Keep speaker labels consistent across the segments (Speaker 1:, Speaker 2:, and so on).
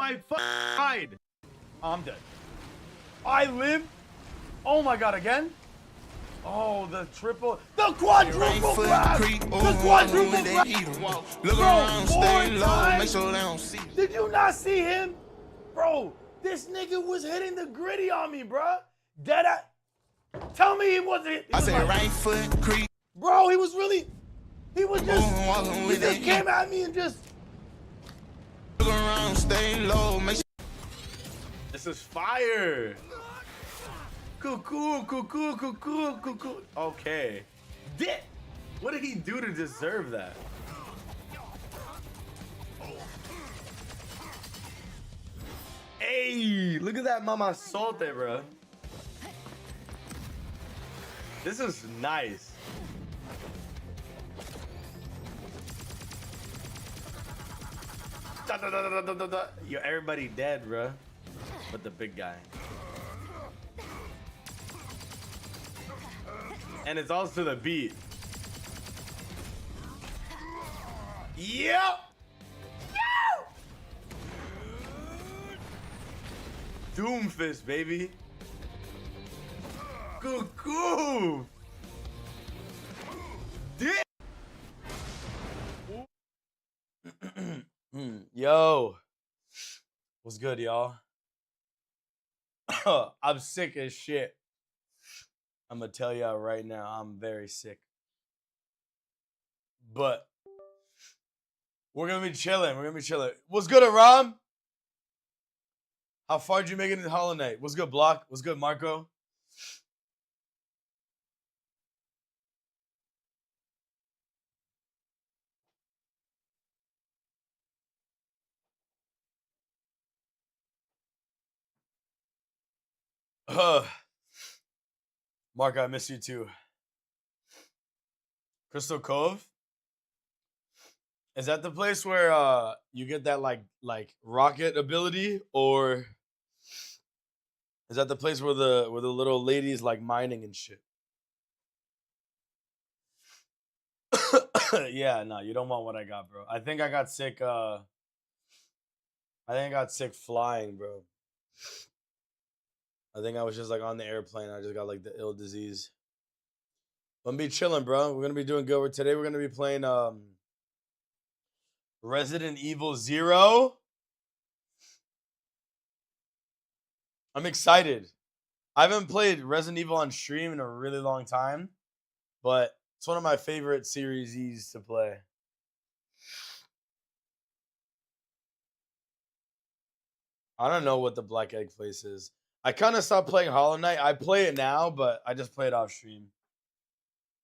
Speaker 1: my ride. Oh, I'm dead. I live. Oh my god, again? Oh, the triple, the quadruple grab! The quadruple grab!
Speaker 2: Look around, stay low, make sure they don't see.
Speaker 1: Did you not see him? Bro, this nigga was hitting the gritty on me, bro. Dead at. Tell me he wasn't.
Speaker 2: I said right foot creep.
Speaker 1: Bro, he was just, he just came at me and just.
Speaker 2: Look around, stay low, make sure.
Speaker 1: This is fire. Cuckoo. Okay. What did he do to deserve that? Hey, look at that mama solte, bro. This is nice. Yo, everybody dead, bro. But the big guy. And it's also the beat. Yep. Doomfist, baby. Cuckoo. Yo. What's good, y'all? I'm sick as shit. I'm gonna tell y'all right now, I'm very sick. But we're gonna be chilling. What's good, Aram? How far did you make it in Hollow Knight? What's good, Block? What's good, Marco? Marco, I miss you too. Crystal Cove? Is that the place where you get that like rocket ability, or is that the place where the little ladies like mining and shit? Yeah, no, you don't want what I got, bro. I think I got sick flying, bro. I think I was just like on the airplane. I just got like the ill disease. I'm gonna be chilling, bro. We're gonna be doing good. Today we're gonna be playing Resident Evil 0. I'm excited. I haven't played Resident Evil on stream in a really long time, but it's one of my favorite series to play. I don't know what the Black Egg place is. I kind of stopped playing Hollow Knight. I play it now, but I just play it off stream.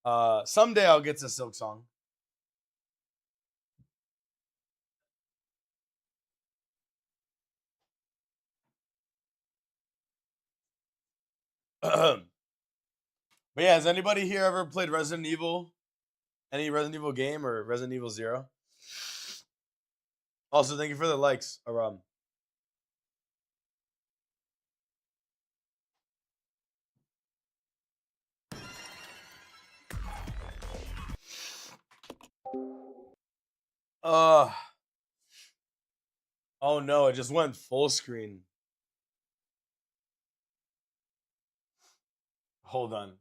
Speaker 1: Someday I'll get to Silk Song. But yeah, has anybody here ever played Resident Evil? Any Resident Evil game or Resident Evil 0? Also, thank you for the likes, Aram. Oh no, it just went full screen. Hold on.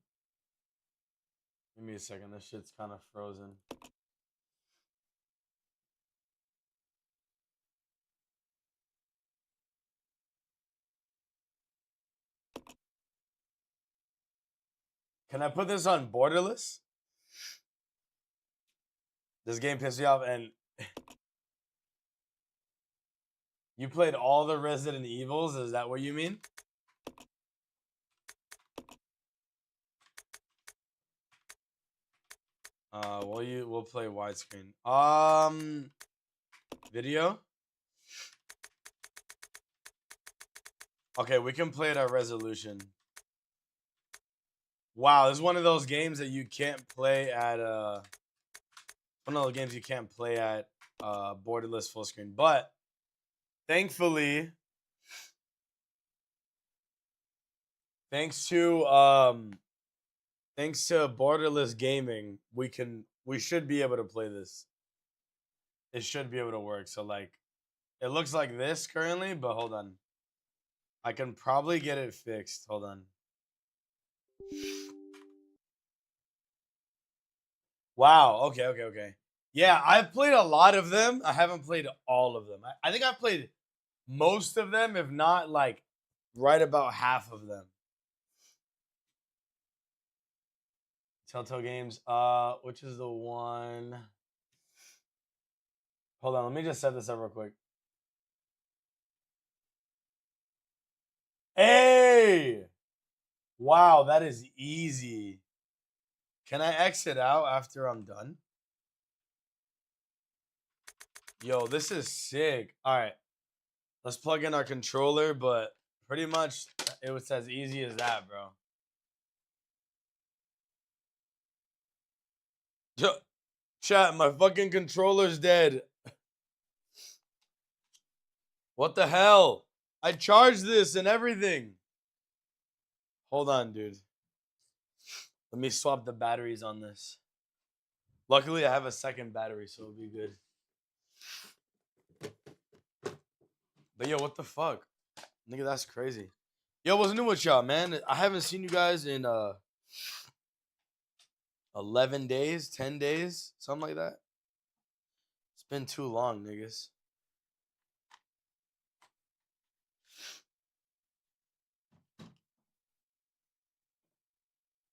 Speaker 1: Give me a second. This shit's kind of frozen. Can I put this on borderless? This game pissed me off, and you played all the Resident Evils? Is that what you mean? We'll play widescreen. Video? Okay, we can play it at resolution. Wow, this is one of those games that you can't play at one of those games you can't play at borderless full screen. But thankfully, thanks to borderless gaming, we should be able to play this. It should be able to work. So like It looks like this currently, but hold on. I can probably get it fixed. Hold on. Wow. Okay. Yeah, I've played a lot of them. I haven't played all of them. I think I've played most of them, if not like right about half of them. Telltale Games. Which is the one? Hold on, let me just set this up real quick. Hey! Wow, that is easy. Can I exit out after I'm done? Yo, this is sick. All right. Let's plug in our controller, but pretty much it was as easy as that, bro. Chat, my fucking controller's dead. What the hell? I charged this and everything. Hold on, dude. Let me swap the batteries on this. Luckily, I have a second battery, so it'll be good. But yo, what the fuck? Nigga, that's crazy. Yo, what's new with y'all, man? I haven't seen you guys in 11 days, 10 days, something like that. It's been too long, niggas.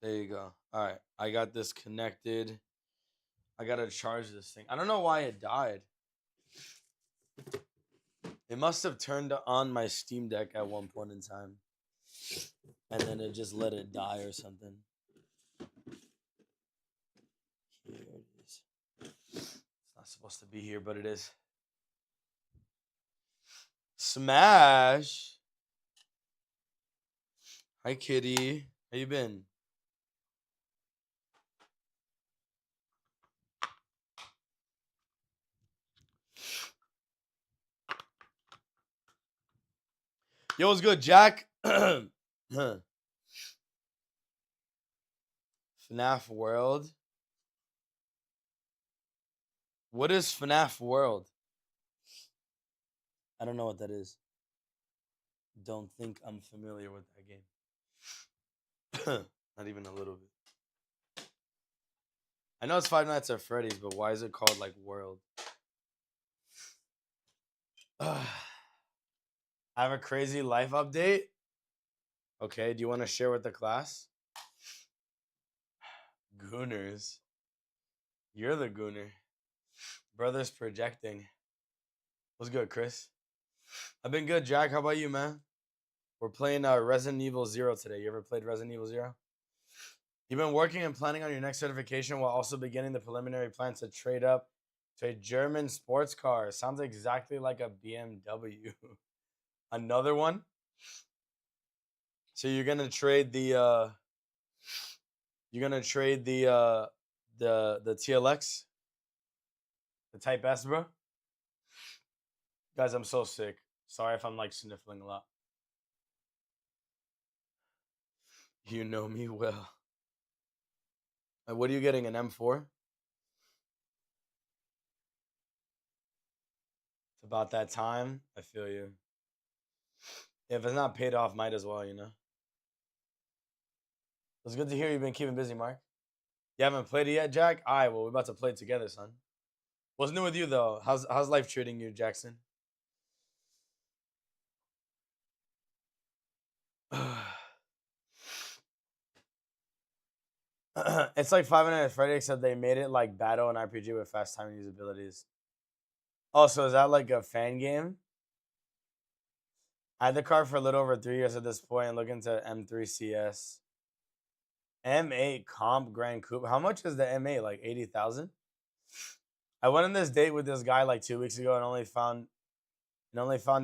Speaker 1: There you go. All right, I got this connected. I gotta charge this thing. I don't know why it died. It must have turned on my Steam Deck at one point in time. And then it just let it die or something. Here it is. It's not supposed to be here, but it is. Smash. Hi, kitty. How you been? Yo, what's good, Jack? FNAF World. What is FNAF World? I don't know what that is. Don't think I'm familiar with that game. Not even a little bit. I know it's Five Nights at Freddy's, but why is it called like World? I have a crazy life update. Okay, do you want to share with the class? Gooners. You're the gooner. Brother's projecting. What's good, Chris? I've been good, Jack. How about you, man? We're playing Resident Evil 0 today. You ever played Resident Evil 0? You've been working and planning on your next certification while also beginning the preliminary plans to trade up to a German sports car. Sounds exactly like a BMW. Another one? So you're gonna trade the the TLX? The Type S, bro? Guys, I'm so sick. Sorry if I'm like sniffling a lot. You know me well. What are you getting, an M4? It's about that time. I feel you. If it's not paid off, might as well, you know? It's good to hear you've been keeping busy, Mark. You haven't played it yet, Jack? All right, well, we're about to play it together, son. What's new with you, though? How's life treating you, Jackson? It's like Five Nights at Freddy, except they made it like battle and RPG with fast time use abilities. Oh, so is that like a fan game? I had the car for a little over 3 years at this point and looking to M3 CS. M8 Comp Grand Coupe. How much is the M8? Like 80,000? I went on this date with this guy like 2 weeks ago and only found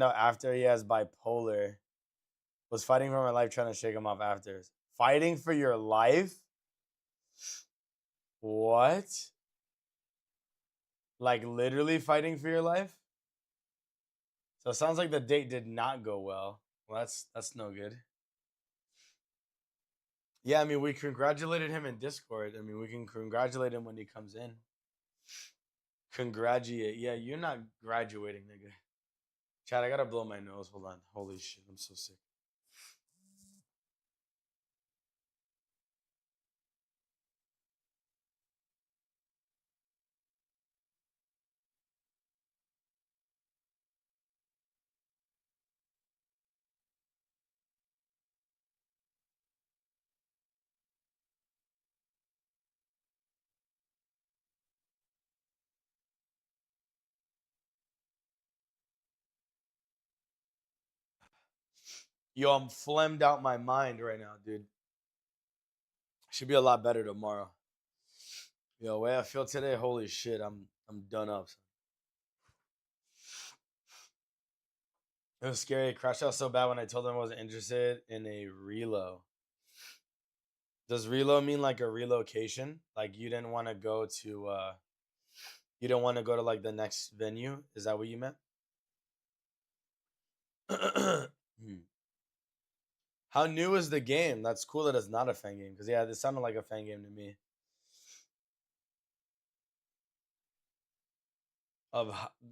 Speaker 1: out after he has bipolar. Was fighting for my life trying to shake him off after. Fighting for your life? What? Like literally fighting for your life? So it sounds like the date did not go well. Well, that's no good. Yeah, I mean, we congratulated him in Discord. I mean, we can congratulate him when he comes in. Congratulate. Yeah, you're not graduating, nigga. Chad, I gotta blow my nose. Hold on. Holy shit, I'm so sick. Yo, I'm phlegmed out my mind right now, dude. Should be a lot better tomorrow. Yo, way I feel today, holy shit, I'm done up. It was scary. It crashed out so bad when I told them I wasn't interested in a relo. Does relo mean like a relocation? Like you didn't want to go to you don't want to go to like the next venue? Is that what you meant? How new is the game? That's cool that it's not a fan game. Because yeah, this sounded like a fan game to me.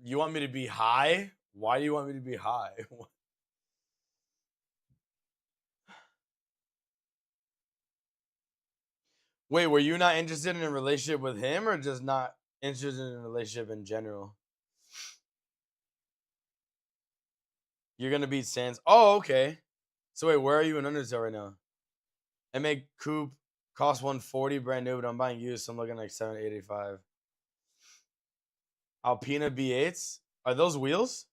Speaker 1: You want me to be high? Why do you want me to be high? Wait, were you not interested in a relationship with him or just not interested in a relationship in general? You're gonna beat Sans. Oh, okay. So wait, where are you in Undertale right now? MA Coupe cost 140 brand new, but I'm buying used, so I'm looking like 785. Alpina B8s? Are those wheels?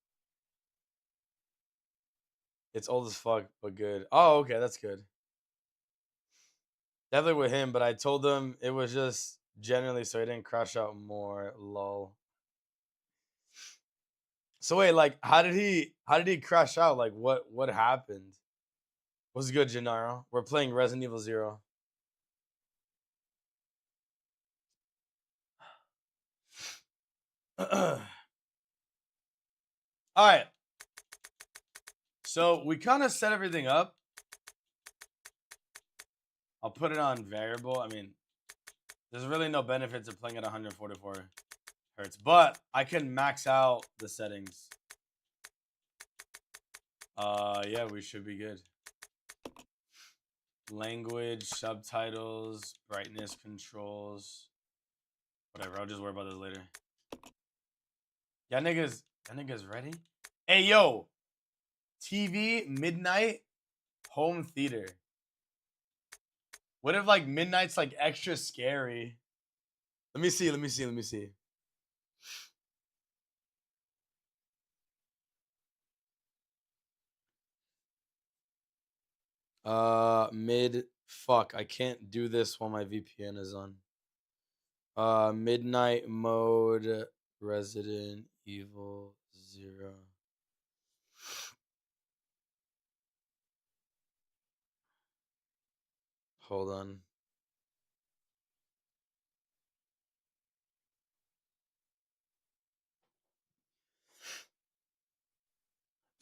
Speaker 1: It's old as fuck, but good. Oh, okay, that's good. Definitely with him, but I told him it was just generally so he didn't crash out more. Lol. So wait, like how did he crash out? Like what happened? What's good, Gennaro? We're playing Resident Evil 0. All right. So we kind of set everything up. I'll put it on variable. I mean, there's really no benefit to playing at 144 hertz, but I can max out the settings. Yeah, we should be good. Language, subtitles, brightness controls. Whatever, I'll just worry about this later. Y'all niggas ready? Hey, yo. TV, midnight, home theater. What if, like, midnight's, like, extra scary? Let me see. Fuck, I can't do this while my VPN is on. Midnight mode, Resident Evil 0. Hold on.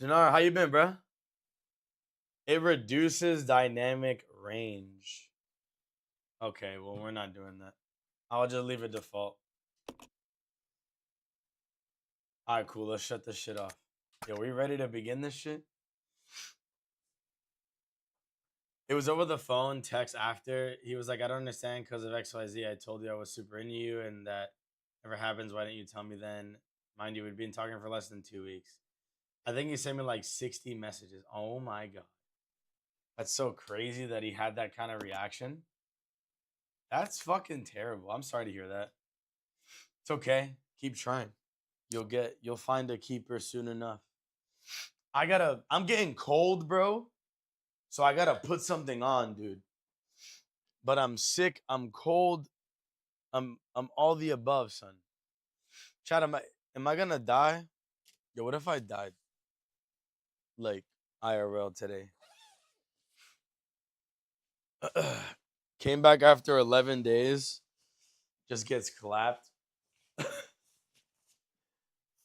Speaker 1: Jannar, how you been, bro? It reduces dynamic range. Okay, well, we're not doing that. I'll just leave it default. Alright, cool. Let's shut this shit off. Yo, we ready to begin this shit? It was over the phone, text after. He was like, I don't understand because of XYZ. I told you I was super into you and that never happens. Why didn't you tell me then? Mind you, we'd been talking for less than 2 weeks. I think he sent me like 60 messages. Oh my God. That's so crazy that he had that kind of reaction. That's fucking terrible. I'm sorry to hear that. It's okay. Keep trying. You'll find a keeper soon enough. I'm getting cold, bro. So I gotta put something on, dude. But I'm sick. I'm cold. I'm all the above, son. Chad, am I gonna die? Yo, what if I died? Like IRL today. Came back after 11 days. Just gets clapped.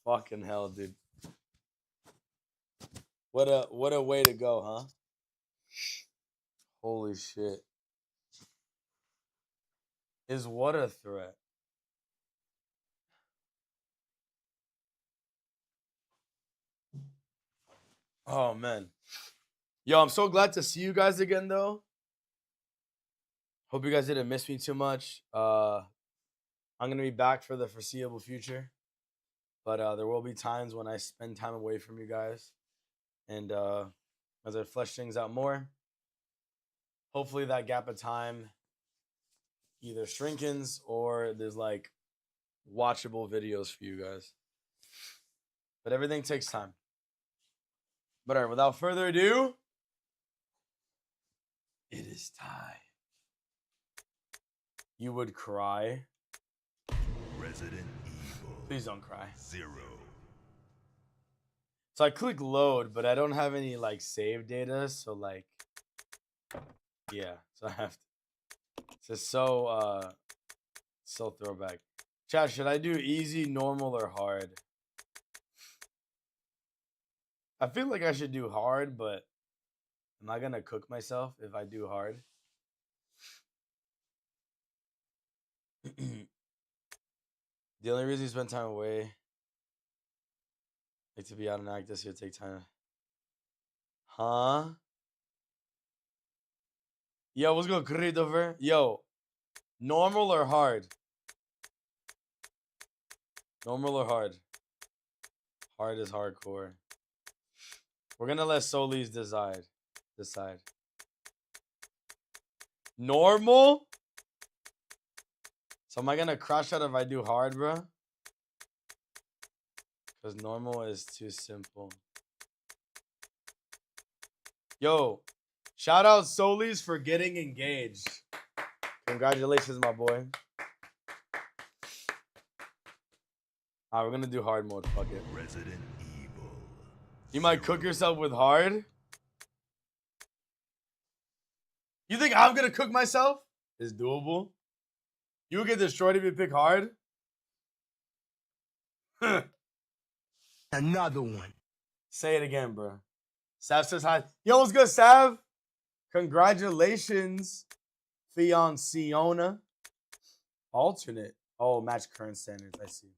Speaker 1: Fucking hell, dude. What a way to go, huh? Holy shit. Is what a threat? Oh man. Yo, I'm so glad to see you guys again though. Hope you guys didn't miss me too much. I'm gonna be back for the foreseeable future. But there will be times when I spend time away from you guys. And as I flesh things out more, hopefully that gap of time either shrinkens or there's like watchable videos for you guys. But everything takes time. But all right, without further ado, it is time. You would cry.
Speaker 3: Resident Evil.
Speaker 1: Please don't cry.
Speaker 3: 0.
Speaker 1: So I click load, but I don't have any like save data. So like, yeah. So I have to. It's just so throwback. Chat, should I do easy, normal, or hard? I feel like I should do hard, but am I gonna cook myself if I do hard? The only reason you spend time away, like to be out and act this year, take time. Huh? Yo, what's good, Christopher? Yo, normal or hard? Normal or hard? Hard is hardcore. We're gonna let Solis decide. Normal? So am I gonna crash out if I do hard, bro? Because normal is too simple. Yo, shout out Solis for getting engaged. Congratulations, my boy. Alright, we're gonna do hard mode. Fuck it.
Speaker 3: Resident Evil.
Speaker 1: You might cook yourself with hard. You think I'm gonna cook myself? It's doable. You would get destroyed if you pick hard.
Speaker 4: Another one.
Speaker 1: Say it again, bro. Sav says hi. Yo, what's good, Sav? Congratulations, fianciona. Alternate. Oh, match current standards. I see.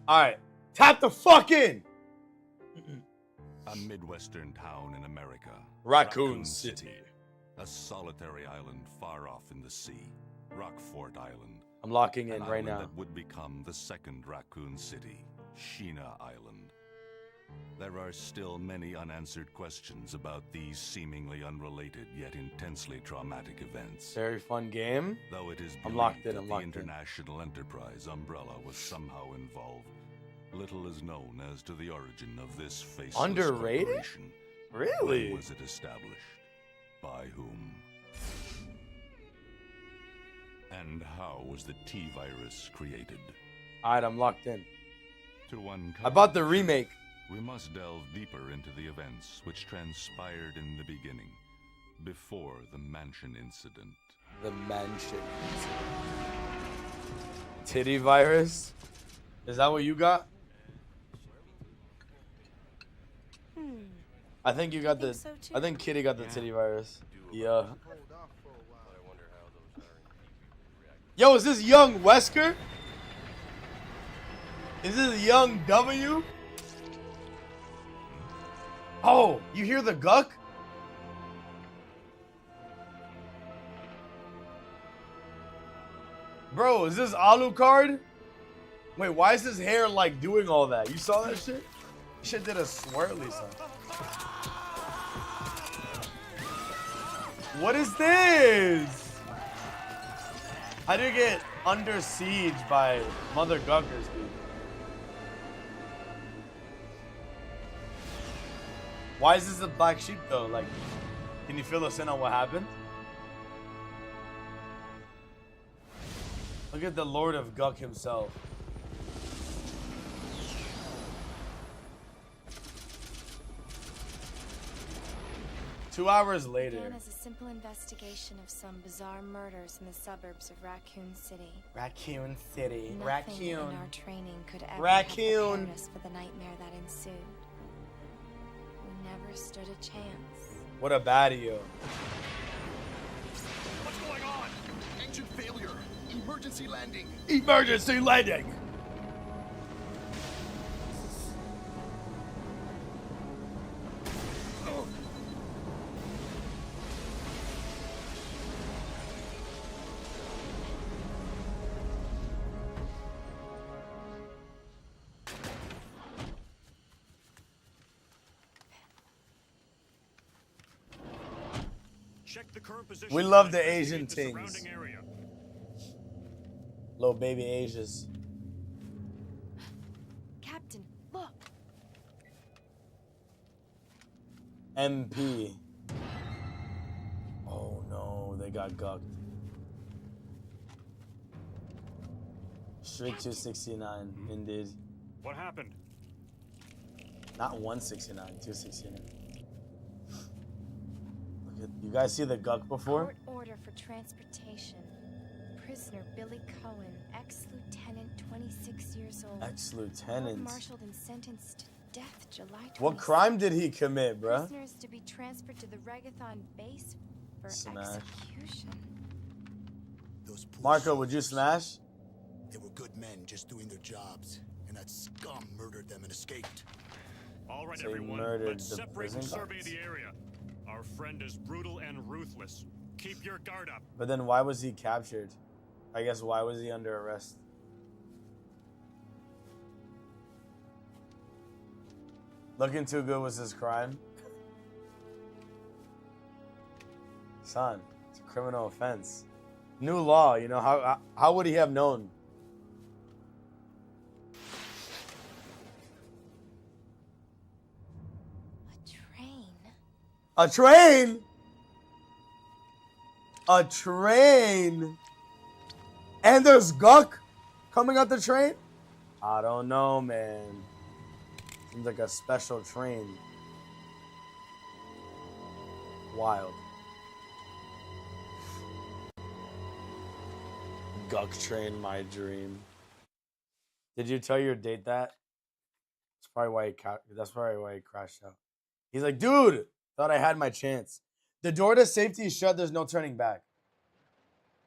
Speaker 1: All right, tap the fuck in.
Speaker 3: A Midwestern town in America.
Speaker 1: Raccoon City.
Speaker 3: A solitary island far off in the sea. Rockfort Island.
Speaker 1: I'm locking
Speaker 3: An
Speaker 1: in right
Speaker 3: island
Speaker 1: now.
Speaker 3: that would become the second Raccoon City, Sheena Island. There are still many unanswered questions about these seemingly unrelated yet intensely traumatic events.
Speaker 1: Very fun game.
Speaker 3: Though it is
Speaker 1: I'm locked
Speaker 3: believed
Speaker 1: in, I'm
Speaker 3: that
Speaker 1: locked
Speaker 3: the
Speaker 1: in.
Speaker 3: International Enterprise umbrella was somehow involved, little is known as to the origin of this faceless
Speaker 1: Underrated?
Speaker 3: corporation.
Speaker 1: Really?
Speaker 3: When was it established? By whom? And how was the T-Virus created?
Speaker 1: All right, I'm locked in.
Speaker 3: To uncover
Speaker 1: I bought the
Speaker 3: truth,
Speaker 1: remake.
Speaker 3: we must delve deeper into the events which transpired in the beginning, before the mansion incident.
Speaker 1: The mansion. Titty virus? Is that what you got? I think you got the.
Speaker 5: so, too.
Speaker 1: I think Kitty got the titty virus. Yeah. Yo, is this young Wesker? Is this young W? Oh, you hear the guck? Bro, is this Alucard? Wait, why is his hair like doing all that? You saw that shit? Shit did a swirly something. What is this? How do you get under siege by mother guckers, dude? Why is this a black sheep though? Like, can you fill us in on what happened? Look at the Lord of Guck himself. Two hours later.
Speaker 5: Began as a simple investigation of some bizarre murders in the suburbs of Raccoon City.
Speaker 1: Raccoon City.
Speaker 5: Nothing in our training could ever
Speaker 1: Raccoon.
Speaker 5: have prepared us for the nightmare that ensued. We never stood a chance.
Speaker 1: What a baddie.
Speaker 6: What's going on? Engine failure. Emergency landing.
Speaker 1: Emergency landing.
Speaker 4: Check the current position.
Speaker 1: We love
Speaker 4: and
Speaker 1: the
Speaker 4: investigate
Speaker 1: Asian
Speaker 4: the
Speaker 1: things.
Speaker 4: surrounding area.
Speaker 1: Little baby Asias.
Speaker 5: Captain, look.
Speaker 1: MP. Oh no, they got gucked. Straight 269, indeed.
Speaker 4: What happened?
Speaker 1: Not 169, 269. Look at, you guys see the guck before?
Speaker 5: Court order for transportation. Prisoner Billy Cohen, ex-lieutenant, 26 years old.
Speaker 1: Ex-lieutenant.
Speaker 5: Court-martialed and sentenced to death July 26th.
Speaker 1: What crime did he commit, bruh?
Speaker 5: Prisoners to be transferred to the Regathon base for
Speaker 1: Smash.
Speaker 5: execution.
Speaker 6: Those poor
Speaker 1: Marco, would you
Speaker 6: soldiers,
Speaker 1: smash?
Speaker 6: They were good men just doing their jobs, and that scum murdered them and escaped.
Speaker 4: All right,
Speaker 1: So he
Speaker 4: everyone.
Speaker 1: murdered
Speaker 4: Let's
Speaker 1: the
Speaker 4: separate and
Speaker 1: prison
Speaker 4: survey
Speaker 1: guards.
Speaker 4: the area. Our friend is brutal and ruthless. Keep your guard up.
Speaker 1: But then why was he captured? I guess why was he under arrest? Looking too good was his crime? Son, it's a criminal offense. New law, you know, how would he have known?
Speaker 5: A train.
Speaker 1: A train? A train? And there's Guck coming out the train? I don't know, man. Seems like a special train. Wild. Guck train, my dream. Did you tell your date that? That's probably why he crashed out. He's like, dude, thought I had my chance. The door to safety is shut. There's no turning back.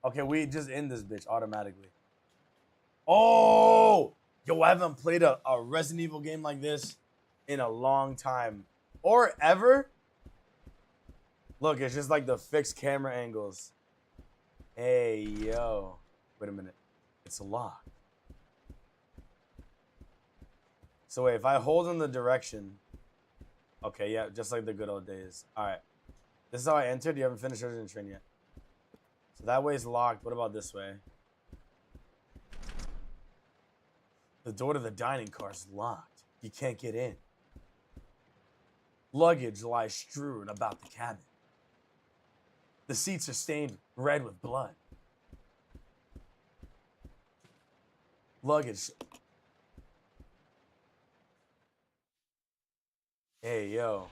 Speaker 1: Okay, we just end this bitch automatically. Oh, yo, I haven't played a Resident Evil game like this in a long time. Or ever. Look, it's just like the fixed camera angles. Hey, yo. Wait a minute. It's locked. So wait, if I hold in the direction. Okay, yeah, just like the good old days. All right. This is how I entered. You haven't finished Urgent Train yet. So that way's locked. What about this way? The door to the dining car is locked. You can't get in. Luggage lies strewn about the cabin. The seats are stained red with blood. Luggage. Hey, yo.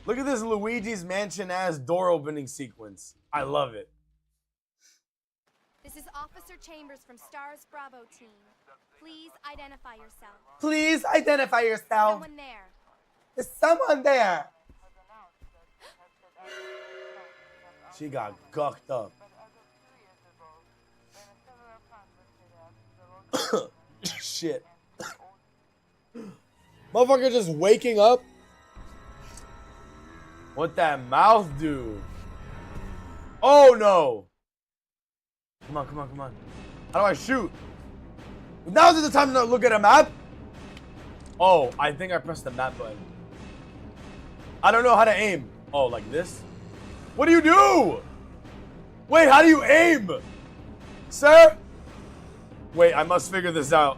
Speaker 1: Look at this Luigi's Mansion ass door opening sequence. I love it.
Speaker 5: This is Officer Chambers from Stars Bravo team. Please identify yourself.
Speaker 1: Please identify yourself.
Speaker 5: Someone there.
Speaker 1: There's someone there. She got gucked up. Shit. Motherfucker just waking up. What that mouth do? Oh no. Come on, come on, come on. How do I shoot? Now's the time to look at a map. Oh, I think I pressed the map button. I don't know how to aim. Oh, like this? What do you do? Wait, how do you aim? Sir? Wait, I must figure this out.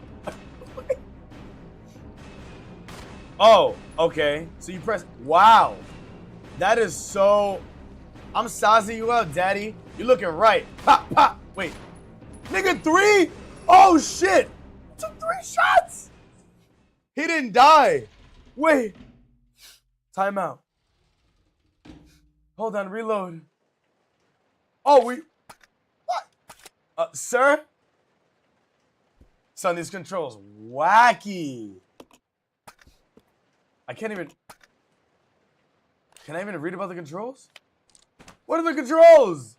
Speaker 1: Oh, okay. So you press, wow. That is so, I'm sizing you out, daddy. You looking right. Pop, pop. Wait. Nigga, 3? Oh, shit. Took 3 shots. He didn't die. Wait. Timeout. Hold on, reload. Oh, what? Sir? Son, these controls wacky. I can't even. Can I even read about the controls? What are the controls?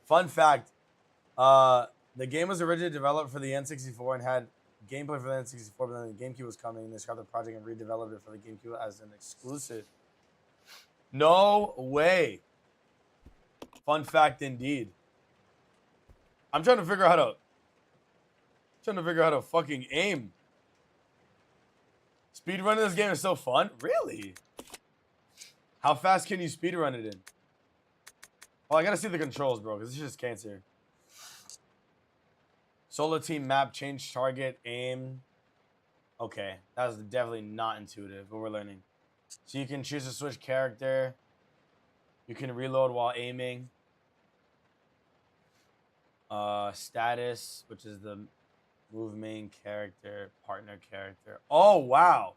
Speaker 1: Fun fact. The game was originally developed for the N64 and had gameplay for the N64, but then the GameCube was coming and they scrapped the project and redeveloped it for the GameCube as an exclusive. No way. Fun fact indeed. I'm trying to figure out how to fucking aim. Speedrunning this game is so fun. Really? How fast can you speedrun it in? Well, I gotta see the controls, bro, because this is just cancer. Solo team map, change target, aim. Okay, that was definitely not intuitive, but we're learning. So you can choose to switch character. You can reload while aiming. Status, which is the move main character, partner character. Oh, wow.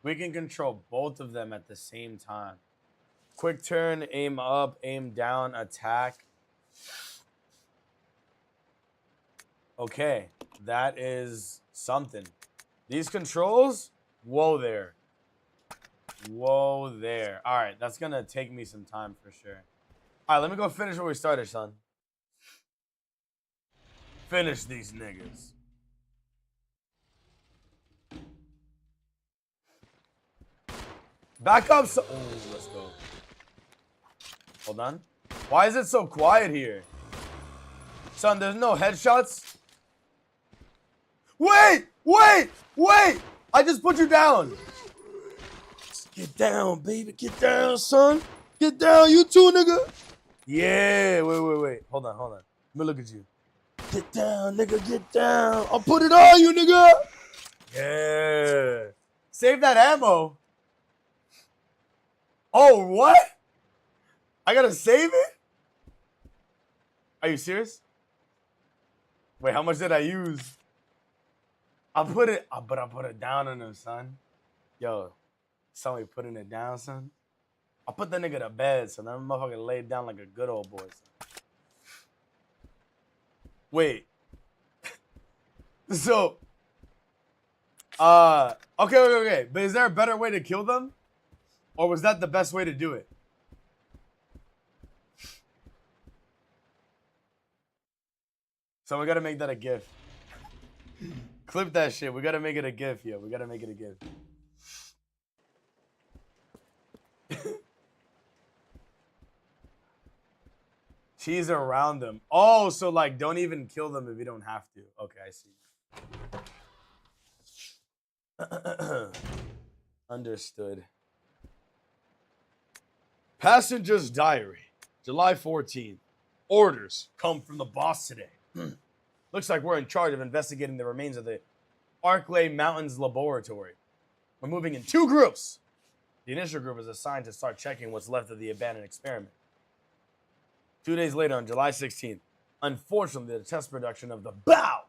Speaker 1: We can control both of them at the same time. Quick turn, aim up, aim down, attack. Okay, that is something. These controls, whoa there. Whoa there. All right, that's going to take me some time for sure. All right, let me go finish where we started, son. Finish these niggas. Back up. Oh, let's go. Hold on. Why is it so quiet here? Son, there's no headshots? Wait! Wait! Wait! I just put you down. Get down, baby. Get down, son. Get down, you too, nigga. Yeah. Wait. Hold on. Let me look at you. Get down, nigga. Get down. I'll put it on you, nigga. Yeah. Save that ammo. Oh, what? I gotta save it? Are you serious? Wait, how much did I use? I put it down on him, son. Yo, somebody putting it down, son. I put that nigga to bed, so that motherfucker laid down like a good old boy, son. Wait. So, okay. But is there a better way to kill them? Or was that the best way to do it? So we gotta make that a GIF. Clip that shit. We gotta make it a GIF, yo. We gotta make it a GIF. Cheese around them. Oh, so like don't even kill them if you don't have to. Okay, I see. Understood. Passenger's diary, July 14th. Orders come from the boss today. Looks like we're in charge of investigating the remains of the Arklay Mountains Laboratory. We're moving in 2 groups. The initial group is assigned to start checking what's left of the abandoned experiment. 2 days later, on July 16th, unfortunately, the test production of the BOW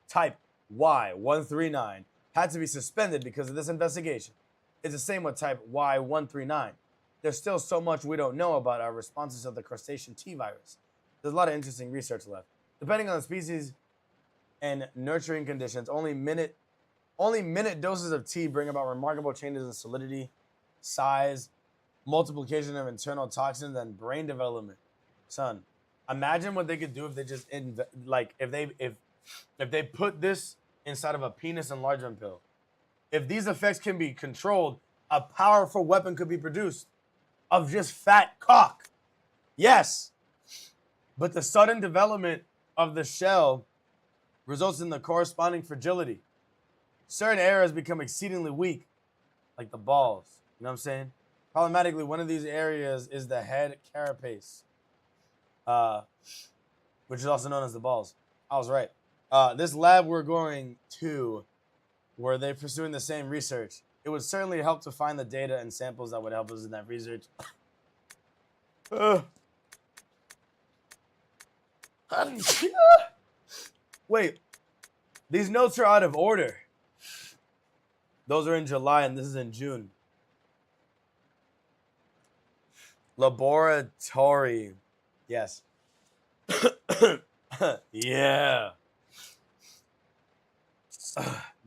Speaker 1: Type Y139 had to be suspended because of this investigation. It's the same with Type Y139. There's still so much we don't know about our responses to the crustacean T virus. There's a lot of interesting research left. Depending on the species and nurturing conditions, only minute doses of T bring about remarkable changes in solidity, size, multiplication of internal toxins, and brain development. Son, imagine what they could do if they just if they put this inside of a penis enlargement pill. If these effects can be controlled, a powerful weapon could be produced of just fat cock. Yes. But the sudden development of the shell results in the corresponding fragility. Certain areas become exceedingly weak, like the balls. You know what I'm saying? Problematically, one of these areas is the head carapace, which is also known as the balls. I was right. This lab we're going to, were they pursuing the same research? It would certainly help to find the data and samples that would help us in that research. Wait, these notes are out of order. Those are in July and this is in June. Laboratory. Yes. Yeah.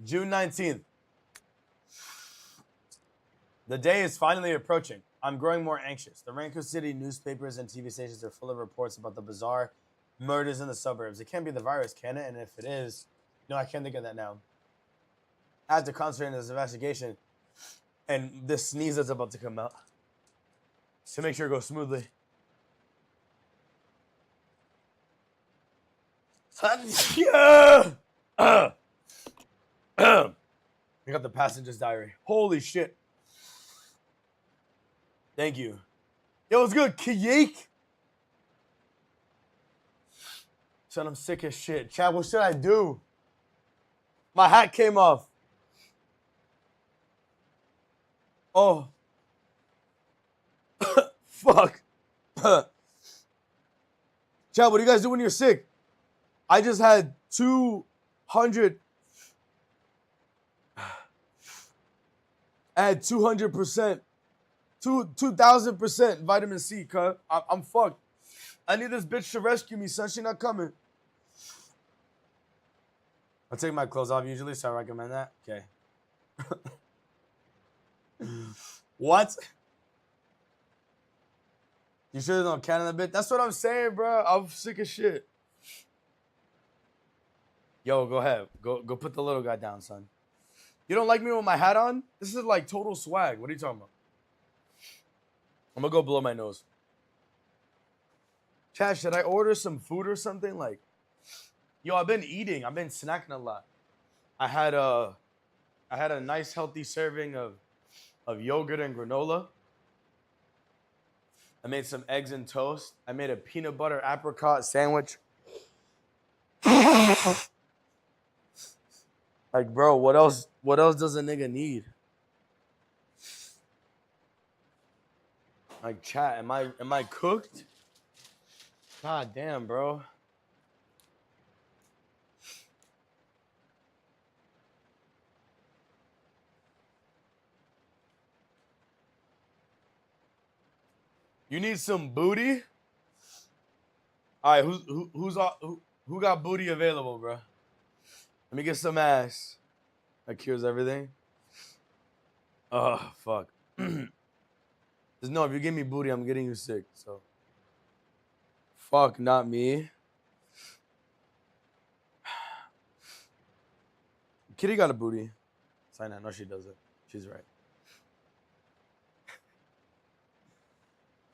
Speaker 1: June 19th. The day is finally approaching. I'm growing more anxious. The Ranco City newspapers and TV stations are full of reports about the bizarre murders in the suburbs. It can't be the virus, can it? And if it is, no, I can't think of that now. I have to concentrate on this investigation and this sneeze that's about to come out to make sure it goes smoothly. I got the passenger's diary. Holy shit. Thank you. Yo, what's good, Kiyik? Son, I'm sick as shit. Chad, what should I do? My hat came off. Oh. Fuck. Chad, what do you guys do when you're sick? I just had 200. I had 200%. 2,000% vitamin C, cuz. I'm fucked. I need this bitch to rescue me, son. She not coming. I take my clothes off usually, so I recommend that. Okay. What? You sure there's no cat in the bit? That's what I'm saying, bro. I'm sick as shit. Yo, go ahead. Go put the little guy down, son. You don't like me with my hat on? This is like total swag. What are you talking about? I'm gonna go blow my nose. Chad, should I order some food or something? Like, yo, I've been eating. I've been snacking a lot. I had a nice healthy serving of yogurt and granola. I made some eggs and toast. I made a peanut butter apricot sandwich. Like, bro, what else does a nigga need? Like, chat, am I cooked? God damn, bro. You need some booty? All right, who got booty available, bro? Let me get some ass. That cures everything. Oh, fuck. Just know if you give me booty, I'm getting you sick. So, fuck, not me. Kitty got a booty. Sign that. No, she doesn't. She's right.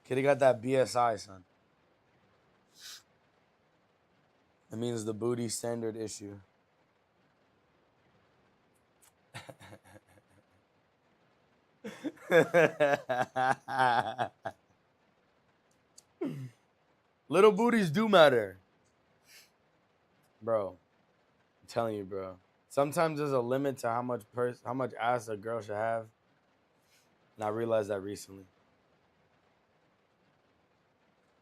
Speaker 1: Kitty got that BSI, son. That means the booty standard issue. Little booties do matter. Bro, I'm telling you, bro. Sometimes there's a limit to how much ass a girl should have. And I realized that recently.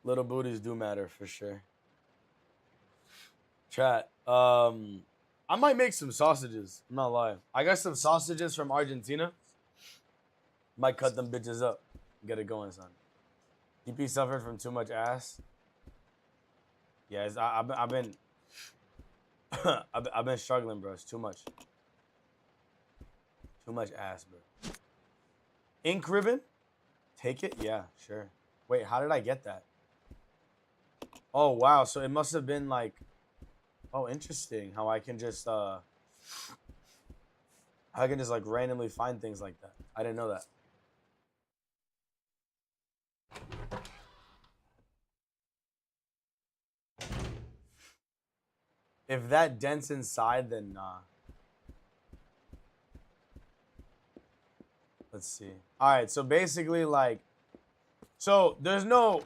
Speaker 1: Little booties do matter for sure. Chat. I might make some sausages. I'm not lying. I got some sausages from Argentina. Might cut them bitches up. Get it going, son. DP suffered from too much ass. Yeah, I've been I've been struggling, bro. It's too much. Too much ass, bro. Ink ribbon? Take it? Yeah, sure. Wait, how did I get that? Oh, wow. So it must have been like... Oh, interesting. How I can just like randomly find things like that. I didn't know that. If that dents inside, then nah. Let's see. All right, so basically, like, so there's no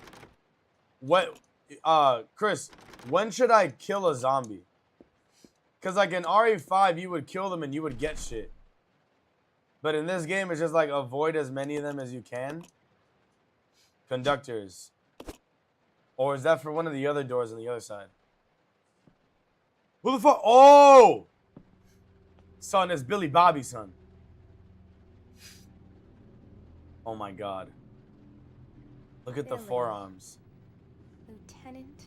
Speaker 1: what, Chris, when should I kill a zombie? Because like in RE5, you would kill them and you would get shit. But in this game, it's just like avoid as many of them as you can. Conductors. Or is that for one of the other doors on the other side? Who the fuck? Oh! Son, it's Billy Bobby, son. Oh my god. Look at the forearms.
Speaker 5: Lieutenant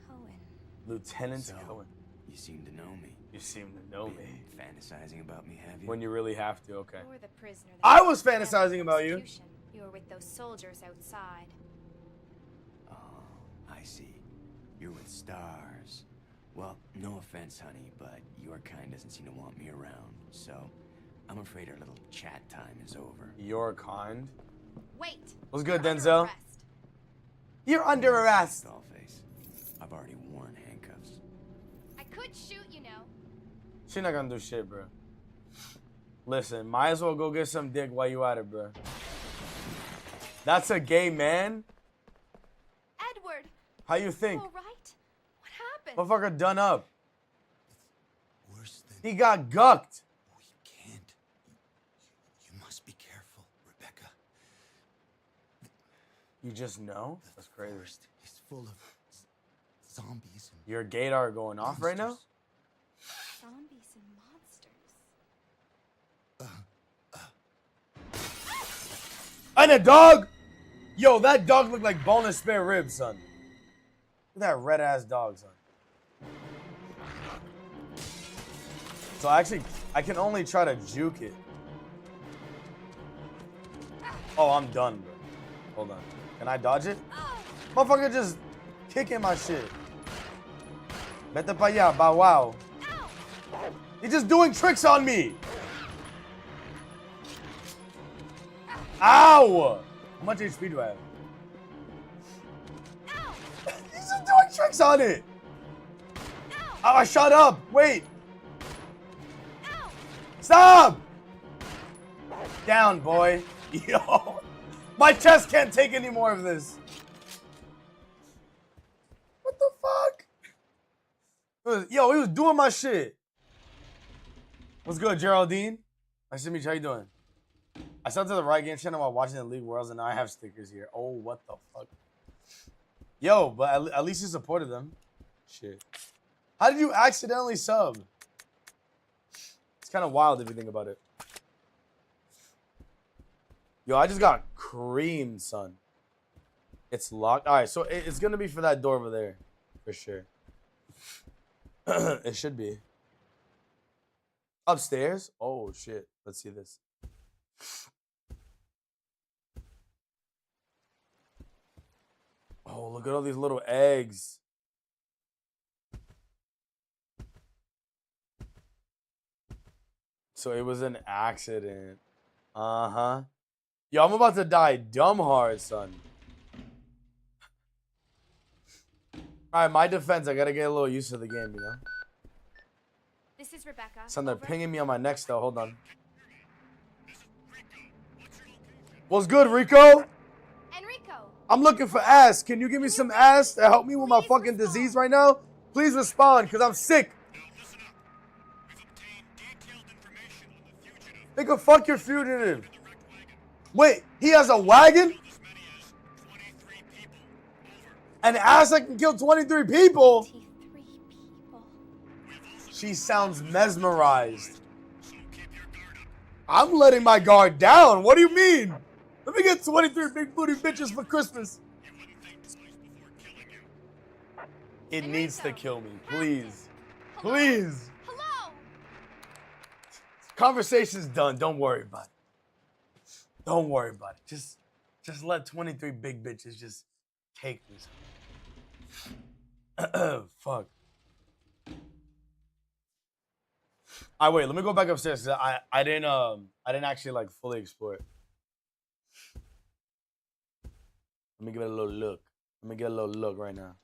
Speaker 5: Cohen.
Speaker 1: Lieutenant Cohen.
Speaker 7: You seem to know me.
Speaker 1: You seem to know me.
Speaker 7: Fantasizing about me, have you?
Speaker 1: When you really have to, okay.
Speaker 5: You're the prisoner that
Speaker 1: I was
Speaker 5: was
Speaker 1: fantasizing about you.
Speaker 5: execution. You were with those soldiers outside.
Speaker 7: Oh, I see. You're with stars. Well, no offense, honey, but your kind doesn't seem to want me around. So, I'm afraid our little chat time is over.
Speaker 1: Your kind?
Speaker 5: Wait.
Speaker 1: What's good,
Speaker 5: You're under
Speaker 1: Denzel?
Speaker 5: arrest.
Speaker 1: You're under arrest.
Speaker 7: Dollface. I've already worn handcuffs.
Speaker 5: I could shoot, you know.
Speaker 1: She not gonna do shit, bro. Listen, might as well go get some dick while you at it, bro. That's a gay man?
Speaker 5: Edward,
Speaker 1: How you think?
Speaker 5: all right? What happened?
Speaker 1: Motherfucker done up.
Speaker 6: Worse than
Speaker 1: He got gucked.
Speaker 6: we can't. You must be careful, Rebecca.
Speaker 1: You just know? That's
Speaker 6: The
Speaker 1: crazy.
Speaker 6: forest is full of zombies and
Speaker 1: Your gaydar going off right now?
Speaker 6: monsters.
Speaker 5: Zombies and monsters.
Speaker 1: And a dog? Yo, that dog looked like boneless spare ribs, son. Look at that red ass dog, son. So actually, I can only try to juke it. Oh, I'm done, bro. Hold on. Can I dodge it? Motherfucker just kicking my shit. Vete pa allá, bow wow. He's just doing tricks on me. Ow! How much HP do I have? He's just doing tricks on it. Oh, shut up. Wait. Stop! Down, boy. Yo. My chest can't take any more of this. What the fuck? Yo, he was doing my shit. What's good, Geraldine? Nice to meet you. How you doing? I subbed to the Right Game channel while watching the League Worlds, and now I have stickers here. Oh, what the fuck? Yo, but at least you supported them. Shit. How did you accidentally sub? It's kind of wild if you think about it. Yo, I just got creamed, son. It's locked. All right, so it's going to be for that door over there. For sure. It should be. Upstairs? Oh, shit. Let's see this. Oh, look at all these little eggs. So it was an accident. Uh-huh. Yo, I'm about to die dumb hard, son. Alright, my defense, I gotta get a little used to the game, you know?
Speaker 5: This is Rebecca.
Speaker 1: Son, they're
Speaker 5: Over.
Speaker 1: pinging me on my neck still. Hold on. What's good, Rico?
Speaker 5: Enrico,
Speaker 1: I'm looking for ass. Can you give me some ass to help me with my fucking disease right now? Please respond, because I'm sick. Nigga, fuck your fugitive. Wait, he has a wagon? An ass that can kill 23 people?
Speaker 5: 23 people.
Speaker 1: She sounds mesmerized. I'm letting my guard down. What do you mean? Let me get 23 big booty bitches for Christmas. It needs to kill me. Please. Please.
Speaker 5: Hello.
Speaker 1: Conversation's done. Don't worry about it. Don't worry about it. Just let 23 big bitches just take me. Fuck. Alright, wait, let me go back upstairs because I didn't actually like fully explore it. Let me give it a little look. Let me get a little look right now.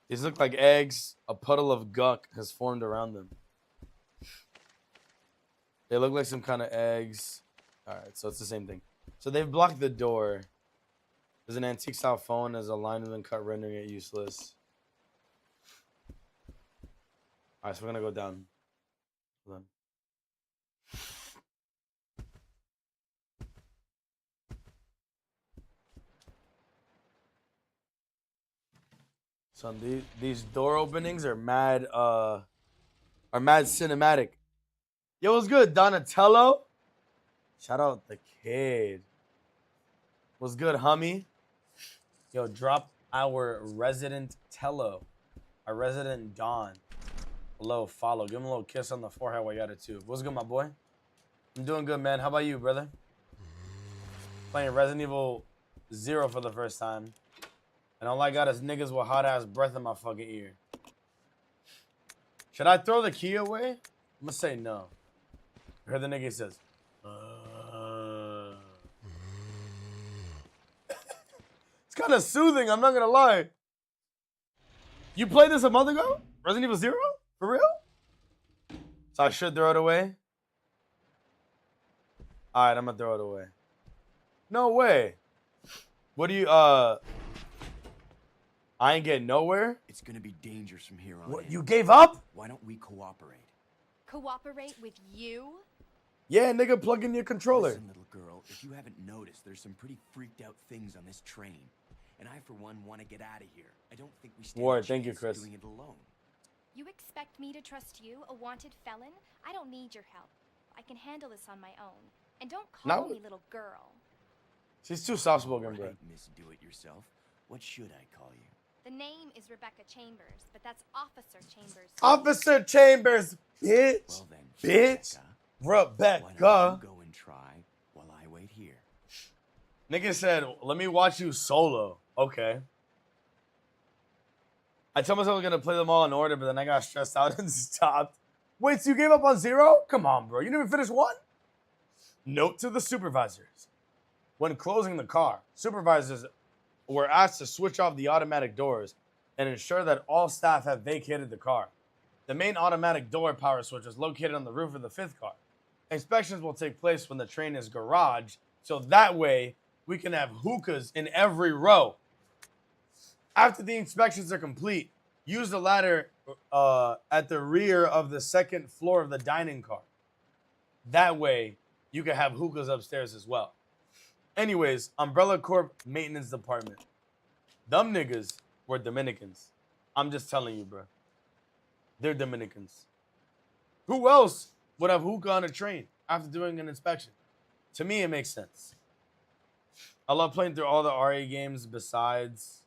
Speaker 1: These look like eggs. A puddle of guck has formed around them. They look like some kind of eggs. Alright, so it's the same thing. So they've blocked the door. There's an antique style phone as a line has been cut, rendering it useless. Alright, so we're gonna go down. Hold on. Son, these door openings are mad cinematic. Yo, what's good, Donatello? Shout out the kid. What's good, homie? Yo, drop our resident Tello. Our resident Don. Hello, follow. Give him a little kiss on the forehead while you got it too. What's good, my boy? I'm doing good, man. How about you, brother? Playing Resident Evil 0 for the first time. And all I got is niggas with hot ass breath in my fucking ear. Should I throw the key away? I'm gonna say no. I heard the nigga says, It's kind of soothing, I'm not gonna lie. You played this a month ago? Resident Evil 0? For real? So I should throw it away? Alright, I'm gonna throw it away. No way. What do you I ain't getting nowhere?
Speaker 7: It's gonna be dangerous from here on
Speaker 1: What,
Speaker 7: in.
Speaker 1: you gave up?
Speaker 7: Why don't we cooperate?
Speaker 5: Cooperate with you?
Speaker 1: Yeah, nigga, plug in your controller.
Speaker 7: Listen, little girl, if you haven't noticed, there's some pretty freaked out things on this train. And I, for one, want to get out of here. I don't think we stand
Speaker 1: Ward,
Speaker 7: a
Speaker 1: thank you,
Speaker 7: chance
Speaker 1: Chris.
Speaker 7: doing it alone.
Speaker 5: You expect me to trust you, a wanted felon? I don't need your help. I can handle this on my own. And don't call
Speaker 1: No.
Speaker 5: me little girl.
Speaker 1: She's too soft-spoken, bro.
Speaker 7: Right, Miss Do-It-Yourself. What should I call you?
Speaker 5: The name is Rebecca Chambers, but that's Officer Chambers.
Speaker 1: Officer Chambers, bitch.
Speaker 7: Well then,
Speaker 1: Bitch.
Speaker 7: Rebecca, why
Speaker 1: Rebecca.
Speaker 7: don't you go and try while I wait here?
Speaker 1: Nigga said, let me watch you solo. Okay. I told myself I was going to play them all in order, but then I got stressed out and stopped. Wait, so you gave up on 0? Come on, bro. You didn't even finish 1? Note to the supervisors. When closing the car, supervisors were asked to switch off the automatic doors and ensure that all staff have vacated the car. The main automatic door power switch is located on the roof of the 5th car. Inspections will take place when the train is garaged, so that way we can have hookahs in every row. After the inspections are complete, use the ladder at the rear of the 2nd floor of the dining car. That way you can have hookahs upstairs as well. Anyways, Umbrella Corp maintenance department. Them niggas were Dominicans. I'm just telling you, bro. They're Dominicans. Who else would have hookah on a train after doing an inspection? To me, it makes sense. I love playing through all the RA games besides.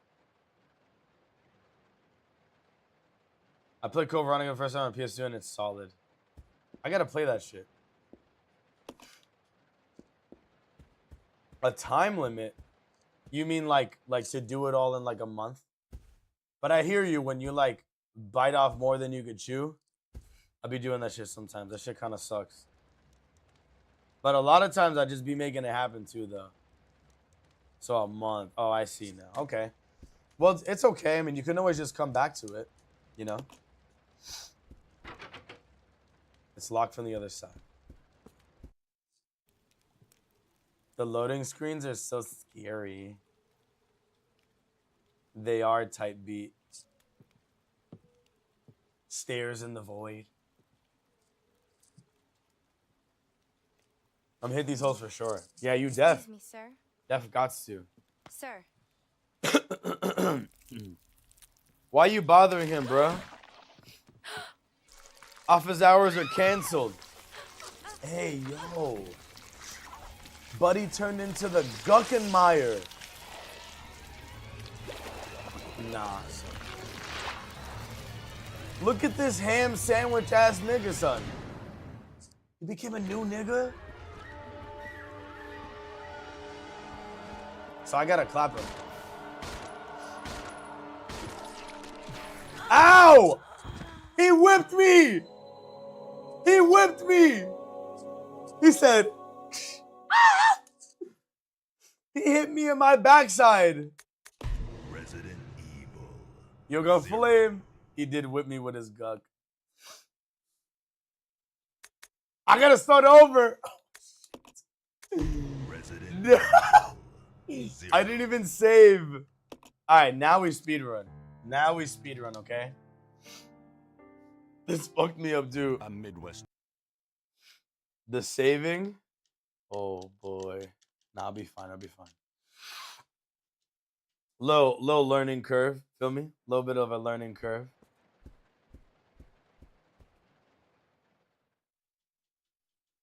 Speaker 1: I played Code Veronica the first time on PS2 and it's solid. I gotta play that shit. A time limit? You mean like to do it all in like a month? But I hear you when you like bite off more than you could chew. I'll be doing that shit sometimes. That shit kind of sucks. But a lot of times I just be making it happen too though. So a month. Oh, I see now. Okay. Well, it's okay. I mean, you can always just come back to it, you know? It's locked from the other side. The loading screens are so scary. They are type beat. Stairs in the void. I'm hit these holes for sure. Yeah, you def.
Speaker 5: Excuse me, sir.
Speaker 1: Def gots to.
Speaker 5: Sir.
Speaker 1: Why you bothering him, bro? Office hours are canceled. Hey, yo. Buddy turned into the Guckenmeyer. Nah, son. Look at this ham sandwich ass nigga, son. He became a new nigga? So I gotta clap him. Ow! He whipped me! He whipped me! He said, ah! He hit me in my backside.
Speaker 3: Resident Evil.
Speaker 1: You go flame. He did whip me with his guck. I gotta start over.
Speaker 3: Resident
Speaker 1: No.
Speaker 3: Evil.
Speaker 1: I didn't even save. All right, now we speedrun. Now we speedrun, okay? This fucked me up, dude.
Speaker 3: A Midwest.
Speaker 1: The saving? Oh, boy. Nah, I'll be fine. I'll be fine. Low learning curve. Feel me? Little bit of a learning curve.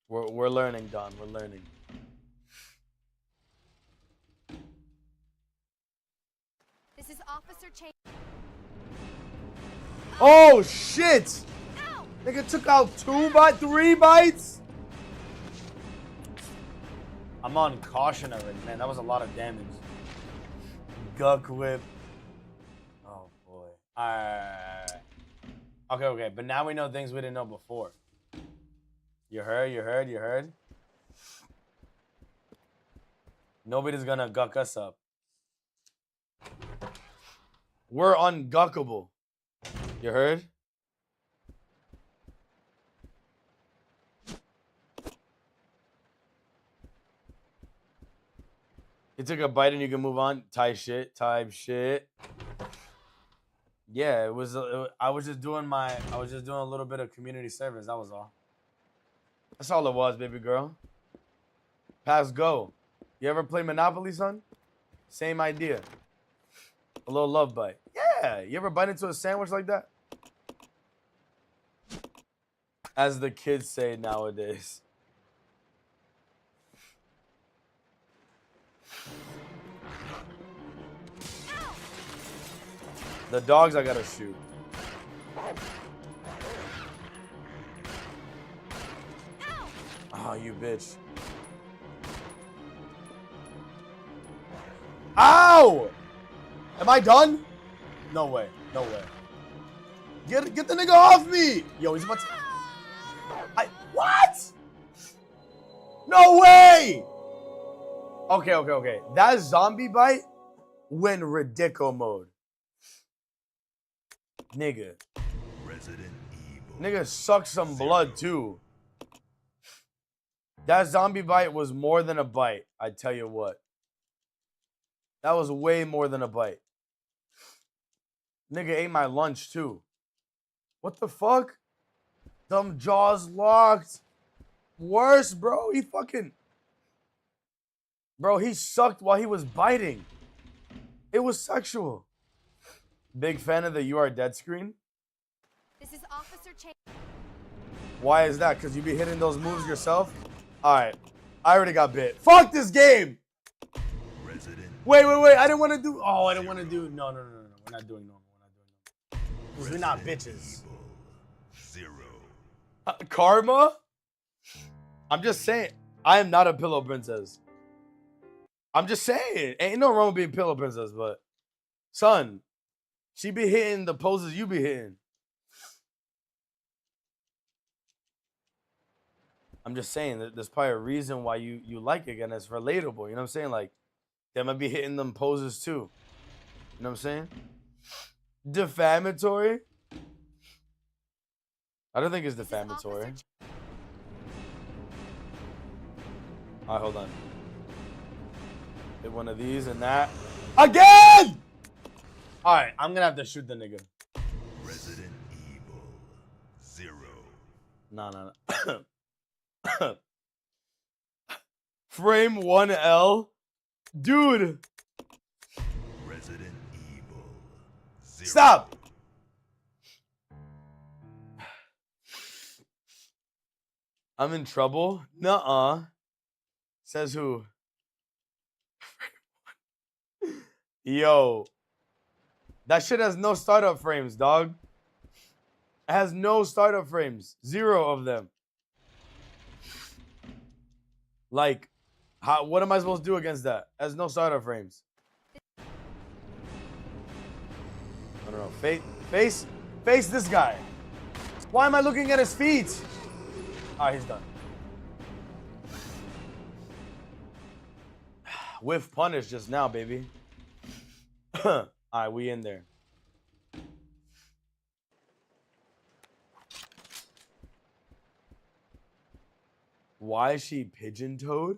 Speaker 1: We're learning, Don. We're learning.
Speaker 5: This is Officer Chambers.
Speaker 1: Oh, shit!
Speaker 5: Ow!
Speaker 1: Nigga took out 3 bites? I'm on caution already, man. That was a lot of damage. Guck whip. Oh, boy. Alright. Okay. But now we know things we didn't know before. You heard? Nobody's gonna guck us up. We're unguckable. You heard? You took a bite and you can move on. Type shit. Yeah, it was. I was just doing a little bit of community service. That was all. That's all it was, baby girl. Pass go. You ever play Monopoly, son? Same idea. A little love bite. Yeah. You ever bite into a sandwich like that? As the kids say nowadays. The dogs I gotta shoot. Oh, you bitch. Ow! Am I done? No way. No way. Get the nigga off me! Yo, he's about to... What? No way! Okay. That zombie bite went ridico mode. Nigga.
Speaker 3: Resident Evil.
Speaker 1: Nigga sucked some blood too. That zombie bite was more than a bite. I tell you what. That was way more than a bite. Nigga ate my lunch too. What the fuck? Dumb jaws locked. Worse, bro. He fucking... Bro, he sucked while he was biting. It was sexual. Big fan of the You Are Dead screen.
Speaker 5: This is Officer Chase.
Speaker 1: Why is that? Because you be hitting those moves yourself? Alright. I already got bit. Fuck this game! Wait. I didn't want to do... Oh, I didn't want to do... No. We're not doing normal. Because we're not bitches. Karma? I'm just saying. I am not a pillow princess. I'm just saying. Ain't no wrong with being pillow princess, but... Son, she be hitting the poses you be hitting. I'm just saying that there's probably a reason why you like it, and it's relatable. You know what I'm saying? Like, they might be hitting them poses too. You know what I'm saying? Defamatory? I don't think it's defamatory. Alright, hold on. Hit one of these and that. Again! Alright, I'm gonna have to shoot the nigga.
Speaker 3: Resident Evil 0.
Speaker 1: No. Frame 1L? Dude!
Speaker 3: Resident Evil 0.
Speaker 1: Stop! I'm in trouble? Nuh-uh. Says who? Yo. That shit has no startup frames, dog. It has no startup frames. 0 of them. Like, what am I supposed to do against that? It has no startup frames. I don't know. Face this guy. Why am I looking at his feet? Alright, he's done. Whiff punish just now, baby. Alright, we in there. Why is she pigeon-toed?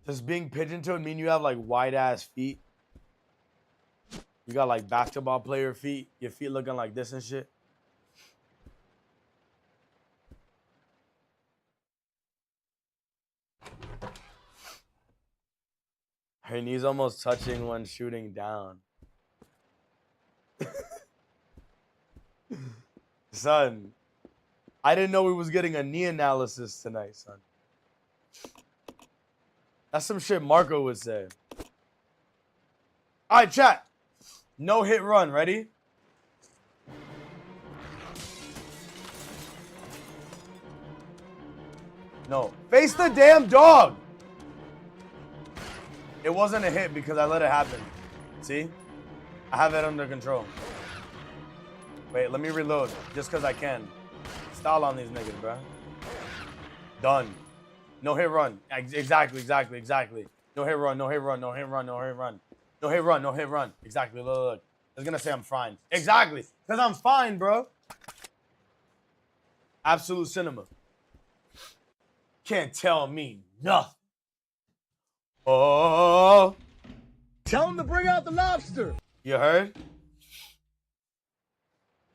Speaker 1: Does being pigeon-toed mean you have like wide-ass feet? You got like basketball player feet? Your feet looking like this and shit? Her knees almost touching when shooting down. Son, I didn't know we was getting a knee analysis tonight, son. That's some shit Marco would say. All right, chat. No hit run. Ready? No. Face the damn dog. It wasn't a hit because I let it happen. See? I have it under control. Wait, let me reload just because I can. Stall on these niggas, bro. Done. No hit run. Exactly. No hit run. Exactly. Look. It's gonna say I'm fine. Exactly. Because I'm fine, bro. Absolute cinema. Can't tell me nothing. Oh.
Speaker 8: Tell him to bring out the lobster.
Speaker 1: You heard?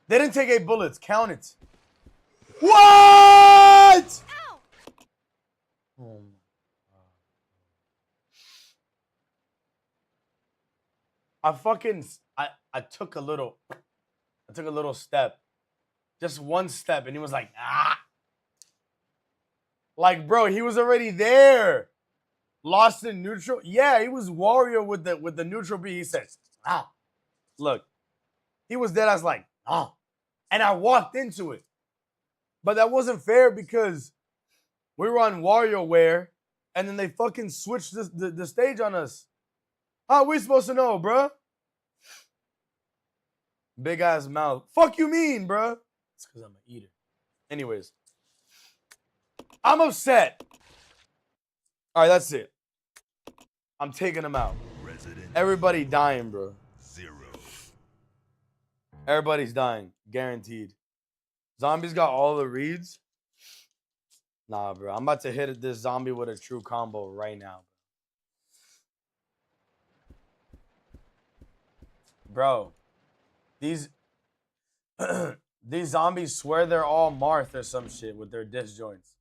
Speaker 1: They didn't take 8 bullets. Count it. What?
Speaker 5: Ow!
Speaker 1: Oh my God. I took a little step. Just one step, and he was like, ah. Like, bro, he was already there. Lost in neutral. Yeah, he was warrior with the neutral B. He says, ah. Look, he was dead. I was like, ah. And I walked into it. But that wasn't fair because we were on WarioWare, and then they fucking switched the stage on us. How are we supposed to know, bruh? Big ass mouth. Fuck you mean, bruh? It's because I'm an eater. Anyways. I'm upset. All right, that's it. I'm taking him out.
Speaker 3: Resident
Speaker 1: Everybody dying, bro.
Speaker 3: 0.
Speaker 1: Everybody's dying. Guaranteed. Zombies got all the reads. Nah, bro. I'm about to hit this zombie with a true combo right now. Bro. These zombies swear they're all Marth or some shit with their disjoints.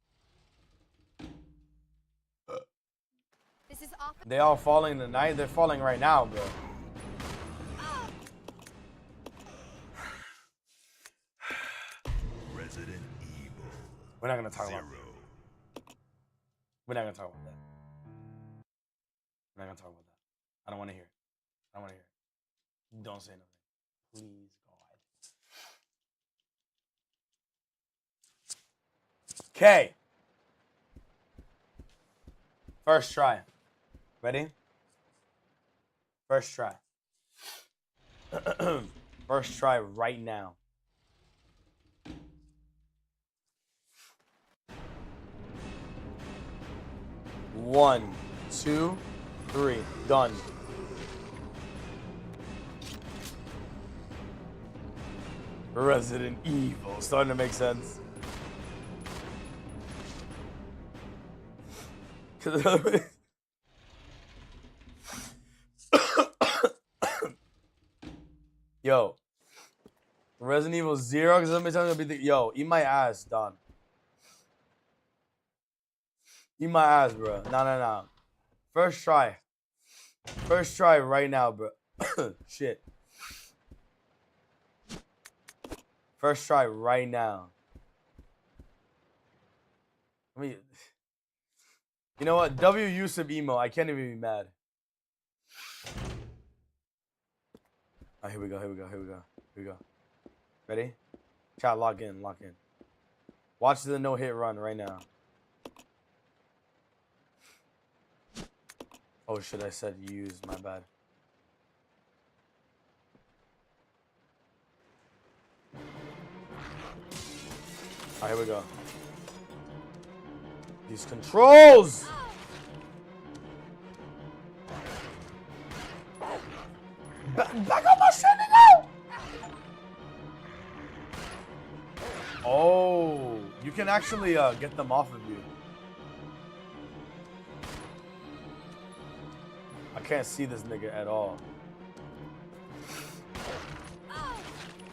Speaker 5: This is off.
Speaker 1: They all falling tonight. They're falling right now, bro.
Speaker 3: Resident Evil.
Speaker 1: We're not gonna talk
Speaker 3: 0.
Speaker 1: about that. We're not gonna talk about that. We're not gonna talk about that. I don't want to hear it. I don't want to hear it. Don't say nothing. Please, God. Okay. First try. Ready? First try. First try right now. One, 2, 3. Done. Resident Evil. Starting to make sense. Yo. Resident Evil 0, because somebody's telling me to be yo, eat my ass, Don. Eat my ass, bro. No. First try. First try right now, bro. Shit. First try right now. I mean, you know what? W Yusuf emo. I can't even be mad. Oh, here we go. Ready? Chat, lock in. Watch the no-hit run right now. Oh shit, I said use, my bad. Alright, here we go. These controls! Back up my shit, nigga! Oh, you can actually get them off of you. I can't see this nigga at all.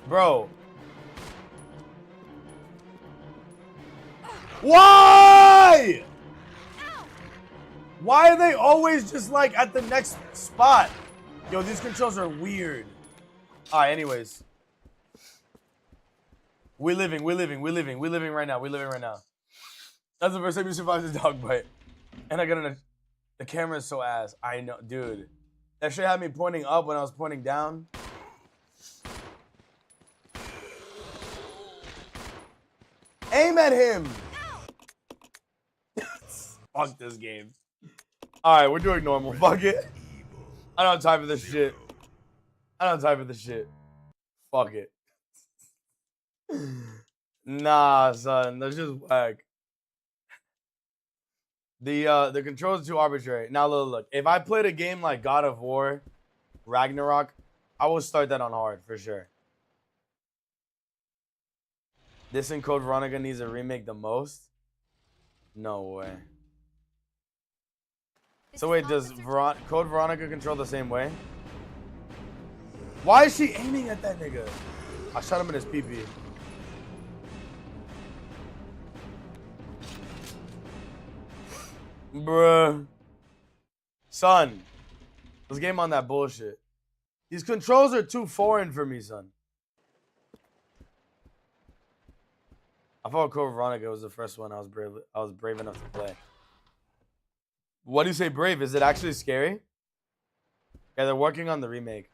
Speaker 1: Bro. Why? Why are they always just like at the next spot? Yo, these controls are weird. Alright, anyways. We're living right now. That's the first time you survived the dog bite. And I got the camera is so ass. I know, dude. That shit had me pointing up when I was pointing down. Aim at him. Fuck this game. Alright, we're doing normal. Fuck it. I don't have time for this shit. Fuck it. Nah, son. That's just whack. The controls are too arbitrary. Now look. If I played a game like God of War, Ragnarok, I will start that on hard for sure. This and Code Veronica needs a remake the most. No way.
Speaker 5: This
Speaker 1: So
Speaker 5: is
Speaker 1: wait, does
Speaker 5: Officer
Speaker 1: Code Veronica control the same way? Why is she aiming at that nigga? I shot him in his pee-pee. Bruh. Son. Let's game on that bullshit. These controls are too foreign for me, son. I thought Code Veronica was the first one I was brave enough to play. What do you say brave? Is it actually scary? Yeah, they're working on the remake.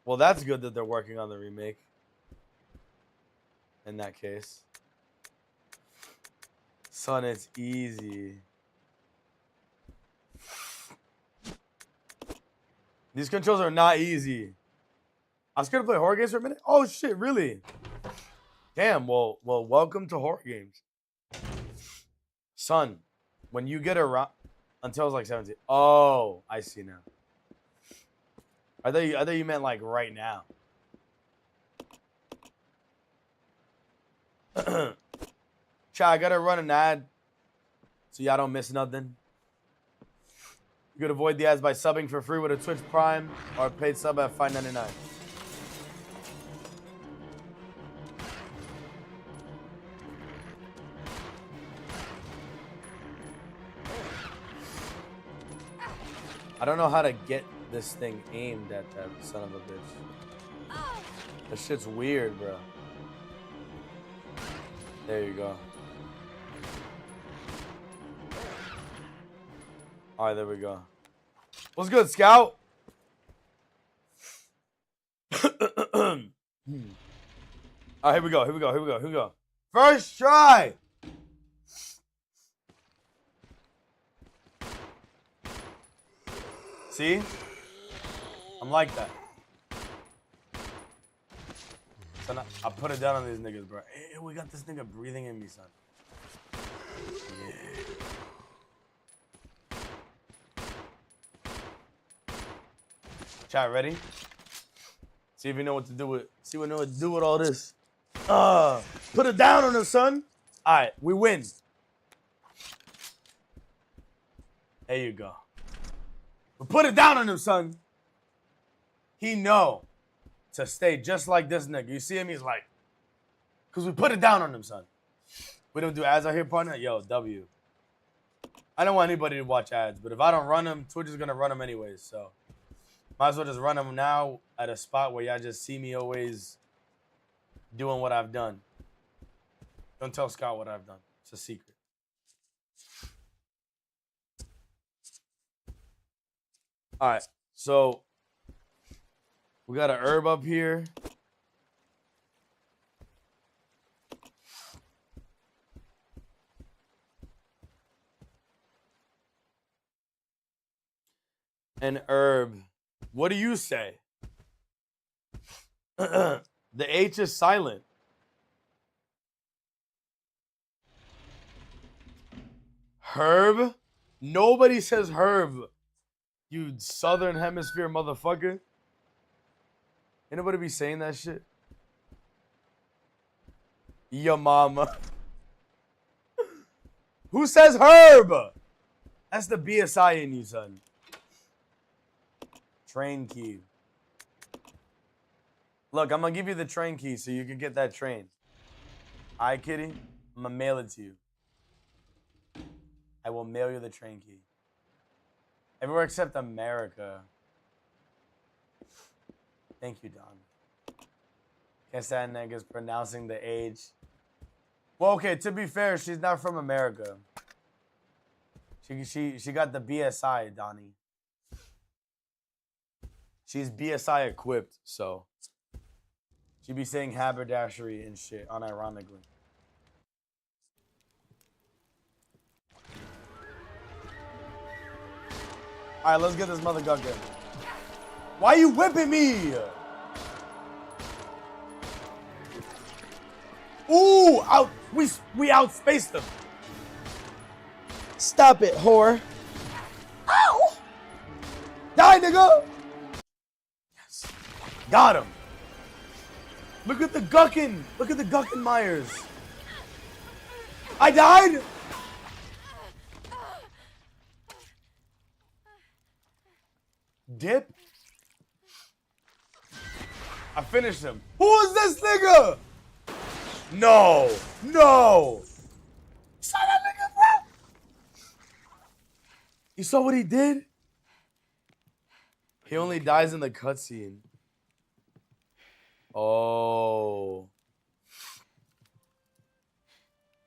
Speaker 1: Well, that's good that they're working on the remake. In that case. Son, it's easy. These controls are not easy. I was gonna play horror games for a minute. Oh shit, really? Damn. Well, welcome to horror games, son. When you get around until I was like 17. Oh, I see now. I thought you meant like right now. Chat, I gotta run an ad so y'all don't miss nothing. You could avoid the ads by subbing for free with a Twitch Prime or a paid sub at $5.99. I don't know how to get this thing aimed at that son of a bitch. This shit's weird, bro. There you go. All right, there we go. What's good, Scout? All right, here we go. First try. See? I'm like that. Son, I put it down on these niggas, bro. Hey, we got this nigga breathing in me, son. Yeah. Chat, ready? See if you know what to do with. See what you know what to do with all this. Put it down on him, son. All right, we win. There you go. We put it down on him, son. He know to stay just like this nigga. You see him? He's like, cause we put it down on him, son. We don't do ads out here, partner. Yo, W. I don't want anybody to watch ads, but if I don't run them, Twitch is gonna run them anyways. So might as well just run them now at a spot where y'all just see me always doing what I've done. Don't tell Scott what I've done. It's a secret. All right, so we got an herb up here. An herb. What do you say? The H is silent. Herb? Nobody says herb. You Southern Hemisphere motherfucker. Ain't nobody be saying that shit. Your mama. Who says herb? That's the BSI in you, son. Train key. Look, I'm gonna give you the train key so you can get that train. Alright, kitty? I'm gonna mail it to you. I will mail you the train key. Everywhere except America. Thank you, Don. Guess that nigga's pronouncing the age. Well, okay, to be fair, she's not from America. She got the BSI, Donnie. She's BSI equipped, so she be saying haberdashery and shit, unironically. All right, let's get this motherfucker. Why you whipping me? Ooh, out! We outspaced them. Stop it, whore. Ow! Die, nigga. Yes, got him. Look at the Guckin. Look at the Guckin Myers. I died? Dip? I finished him. Who is this nigga? No. No. Saw that nigga, bro? You saw what he did? He only dies in the cutscene. Oh.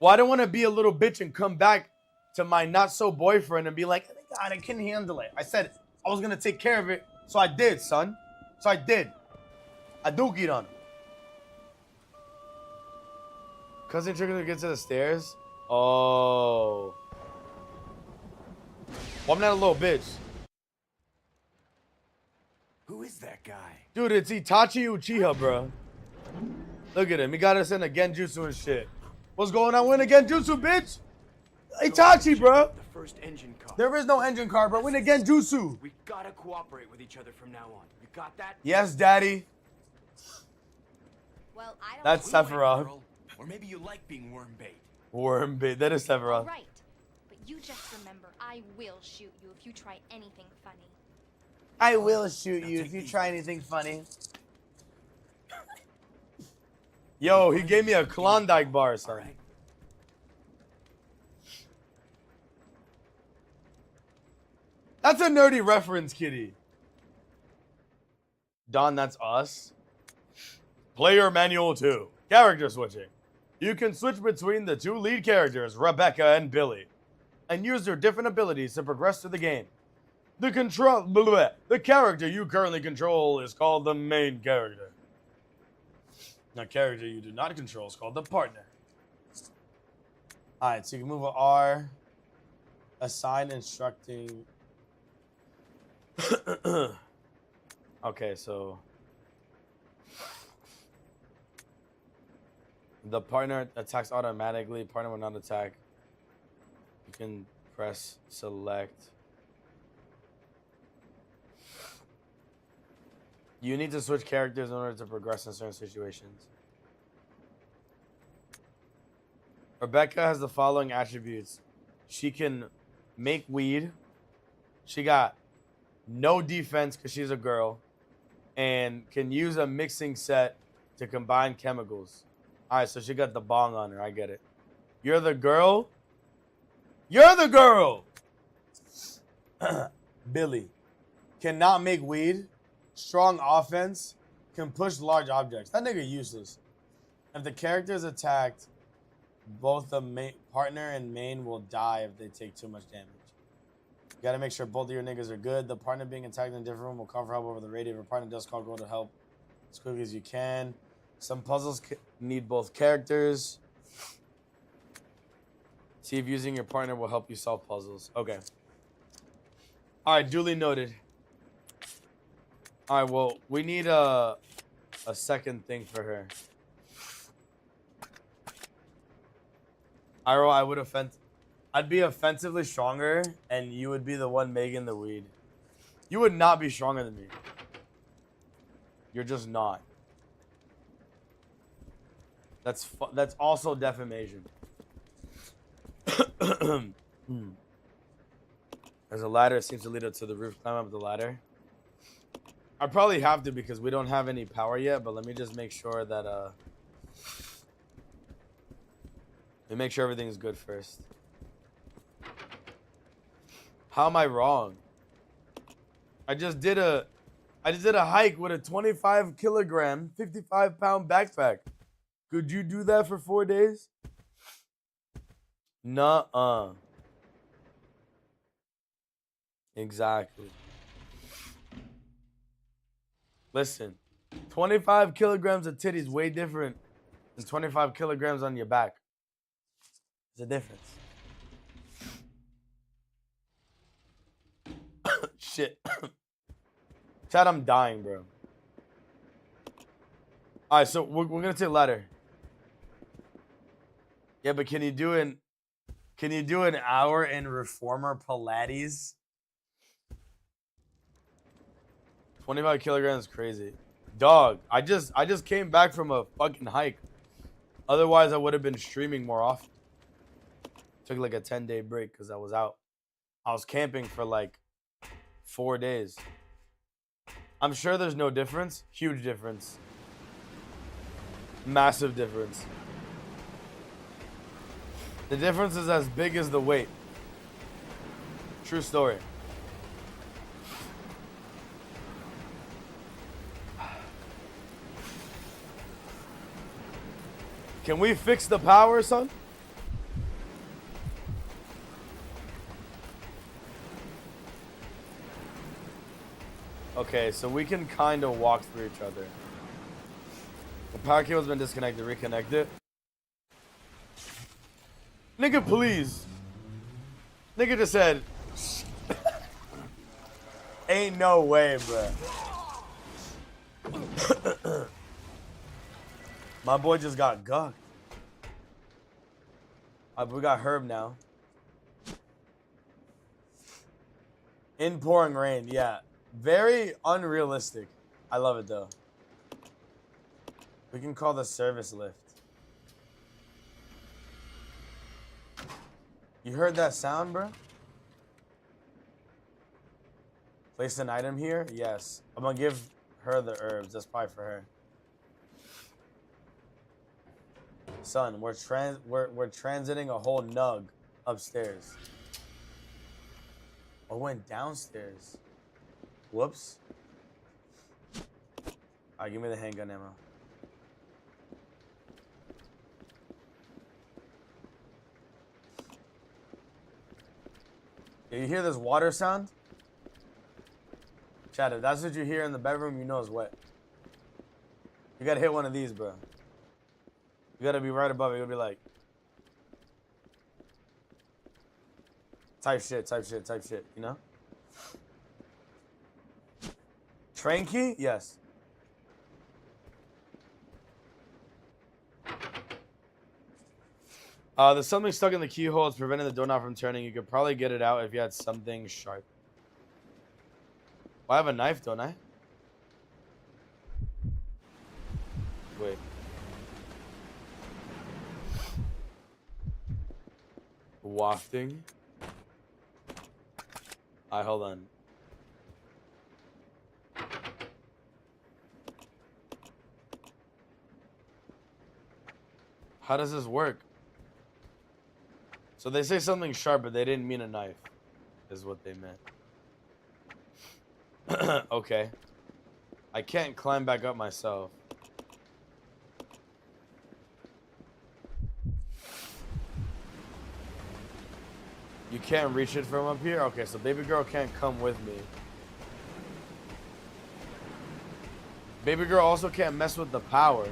Speaker 1: Well, I don't want to be a little bitch and come back to my not-so-boyfriend and be like, God, I couldn't handle it. I said I was going to take care of it, so I did, son. So I did. I dookied on him. Cousin Trigger gets to the stairs? Oh. Well, I'm not a little bitch.
Speaker 7: Who is that guy?
Speaker 1: Dude, it's Itachi Uchiha, bro. Look at him. He got us in a Genjutsu and shit. What's going on? We're in a Genjutsu, bitch. Itachi, bro.
Speaker 7: The first engine car.
Speaker 1: There is no engine car, bro. We're in a Genjutsu.
Speaker 7: We gotta cooperate with each other from now on. You got that?
Speaker 1: Yes, daddy.
Speaker 5: Well, I don't.
Speaker 1: That's
Speaker 7: Right,
Speaker 1: Sephiroth.
Speaker 7: girl. Or maybe you like being worm bait.
Speaker 1: Worm bait. That is Sephiroth.
Speaker 5: Right, but you just remember, I will shoot you if you try anything funny.
Speaker 1: I will shoot you if you try anything funny. Yo, he gave me a Klondike bar, son.
Speaker 7: All right.
Speaker 1: That's a nerdy reference, kitty. Don, that's us. Player Manual 2. Character switching. You can switch between the two lead characters, Rebecca and Billy, and use their different abilities to progress through the game. The character you currently control is called the main character. The character you do not control is called the partner. Alright, so you can move with R. Assign instructing. Okay, so the partner attacks automatically. Partner will not attack. You can press select. You need to switch characters in order to progress in certain situations. Rebecca has the following attributes. She can make weed. She got no defense because she's a girl. And can use a mixing set to combine chemicals. Alright, so she got the bong on her. I get it. You're the girl? You're the girl! Billy. Cannot make weed. Strong offense. Can push large objects. That nigga useless. If the character is attacked, both the partner and main will die if they take too much damage. You gotta make sure both of your niggas are good. The partner being attacked in a different room will call for help over the radio. If your partner does call, go to help as quickly as you can. Some puzzles need both characters. See if using your partner will help you solve puzzles. Okay. Alright, duly noted. Alright, well, we need a second thing for her. Iroh, I would I'd be offensively stronger, and you would be the one making the weed. You would not be stronger than me. You're just not. That's also defamation. There's a ladder. It seems to lead up to the roof. Climb up the ladder. I probably have to because we don't have any power yet. But let me just make sure that let me make sure everything is good first. How am I wrong? I just did a hike with a 25 kilogram, 55 pound backpack. Could you do that for 4 days? Nuh-uh. Exactly. Listen, 25 kilograms of titties way different than 25 kilograms on your back. There's a difference. Shit. Chad, I'm dying, bro. Alright, so we're gonna take ladder. Yeah, but can you do an hour in reformer Pilates? 25 kilograms is crazy. Dog, I just came back from a fucking hike. Otherwise, I would have been streaming more often. Took like a 10-day break because I was out. I was camping for like 4 days. I'm sure there's no difference. Huge difference. Massive difference. The difference is as big as the weight. True story. Can we fix the power, son? Okay, so we can kind of walk through each other. The power cable's been disconnected. Reconnect it. Nigga, please. Nigga just said, ain't no way, bruh. My boy just got gucked. We got Herb now. In pouring rain, yeah. Very unrealistic. I love it though. We can call the service lift. You heard that sound, bro? Place an item here? Yes. I'm gonna give her the herbs. That's probably for her. Son, we're transiting a whole nug upstairs. I went downstairs. Whoops. Alright, give me the handgun ammo. Do you hear this water sound? Chad, if that's what you hear in the bedroom, you know it's wet. You gotta hit one of these, bro. You gotta be right above it. You'll be like, type shit, you know? Train key? Yes. There's something stuck in the keyhole. It's preventing the doorknob from turning. You could probably get it out if you had something sharp. Well, I have a knife, don't I? Wait. Wafting. Alright, hold on. How does this work? So they say something sharp, but they didn't mean a knife, is what they meant. Okay. I can't climb back up myself. You can't reach it from up here? Okay, so baby girl can't come with me. Baby girl also can't mess with the power.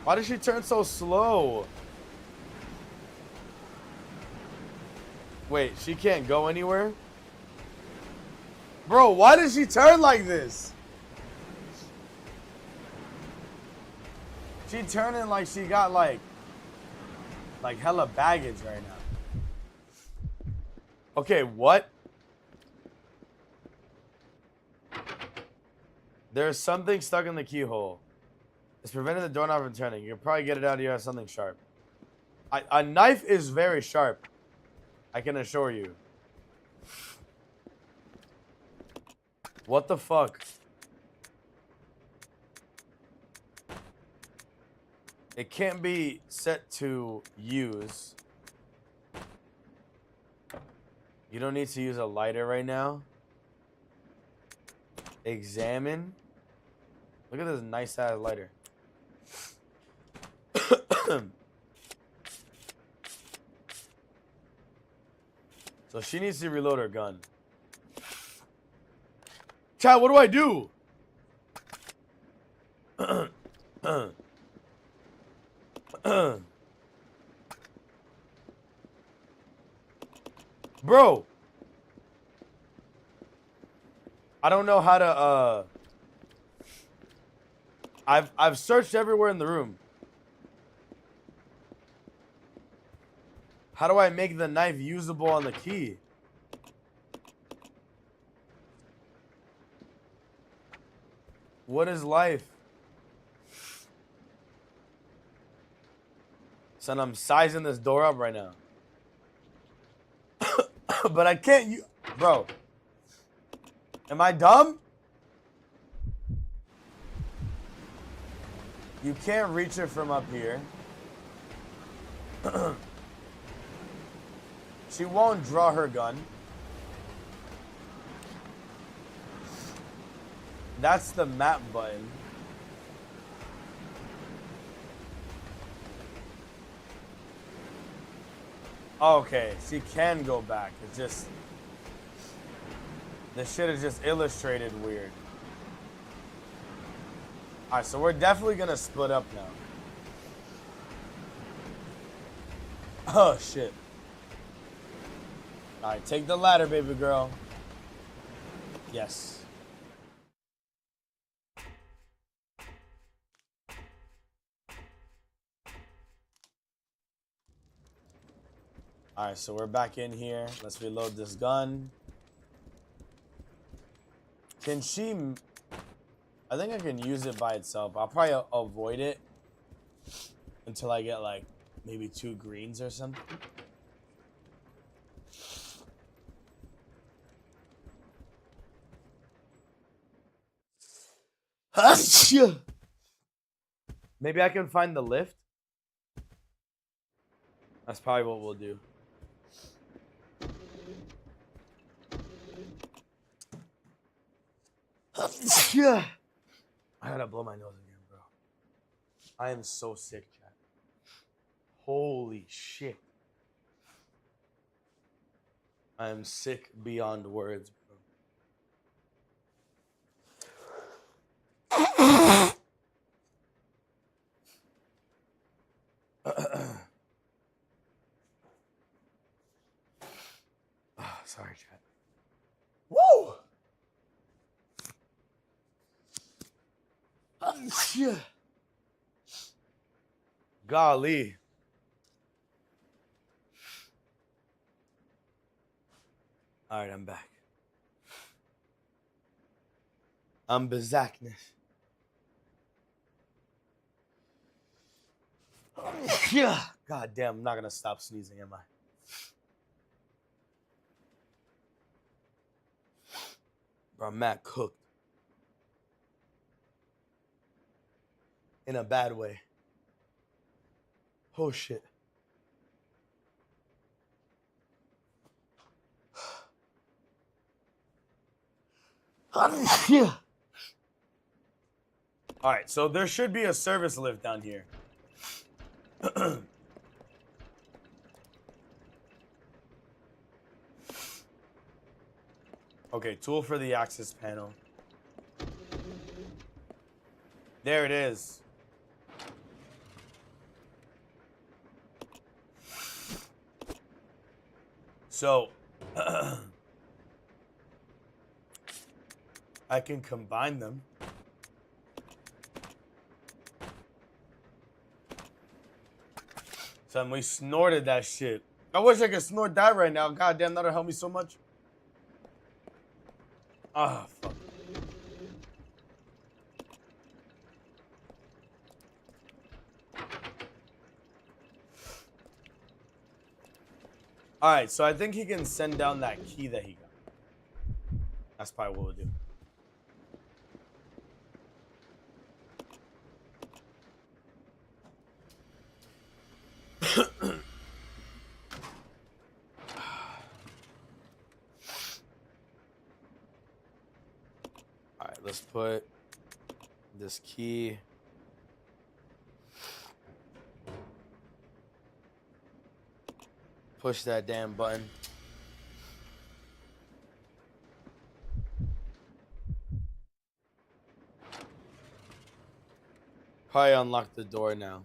Speaker 1: Why did she turn so slow? Wait, she can't go anywhere? Bro, why did she turn like this? She turning like she got like hella baggage right now. Okay, what? There's something stuck in the keyhole. It's preventing the doorknob from turning. You can probably get it out of here with something sharp. A knife is very sharp. I can assure you. What the fuck? It can't be set to use. You don't need to use a lighter right now. Examine. Look at this nice ass lighter. So she needs to reload her gun. Chat, what do I do? Bro. I don't know how to I've searched everywhere in the room. How do I make the knife usable on the key? What is life? Son, I'm sizing this door up right now. But I can't use... Bro. Am I dumb? You can't reach it from up here. She won't draw her gun. That's the map button. Okay, she can go back. It's just... This shit is just illustrated weird. Alright, so we're definitely gonna split up now. Oh, shit. Alright, take the ladder, baby girl. Yes. Alright, so we're back in here. Let's reload this gun. Can she... I think I can use it by itself. I'll probably avoid it until I get, like, maybe 2 greens or something. Maybe I can find the lift. That's probably what we'll do. I gotta blow my nose again, bro. I am so sick, chat. Holy shit. I am sick beyond words, bro. Oh, sorry, chat. Woo! Golly. All right, I'm back. I'm Bazakness. God damn, I'm not gonna stop sneezing, am I? Bro, I'm mad cooked. In a bad way. Oh shit. Alright, so there should be a service lift down here. Okay, tool for the access panel. There it is. So, I can combine them. Son, we snorted that shit. I wish I could snort that right now. God damn, that'll help me so much. Ah, fuck. Alright, so I think he can send down that key that he got. That's probably what we'll do. Alright, let's put this key. Push that damn button. Probably unlock the door now.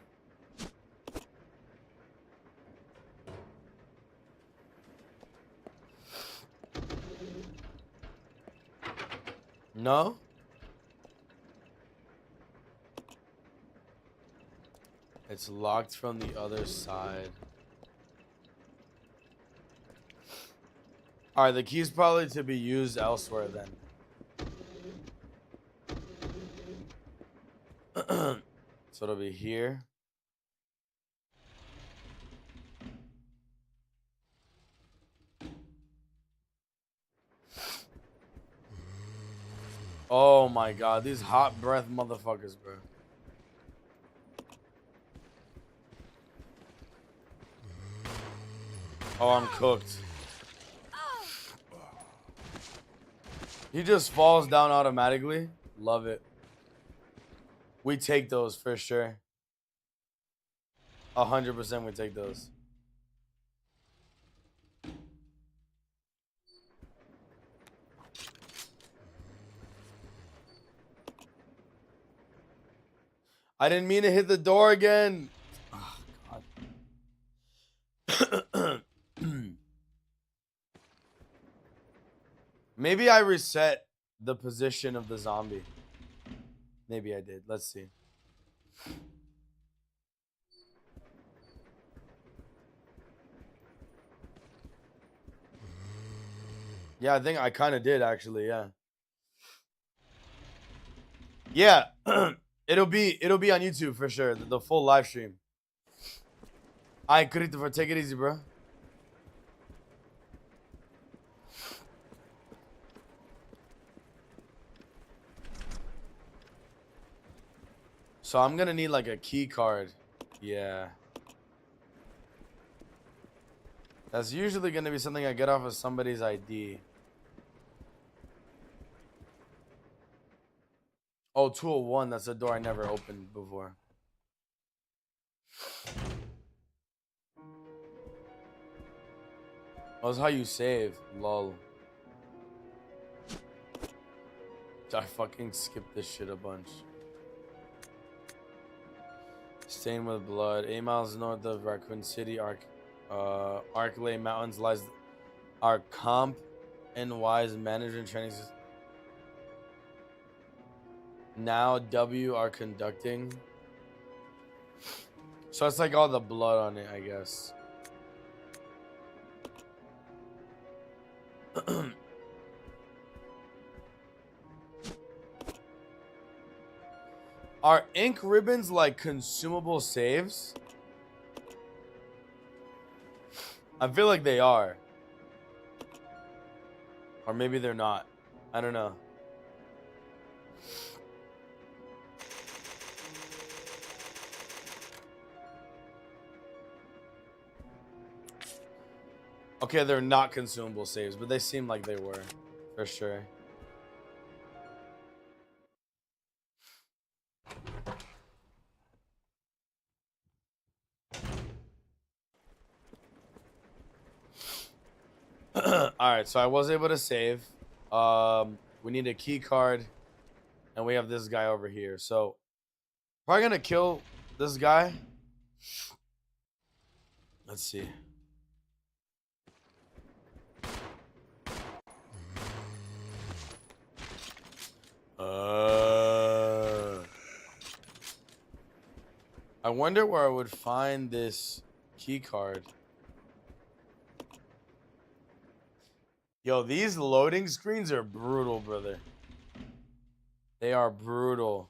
Speaker 1: No? It's locked from the other side. Alright, the key's probably to be used elsewhere then. So it'll be here. Oh my god, these hot breath motherfuckers, bro. Oh, I'm cooked. He just falls down automatically. Love it. We take those for sure. 100% we take those. I didn't mean to hit the door again. Oh, God. Maybe I reset the position of the zombie. Maybe I did. Let's see. Yeah, I think I kind of did actually, yeah. Yeah. It'll be on YouTube for sure. The full live stream. Alright, Christopher, take it easy, bro. So I'm gonna need like a key card. Yeah. That's usually gonna be something I get off of somebody's ID. Oh, 201, that's a door I never opened before. That's how you save. Lol. I fucking skipped this shit a bunch. Stained with blood. 8 miles north of Raccoon City, Arklay Mountains lies our Comp NY's management training system. Now W are conducting. So it's like all the blood on it, I guess. Are ink ribbons like consumable saves? I feel like they are. Or maybe they're not. I don't know. Okay, they're not consumable saves, but they seem like they were, for sure. Alright, so I was able to save. We need a key card. And we have this guy over here. So, probably gonna kill this guy. Let's see. I wonder where I would find this key card. Yo, these loading screens are brutal, brother. They are brutal.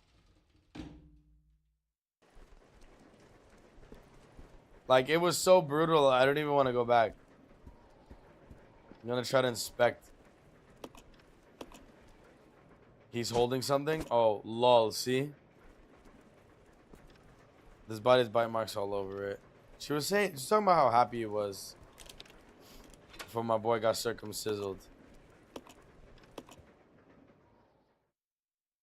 Speaker 1: Like, it was so brutal, I don't even want to go back. I'm gonna try to inspect. He's holding something? Oh, lol, see? This body's bite marks all over it. She was talking about how happy he was before my boy got circumcised.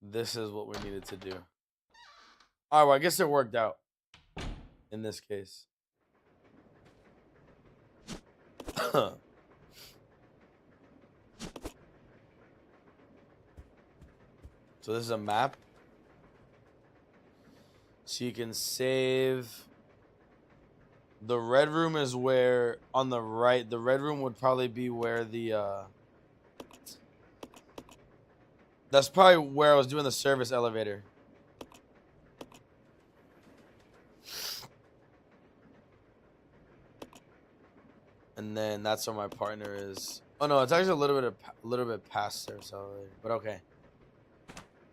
Speaker 1: This is what we needed to do. All right, well, I guess it worked out in this case. So this is a map. So you can save. The red room is where, on the right, the red room would probably be where the, that's probably where I was doing the service elevator. And then that's where my partner is. Oh no, it's actually a little bit past service elevator, but okay.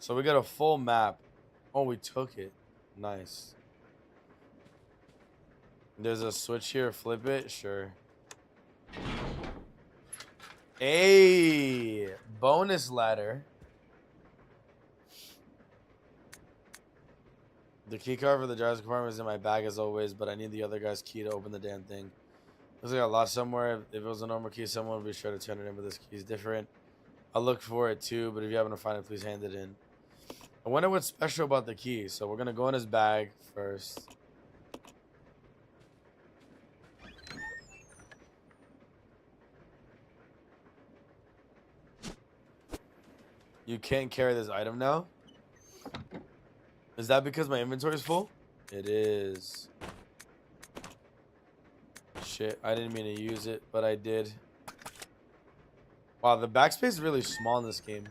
Speaker 1: So we got a full map. Oh, we took it. Nice. There's a switch here. Flip it. Sure. Hey, bonus ladder. The key card for the driver's compartment is in my bag as always, but I need the other guy's key to open the damn thing. Looks like I lost somewhere. If it was a normal key, someone would be sure to turn it in, but this key is different. I'll look for it too, but if you happen to find it, please hand it in. I wonder what's special about the key. So we're going to go in his bag first. You can't carry this item now? Is that because my inventory is full? It is. Shit, I didn't mean to use it, but I did. Wow, the backspace is really small in this game.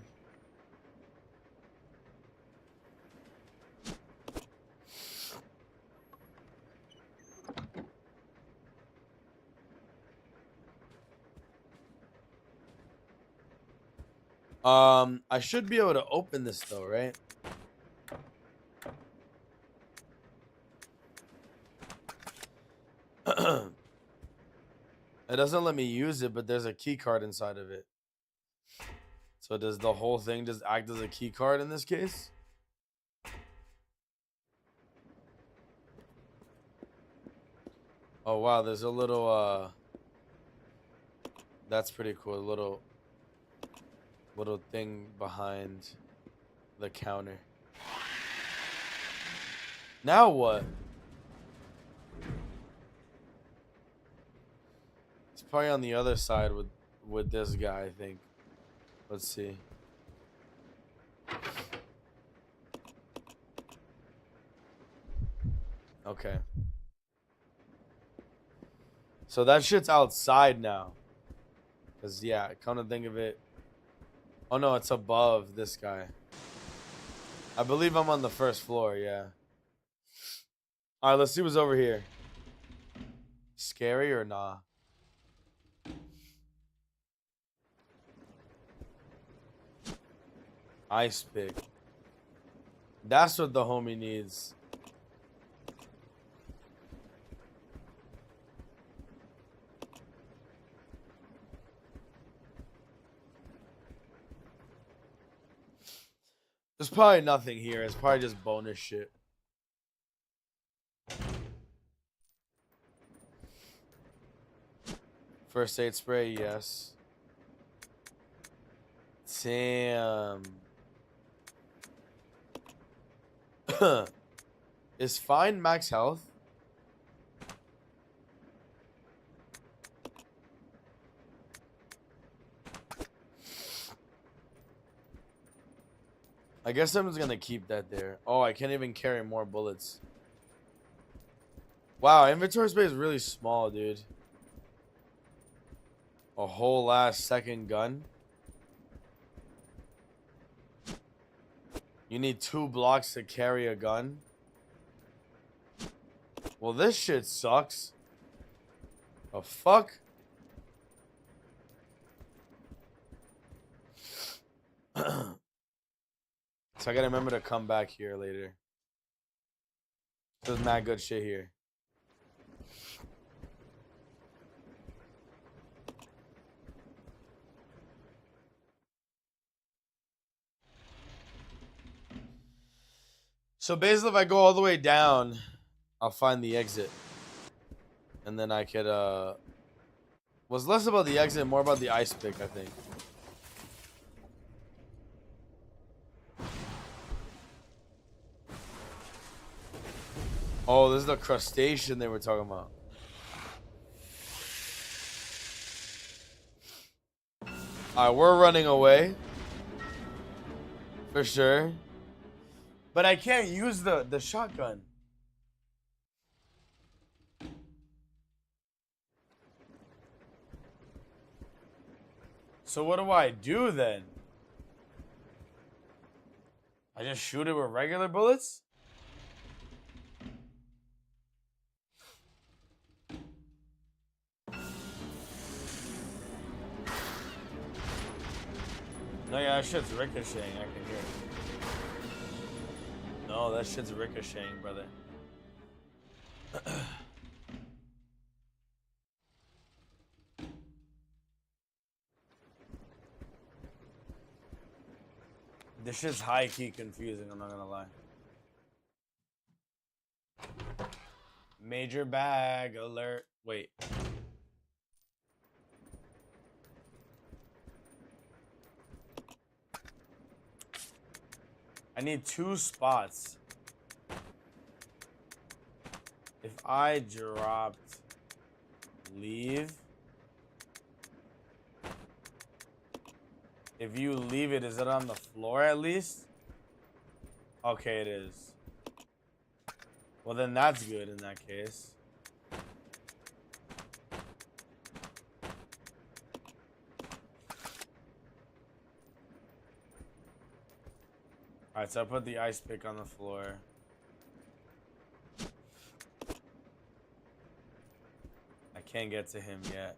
Speaker 1: I should be able to open this though, right? It doesn't let me use it, but there's a key card inside of it. So does the whole thing just act as a key card in this case? Oh wow, there's a little that's pretty cool. A little thing behind the counter. Now what? It's probably on the other side with this guy, I think. Let's see. Okay. So that shit's outside now. Cause yeah, come to think of it. Oh no, it's above this guy. I believe I'm on the first floor, yeah. Alright, let's see what's over here. Scary or nah? Ice pick. That's what the homie needs. There's probably nothing here. It's probably just bonus shit. First aid spray, yes. Damn. Is fine max health? I guess I'm just gonna keep that there. Oh, I can't even carry more bullets. Wow, inventory space is really small, dude. A whole last second gun. You need 2 blocks to carry a gun. Well, this shit sucks. The fuck? So I gotta remember to come back here later. There's mad good shit here. So basically, if I go all the way down, I'll find the exit. And then I could, was less about the exit, more about the ice pick, I think. Oh, this is the crustacean they were talking about. Alright, we're running away. For sure. But I can't use the shotgun. So what do I do then? I just shoot it with regular bullets? No, yeah, that shit's ricocheting. I can hear it. No, that shit's ricocheting, brother. This shit's high-key confusing, I'm not gonna lie. Major bag alert. Wait. I need 2 spots. If I dropped leave. If you leave it, is it on the floor at least? Okay, it is. Well, then that's good in that case. Alright, so I put the ice pick on the floor. I can't get to him yet.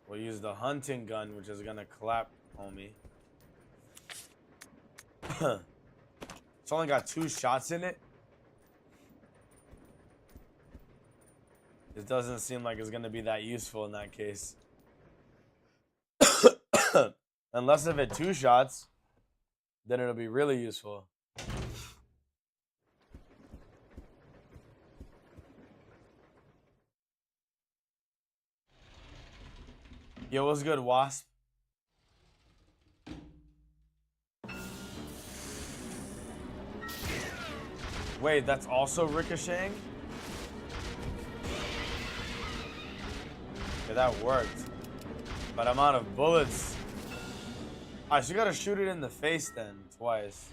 Speaker 1: We'll use the hunting gun, which is gonna clap, homie. It's only got 2 shots in it. It doesn't seem like it's gonna be that useful in that case. Unless if it 2 shots, then it'll be really useful. Yo, what's good, Wasp? Wait, that's also ricocheting? Yeah, that worked. But I'm out of bullets. I should gotta shoot it in the face then, twice.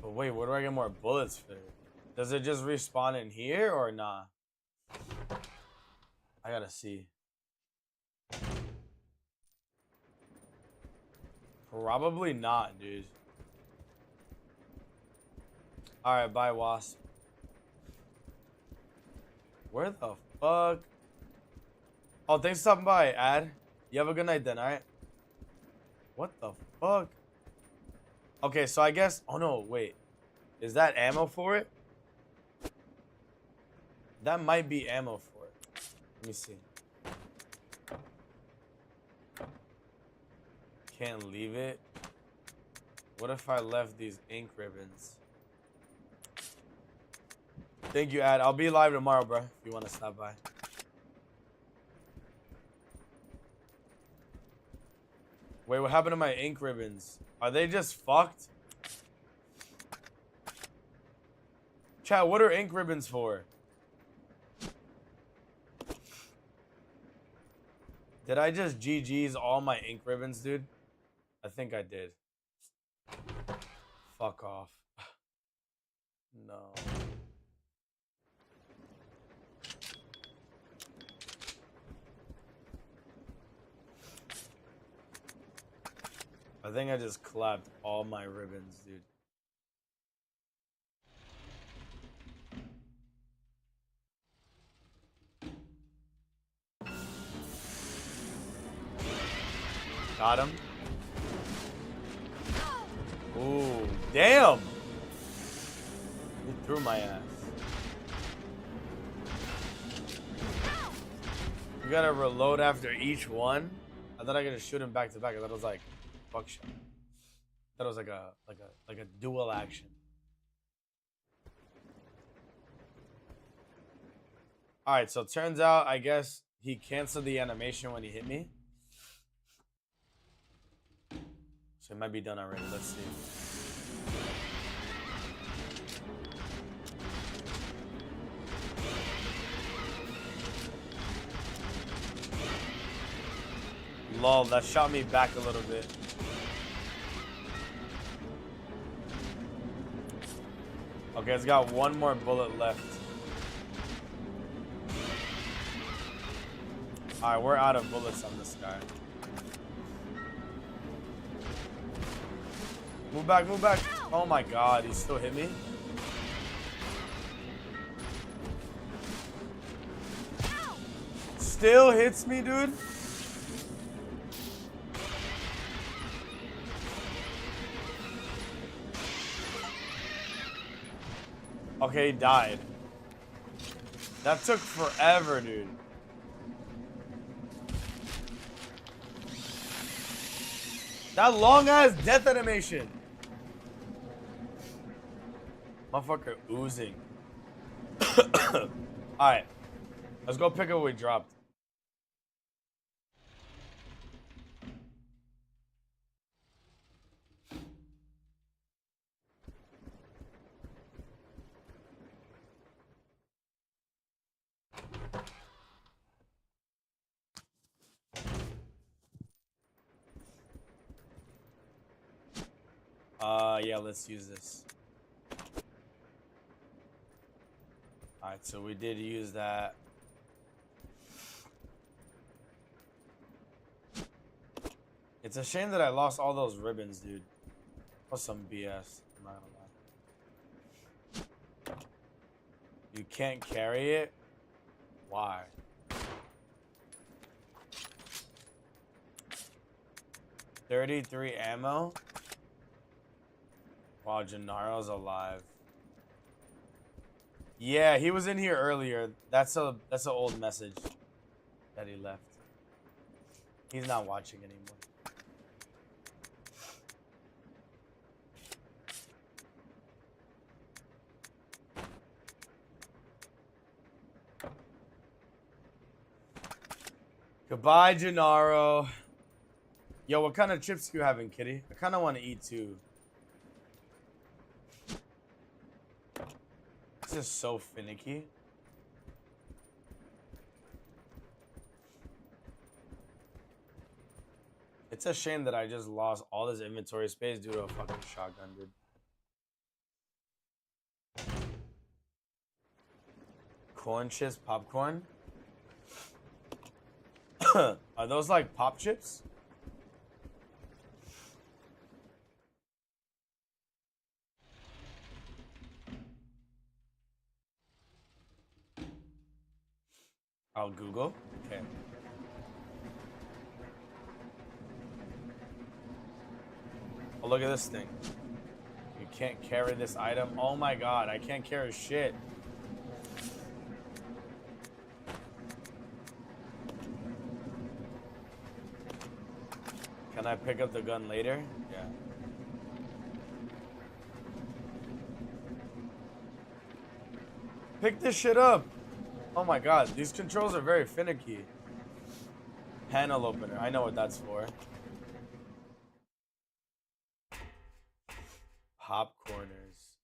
Speaker 1: But wait, where do I get more bullets for? Does it just respawn in here or nah? I gotta see. Probably not, dude. Alright, bye, Wasp. Where the fuck? Oh, thanks for stopping by, Ad. You have a good night then, alright? What the fuck? Okay, so I guess... Oh, no, wait. Is that ammo for it? That might be ammo for it. Let me see. Can't leave it. What if I left these ink ribbons? Thank you, Ad. I'll be live tomorrow, bro, if you want to stop by. Wait, what happened to my ink ribbons? Are they just fucked? Chat, what are ink ribbons for? Did I just GG's all my ink ribbons, dude? I think I did. Fuck off. No. I think I just clapped all my ribbons, dude. Got him. Ooh, damn! He threw my ass. You gotta reload after each one? I thought I could just shoot him back to back. I thought it was like buckshot. I thought it was like a dual action. Alright, so it turns out I guess he canceled the animation when he hit me. So it might be done already. Let's see. Lol, that shot me back a little bit. Okay, it's got one more bullet left. Alright, we're out of bullets on this guy. Move back, move back. Oh my god, he still hit me? Still hits me, dude? Okay, he died. That took forever, dude. That long ass death animation. Motherfucker oozing. Alright. Let's go pick up what we dropped. Yeah, let's use this. Alright, so we did use that. It's a shame that I lost all those ribbons, dude. That's some BS. I'm not gonna lie. You can't carry it? Why? $33 ammo? Wow, Gennaro's alive. Yeah, he was in here earlier. That's an old message that he left. He's not watching anymore. Goodbye, Gennaro. Yo, what kind of chips do you having, kitty? I kind of want to eat too. This is so finicky. It's a shame that I just lost all this inventory space due to a fucking shotgun, dude. Corn chips, popcorn? Are those like pop chips? I'll Google. Okay. Oh, look at this thing. You can't carry this item. Oh my god, I can't carry shit. Can I pick up the gun later? Yeah. Pick this shit up. Oh my god, these controls are very finicky. Panel opener, I know what that's for. Popcorners.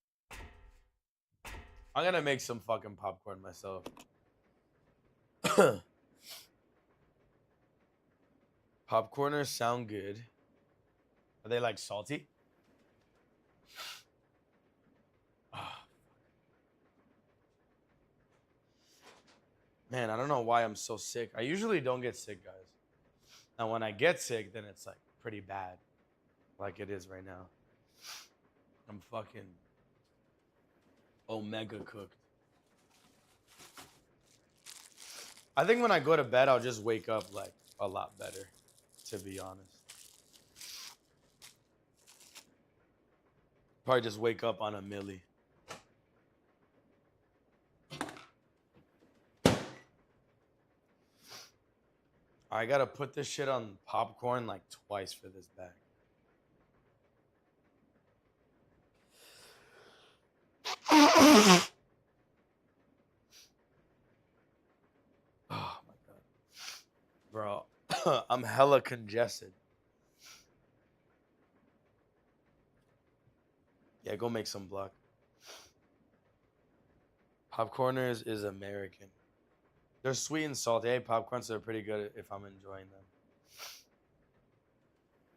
Speaker 1: I'm gonna make some fucking popcorn myself. Popcorners sound good. Are they like salty? Man, I don't know why I'm so sick. I usually don't get sick, guys. And when I get sick, then it's like pretty bad. Like it is right now. I'm fucking omega cooked. I think when I go to bed, I'll just wake up like a lot better, to be honest. Probably just wake up on a milli. I gotta put this shit on popcorn like twice for this bag. Oh my god. Bro, I'm hella congested. Yeah, go make some block. Popcorners is American. They're sweet and salty. Hey, popcorns are pretty good if I'm enjoying them.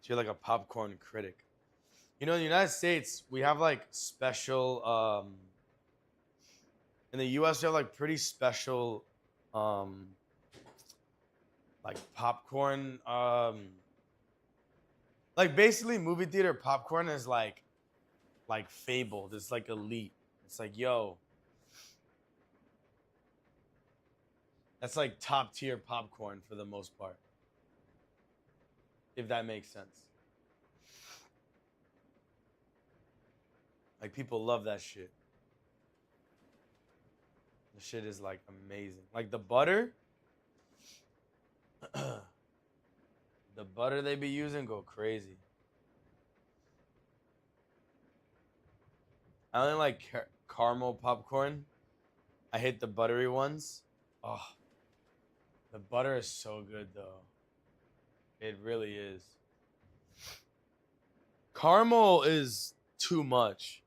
Speaker 1: So you're like a popcorn critic. You know, in the United States, we have like special, in the US, we have like pretty special, like popcorn, like basically movie theater popcorn is like fabled. It's like elite. It's like, yo, that's like top tier popcorn for the most part. If that makes sense. Like people love that shit. The shit is like amazing. Like the butter. The butter they be using go crazy. I only like caramel popcorn. I hate the buttery ones. Oh, the butter is so good though. It really is. Caramel is too much.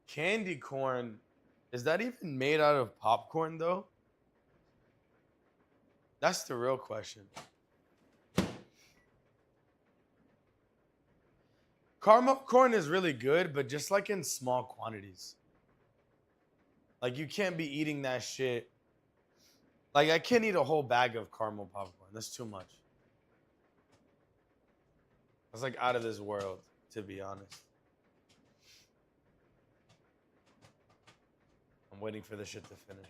Speaker 1: Candy corn, is that even made out of popcorn though? That's the real question. Caramel corn is really good, but just like in small quantities. Like you can't be eating that shit. Like I can't eat a whole bag of caramel popcorn. That's too much. That's like out of this world, to be honest. I'm waiting for this shit to finish.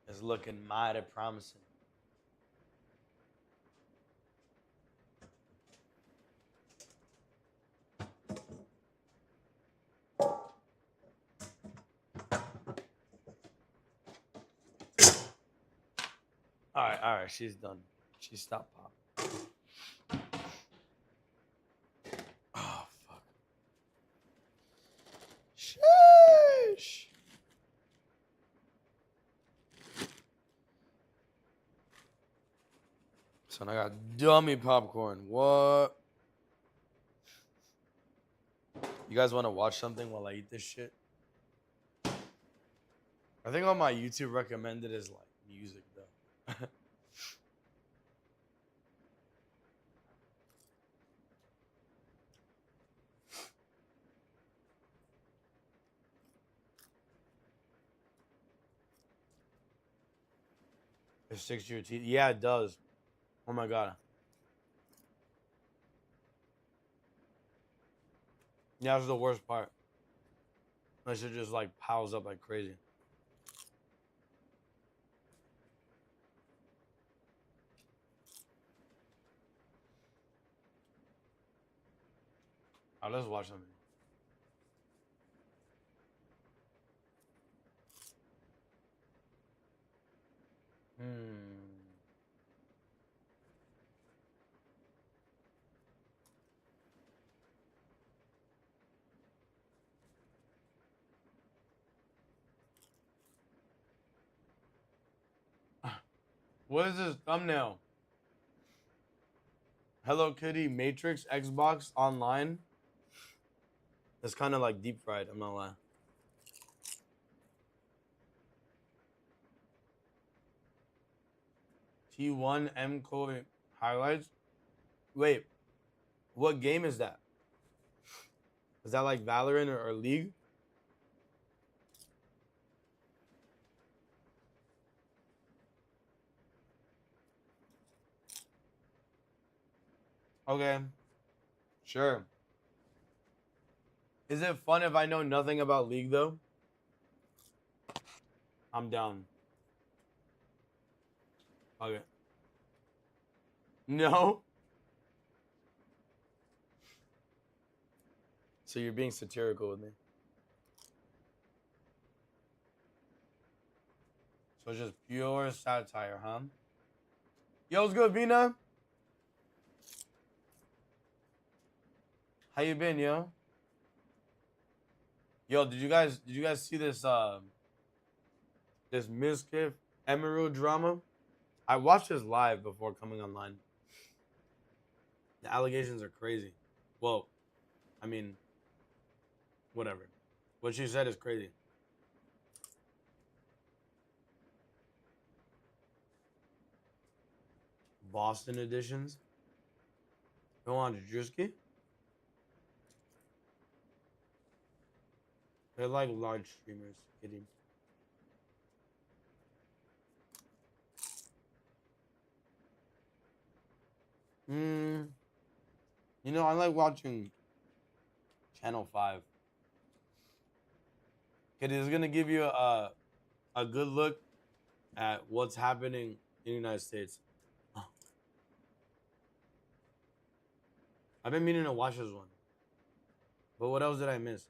Speaker 1: It's looking mighty promising. All right, she's done. She stopped popping. Oh, fuck. Sheesh. Son, I got dummy popcorn. What? You guys want to watch something while I eat this shit? I think on my YouTube recommended is like music though. It sticks to your teeth. Yeah, it does. Oh my god. Yeah, that's the worst part. That shit just like piles up like crazy. Alright, let's watch something. What is this thumbnail? Hello Kitty Matrix Xbox Online. It's kind of like deep fried, I'm not lying. T1 M Chloe highlights. Wait, what game is that? Is that like Valorant or League? Okay, sure. Is it fun if I know nothing about League though? I'm down. Okay. No? So you're being satirical with me. So it's just pure satire, huh? Yo, what's good, Vina? How you been, yo? Yo, did you guys see this this Mizkif Emerald drama? I watched this live before coming online. The allegations are crazy. Well, I mean, whatever. What she said is crazy. Boston editions. Go on to Drewski. They're like large streamers. Kidding. You know, I like watching Channel 5. It is gonna give you a good look at what's happening in the United States. I've been meaning to watch this one. But what else did I miss?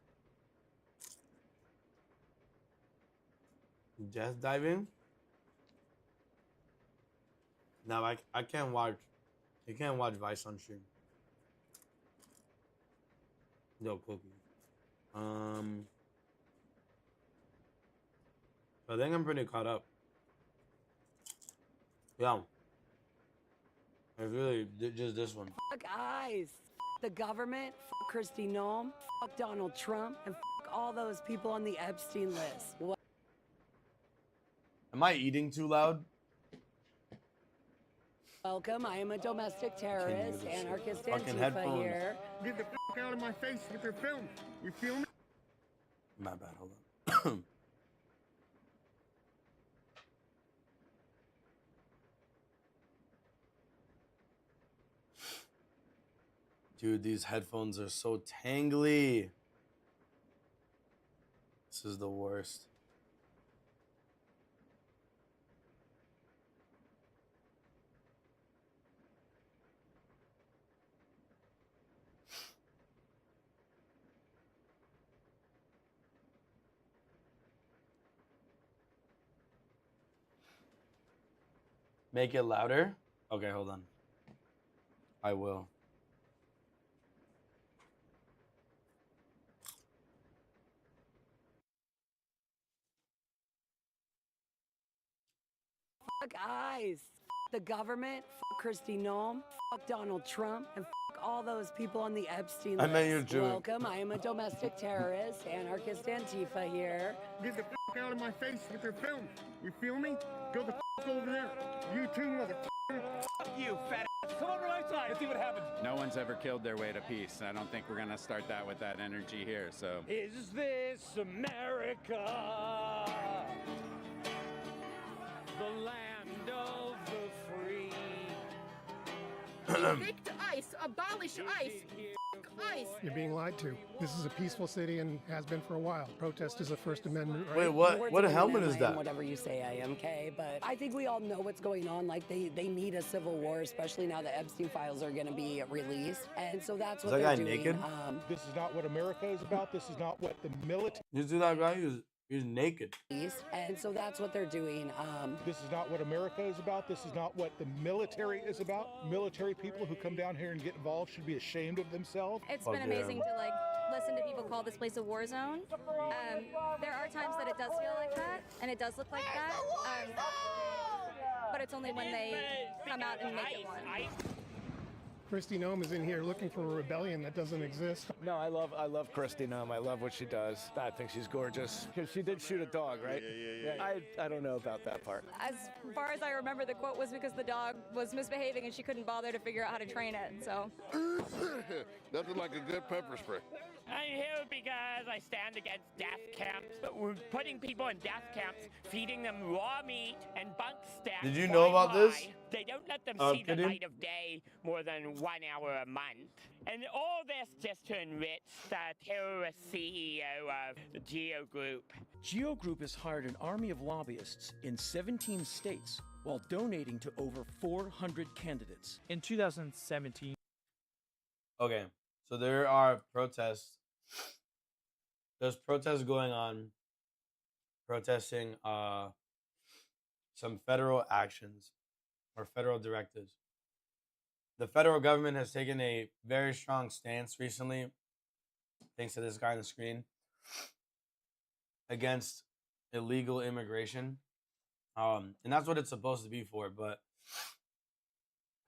Speaker 1: Death diving? No, I can't watch. You can't watch Vice on stream. Yo, cookie. I think I'm pretty caught up. Yeah. It's really just this one.
Speaker 9: Fuck ICE. The government. Fuck Kristi Noem. Fuck Donald Trump. And fuck all those people on the Epstein list. What?
Speaker 1: Am I eating too loud?
Speaker 9: Welcome. I am a domestic terrorist, anarchist
Speaker 1: Fucking
Speaker 9: Antifa
Speaker 1: headphones.
Speaker 9: here.
Speaker 8: Get the fuck out of my face with your film. You feel me?
Speaker 1: My bad, hold on. Dude, these headphones are so tangly. This is the worst. Make it louder? Okay, hold on. I will.
Speaker 9: Fuck ICE. The government. Fuck Kristi Noem. Fuck Donald Trump. And fuck all those people on the Epstein list.
Speaker 1: I meant you too.
Speaker 9: Welcome. I am a domestic terrorist, anarchist Antifa here.
Speaker 8: Get the fuck out of my face with your film. You feel me? Go the fuck over there. You too, motherfucker.
Speaker 10: You fat ass. Come over my side and see what happens. No one's ever killed their way to peace, and I don't think we're gonna start that with that energy here, so.
Speaker 8: Is this America? The land of the free.
Speaker 11: Evict ICE! Abolish ICE! Fuck ICE!
Speaker 12: You're being lied to. This is a peaceful city and has been for a while. Protest is a First Amendment right.
Speaker 1: Wait, what a helmet is that?
Speaker 9: Whatever you say, I am, Kay. But I think we all know what's going on. Like, they need a civil war, especially now the Epstein files are going to be released. And so that's what
Speaker 1: that
Speaker 9: they're
Speaker 1: guy
Speaker 9: doing.
Speaker 1: naked?
Speaker 8: This is not what America is about. This is not what the military.
Speaker 1: You see that guy? He's naked.
Speaker 9: And so that's what they're doing.
Speaker 8: This is not what America is about. This is not what the military is about. Military people who come down here and get involved should be ashamed of themselves.
Speaker 5: It's
Speaker 1: Fuck
Speaker 5: been
Speaker 1: yeah.
Speaker 5: amazing to like listen to people call this place a war zone. There are times that it does feel like that, and it does look like that. But it's only when they come out and make it one.
Speaker 12: Kristi Noem is in here looking for a rebellion that doesn't exist.
Speaker 8: No, I love Kristi Noem. I love what she does. I think she's gorgeous. Because she did shoot a dog, right? Yeah. I don't know about that part.
Speaker 5: As far as I remember, the quote was because the dog was misbehaving and she couldn't bother to figure out how to train it. So.
Speaker 2: Nothing like a good pepper spray.
Speaker 11: I'm here because I stand against death camps. We're putting people in death camps, feeding them raw meat and bunk stacks.
Speaker 1: Did you know about this?
Speaker 11: They don't let them see the
Speaker 1: kidding?
Speaker 11: light of day more than 1 hour a month. And all this just to enrich the terrorist CEO of the Geo Group.
Speaker 8: Geo Group has hired an army of lobbyists in 17 states while donating to over 400 candidates.
Speaker 13: In 2017.
Speaker 1: Okay, so there are protests. There's protests going on, protesting some federal actions or federal directives. The federal government has taken a very strong stance recently, thanks to this guy on the screen, against illegal immigration. And that's what it's supposed to be for. But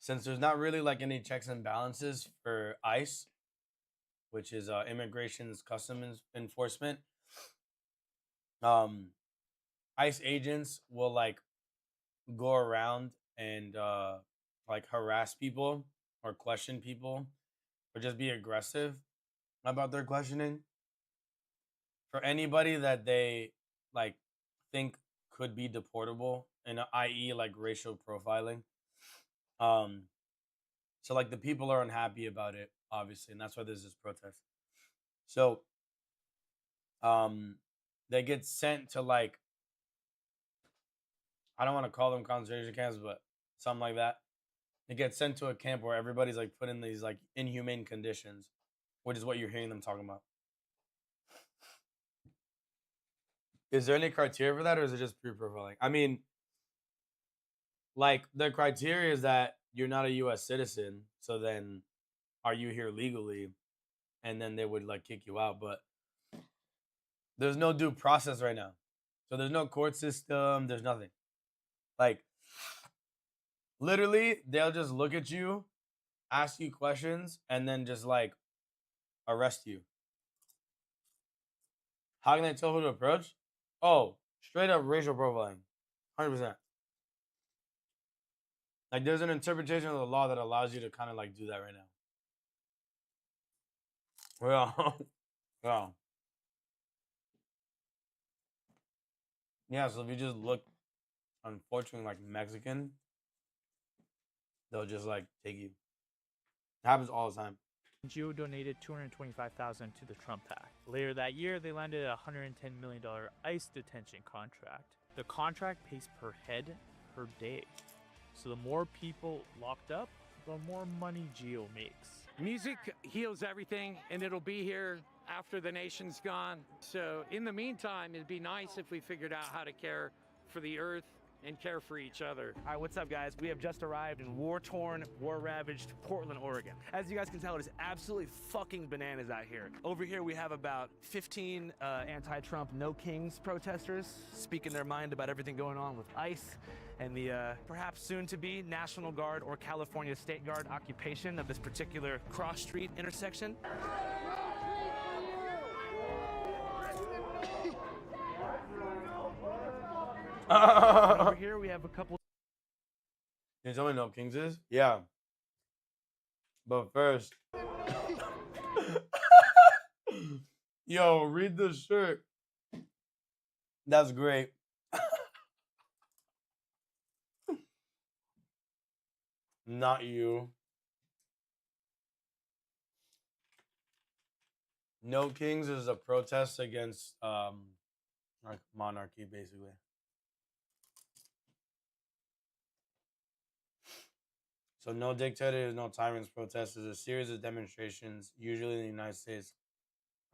Speaker 1: since there's not really like any checks and balances for ICE, which is Immigration's Customs Enforcement, ICE agents will like go around and like harass people or question people or just be aggressive about their questioning. For anybody that they like think could be deportable, and i.e. like racial profiling. So like the people are unhappy about it, obviously, and that's why there's this protest. So they get sent to like, I don't want to call them concentration camps, but something like that. They get sent to a camp where everybody's like put in these like inhumane conditions, which is what you're hearing them talking about. Is there any criteria for that, or is it just pre-profiling? I mean, like the criteria is that you're not a U.S. citizen, so then are you here legally? and then they would like kick you out. But there's no due process right now. So there's no court system. There's nothing. Like, literally, they'll just look at you, ask you questions, and then just like arrest you. How can I tell who to approach? Oh, straight up racial profiling. 100%. Like, there's an interpretation of the law that allows you to kind of like do that right now. Well, well. Yeah, so if you just look, unfortunately, like Mexican, they'll just like take you. It happens all the time.
Speaker 13: Geo donated $225,000 to the Trump PAC. Later that year, they landed a $110 million ICE detention contract. The contract pays per head per day. So the more people locked up, the more money Geo makes.
Speaker 14: Music heals everything, and it'll be here after the nation's gone. So in the meantime, it'd be nice if we figured out how to care for the earth and care for each other.
Speaker 15: All right, what's up, guys? We have just arrived in war-torn, war-ravaged Portland, Oregon. As you guys can tell, it is absolutely fucking bananas out here. Over here, we have about 15 anti-Trump No Kings protesters speaking their mind about everything going on with ICE and the perhaps soon-to-be National Guard or California State Guard occupation of this particular cross street intersection. Over here we have a couple.
Speaker 1: Can you tell me No Kings is? Yeah. But first. Yo, read the shirt. That's great. Not you. No Kings is a protest against like monarchy, basically. So No Dictators, No Tyrants protest is a series of demonstrations, usually in the United States,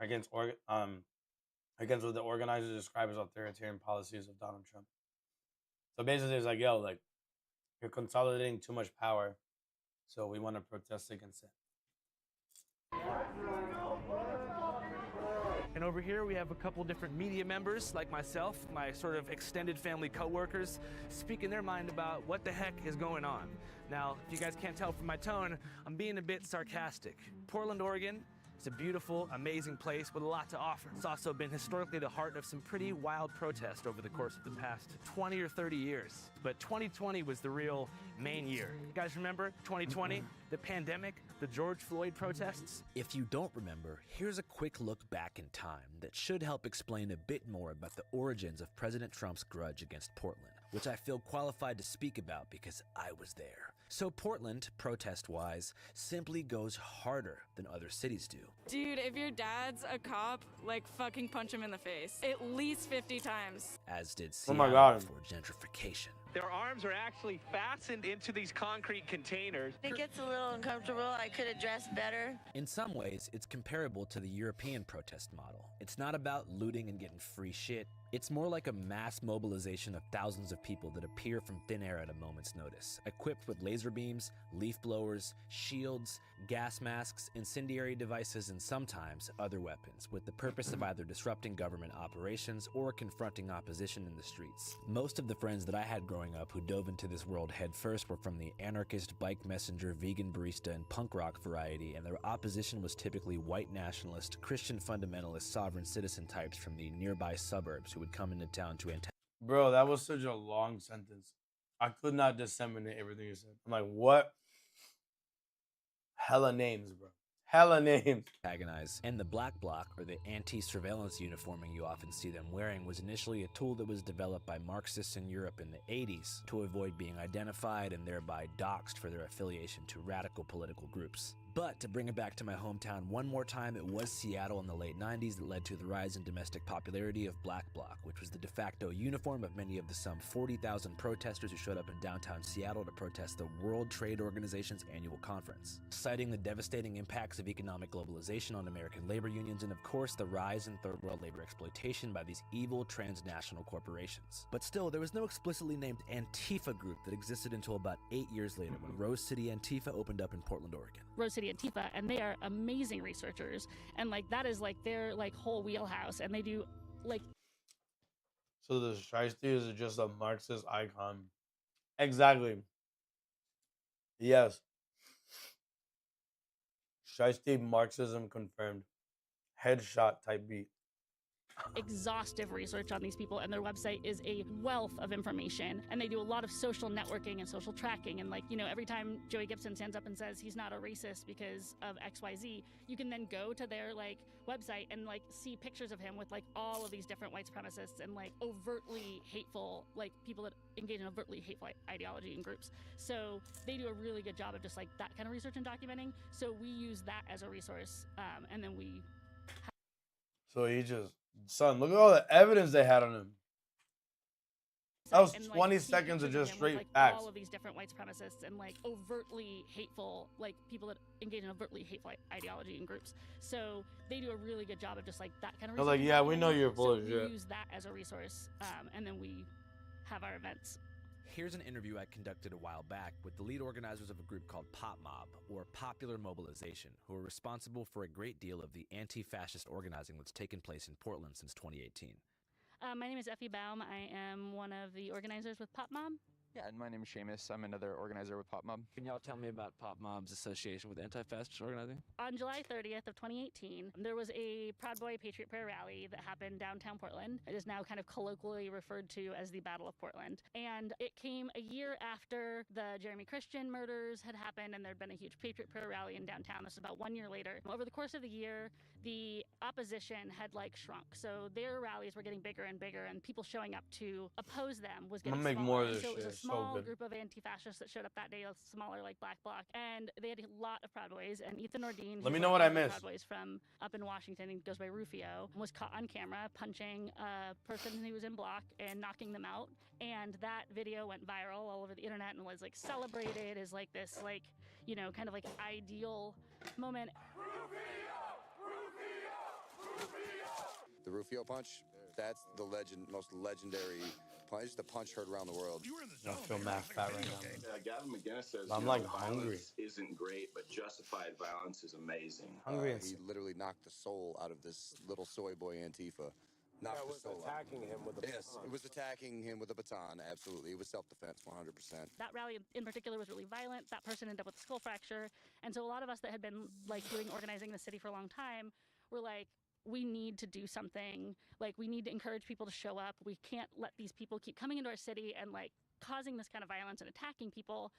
Speaker 1: against what the organizers describe as authoritarian policies of Donald Trump. So basically, it's like, yo, like, you're consolidating too much power, so we want to protest against it.
Speaker 15: And over here we have a couple different media members like myself, my sort of extended family co-workers, speaking their mind about what the heck is going on. Now, if you guys can't tell from my tone, I'm being a bit sarcastic. Portland, Oregon, it's a beautiful, amazing place with a lot to offer. It's also been historically the heart of some pretty wild protest over the course of the past 20 or 30 years. But 2020 was the real main year. You guys remember 2020? The pandemic, the George Floyd protests?
Speaker 16: If you don't remember, here's a quick look back in time that should help explain a bit more about the origins of President Trump's grudge against Portland, which I feel qualified to speak about because I was there. So Portland, protest-wise, simply goes harder than other cities do.
Speaker 17: Dude, if your dad's a cop, like, fucking punch him in the face. At least 50 times.
Speaker 16: As did
Speaker 1: Oh my
Speaker 16: Seattle
Speaker 1: God.
Speaker 16: for gentrification.
Speaker 18: Their arms are actually fastened into these concrete containers.
Speaker 19: It gets a little uncomfortable. I could have dressed better.
Speaker 16: In some ways, it's comparable to the European protest model. It's not about looting and getting free shit. It's more like a mass mobilization of thousands of people that appear from thin air at a moment's notice, equipped with laser beams, leaf blowers, shields, gas masks, incendiary devices, and sometimes other weapons, with the purpose of either disrupting government operations or confronting opposition in the streets. Most of the friends that I had growing up who dove into this world headfirst were from the anarchist, bike messenger, vegan barista, and punk rock variety, and their opposition was typically white nationalist, Christian fundamentalist, sovereign citizen types from the nearby suburbs who would come into town to
Speaker 1: Bro, that was such a long sentence. I could not disseminate everything you said. I'm like, what? Hella names, bro. Hella names.
Speaker 16: antagonize. And the black bloc, or the anti-surveillance uniforming you often see them wearing, was initially a tool that was developed by Marxists in Europe in the 80s to avoid being identified and thereby doxxed for their affiliation to radical political groups. But to bring it back to my hometown one more time, it was Seattle in the late 90s that led to the rise in domestic popularity of Black Bloc, which was the de facto uniform of many of the some 40,000 protesters who showed up in downtown Seattle to protest the World Trade Organization's annual conference, citing the devastating impacts of economic globalization on American labor unions and, of course, the rise in third world labor exploitation by these evil transnational corporations. But still, there was no explicitly named Antifa group that existed until about 8 years later when Rose City Antifa opened up in Portland, Oregon.
Speaker 20: Rose City the Antifa, and they are amazing researchers, and like that is like their like whole wheelhouse, and they do like.
Speaker 1: So the Shiesty is just a Marxist icon. Exactly. Yes. Shiesty Marxism confirmed. Headshot type beat.
Speaker 20: Exhaustive research on these people, and their website is a wealth of information, and they do a lot of social networking and social tracking, and like, you know, every time Joey Gibson stands up and says he's not a racist because of XYZ, you can then go to their like website and like see pictures of him with like all of these different white supremacists and like overtly hateful, like people that engage in overtly hateful ideology and groups. So they do a really good job of just like that kind of research and documenting, so we use that as a resource, and then we
Speaker 1: So he just, son, look at all the evidence they had on him. That was
Speaker 20: and,
Speaker 1: 20
Speaker 20: see
Speaker 1: seconds of
Speaker 20: pictures
Speaker 1: just
Speaker 20: him with,
Speaker 1: straight
Speaker 20: like,
Speaker 1: facts.
Speaker 20: all of these different white supremacists and like overtly hateful, like people that engage in overtly hateful ideology and groups. So they do a really good job of just like that kind of.
Speaker 1: They're like, yeah, we know you're full
Speaker 20: so
Speaker 1: of
Speaker 20: we
Speaker 1: shit.
Speaker 20: use that as a resource, and then we have our events.
Speaker 16: Here's an interview I conducted a while back with the lead organizers of a group called Pop Mob, or Popular Mobilization, who are responsible for a great deal of the anti-fascist organizing that's taken place in Portland since 2018.
Speaker 20: My name is Effie Baum. I am one of the organizers with Pop Mob.
Speaker 21: Yeah, and my name is Seamus. I'm another organizer with Pop Mob.
Speaker 22: Can y'all tell me about Pop Mob's association with anti-fascist organizing?
Speaker 20: On July 30th of 2018, there was a Proud Boy Patriot Prayer rally that happened downtown Portland. It is now kind of colloquially referred to as the Battle of Portland. And it came a year after the Jeremy Christian murders had happened, and there'd been a huge Patriot Prayer rally in downtown. This was about 1 year later. Over the course of the year, the opposition had like shrunk. So their rallies were getting bigger and bigger, and people showing up to oppose them was getting
Speaker 1: I'm gonna make
Speaker 20: smaller.
Speaker 1: more of
Speaker 20: And
Speaker 1: this
Speaker 20: so it was
Speaker 1: shit.
Speaker 20: a
Speaker 1: So
Speaker 20: small
Speaker 1: good.
Speaker 20: group of anti-fascists that showed up that day, a smaller like Black Bloc, and they had a lot of Proud Boys. And Ethan Nordine,
Speaker 1: Let me
Speaker 20: who's
Speaker 1: know
Speaker 20: one
Speaker 1: what I
Speaker 20: of the
Speaker 1: missed.
Speaker 20: Proud Boys from up in Washington, he goes by Rufio, was caught on camera punching a person who was in block and knocking them out. And that video went viral all over the internet and was like celebrated as like this, like, you know, kind of like ideal moment.
Speaker 23: The Rufio punch, that's the most legendary punch. It's the punch heard around the world.
Speaker 1: I feel mad fat right now.
Speaker 24: Gavin McGinnis says,
Speaker 1: I'm
Speaker 24: you
Speaker 1: like
Speaker 24: know,
Speaker 1: hungry.
Speaker 24: violence isn't great, but justified violence is amazing.
Speaker 1: Hungry and
Speaker 23: He literally knocked the soul out of this little soy boy Antifa. Knocked the soul attacking him with a baton. Yes, it was attacking him with a baton, absolutely. It was self-defense, 100%.
Speaker 20: That rally in particular was really violent. That person ended up with a skull fracture. And so a lot of us that had been like doing organizing in the city for a long time were like, we need to do something. Like, we need to encourage people to show up. We can't let these people keep coming into our city and like causing this kind of violence and attacking people.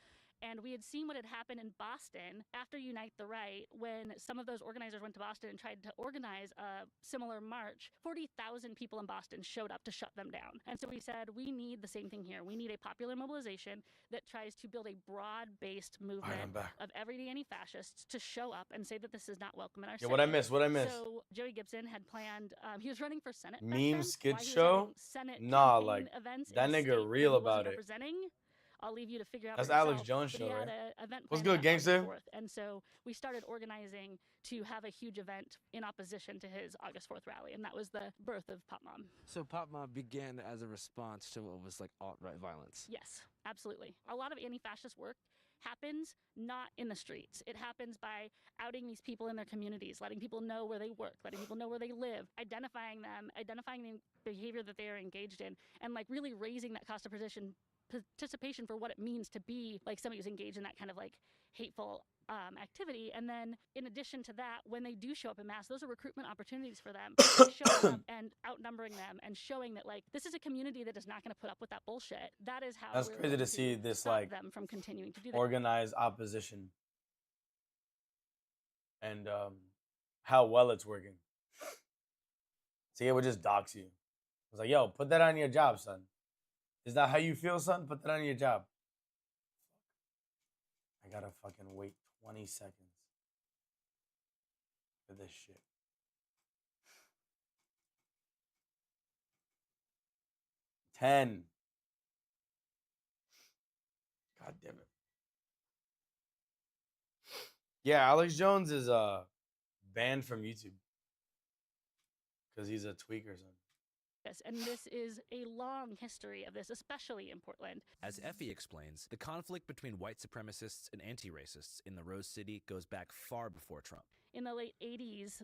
Speaker 20: And we had seen what had happened in Boston after Unite the Right, when some of those organizers went to Boston and tried to organize a similar march. 40,000 people in Boston showed up to shut them down. And so we said, we need the same thing here. We need a popular mobilization that tries to build a broad-based movement of everyday anti-fascists to show up and say that this is not welcome in our city.
Speaker 1: What I missed? What I missed?
Speaker 20: So Joey Gibson had planned, he was running for Senate. back
Speaker 1: Meme
Speaker 20: then.
Speaker 1: skit
Speaker 20: While he was
Speaker 1: show?
Speaker 20: having Senate
Speaker 1: Nah,
Speaker 20: campaign
Speaker 1: like,
Speaker 20: events
Speaker 1: that
Speaker 20: in a
Speaker 1: nigga
Speaker 20: state that
Speaker 1: real
Speaker 20: he
Speaker 1: about
Speaker 20: wasn't
Speaker 1: it.
Speaker 20: representing. I'll leave you to figure out.
Speaker 1: That's
Speaker 20: for
Speaker 1: Alex
Speaker 20: yourself,
Speaker 1: Jones
Speaker 20: but he
Speaker 1: show,
Speaker 20: had
Speaker 1: right?
Speaker 20: a event
Speaker 1: What's
Speaker 20: planned
Speaker 1: good,
Speaker 20: on August
Speaker 1: gangster?
Speaker 20: 4th, and so we started organizing to have a huge event in opposition to his August 4th rally, and that was the birth of Pop Mob.
Speaker 22: So Pop Mob began as a response to what was like alt-right violence.
Speaker 20: Yes, absolutely. A lot of anti-fascist work happens not in the streets. It happens by outing these people in their communities, letting people know where they work, letting people know where they live, identifying them, identifying the behavior that they are engaged in, and like really raising that cost of participation for what it means to be like somebody who's engaged in that kind of like hateful activity. And then in addition to that, when they do show up in mass, those are recruitment opportunities for them, showing up and outnumbering them and showing that like this is a community that is not going to put up with that bullshit. That is how
Speaker 1: That's
Speaker 20: we're
Speaker 1: crazy
Speaker 20: going
Speaker 1: to see this
Speaker 20: stop
Speaker 1: like
Speaker 20: them from continuing to do that.
Speaker 1: organized opposition and how well it's working. See, it would just dox you. It's like, yo, put that on your job, son. Is that how you feel, son? Put that on your job. I gotta fucking wait 20 seconds for this shit. Ten. God damn it. Yeah, Alex Jones is banned from YouTube because he's a tweaker, son.
Speaker 20: And this is a long history of this, especially in Portland.
Speaker 16: As Effie explains, the conflict between white supremacists and anti-racists in the Rose City goes back far before Trump.
Speaker 20: In the late 80s,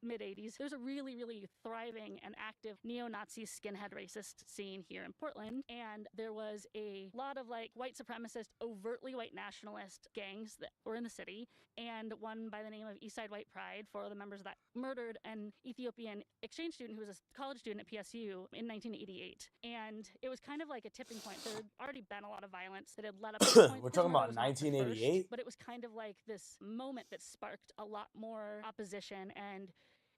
Speaker 20: mid-80s, there's a really, really thriving and active neo-Nazi skinhead racist scene here in Portland. And there was a lot of like white supremacist, overtly white nationalist gangs that were in the city. And one by the name of Eastside White Pride, 4 of the members of that murdered an Ethiopian exchange student who was a college student at PSU in 1988. And it was kind of like a tipping point. There had already been a lot of violence that had led up to this point.
Speaker 1: We're talking about 1988?
Speaker 20: But it was kind of like this moment that sparked a lot more opposition, and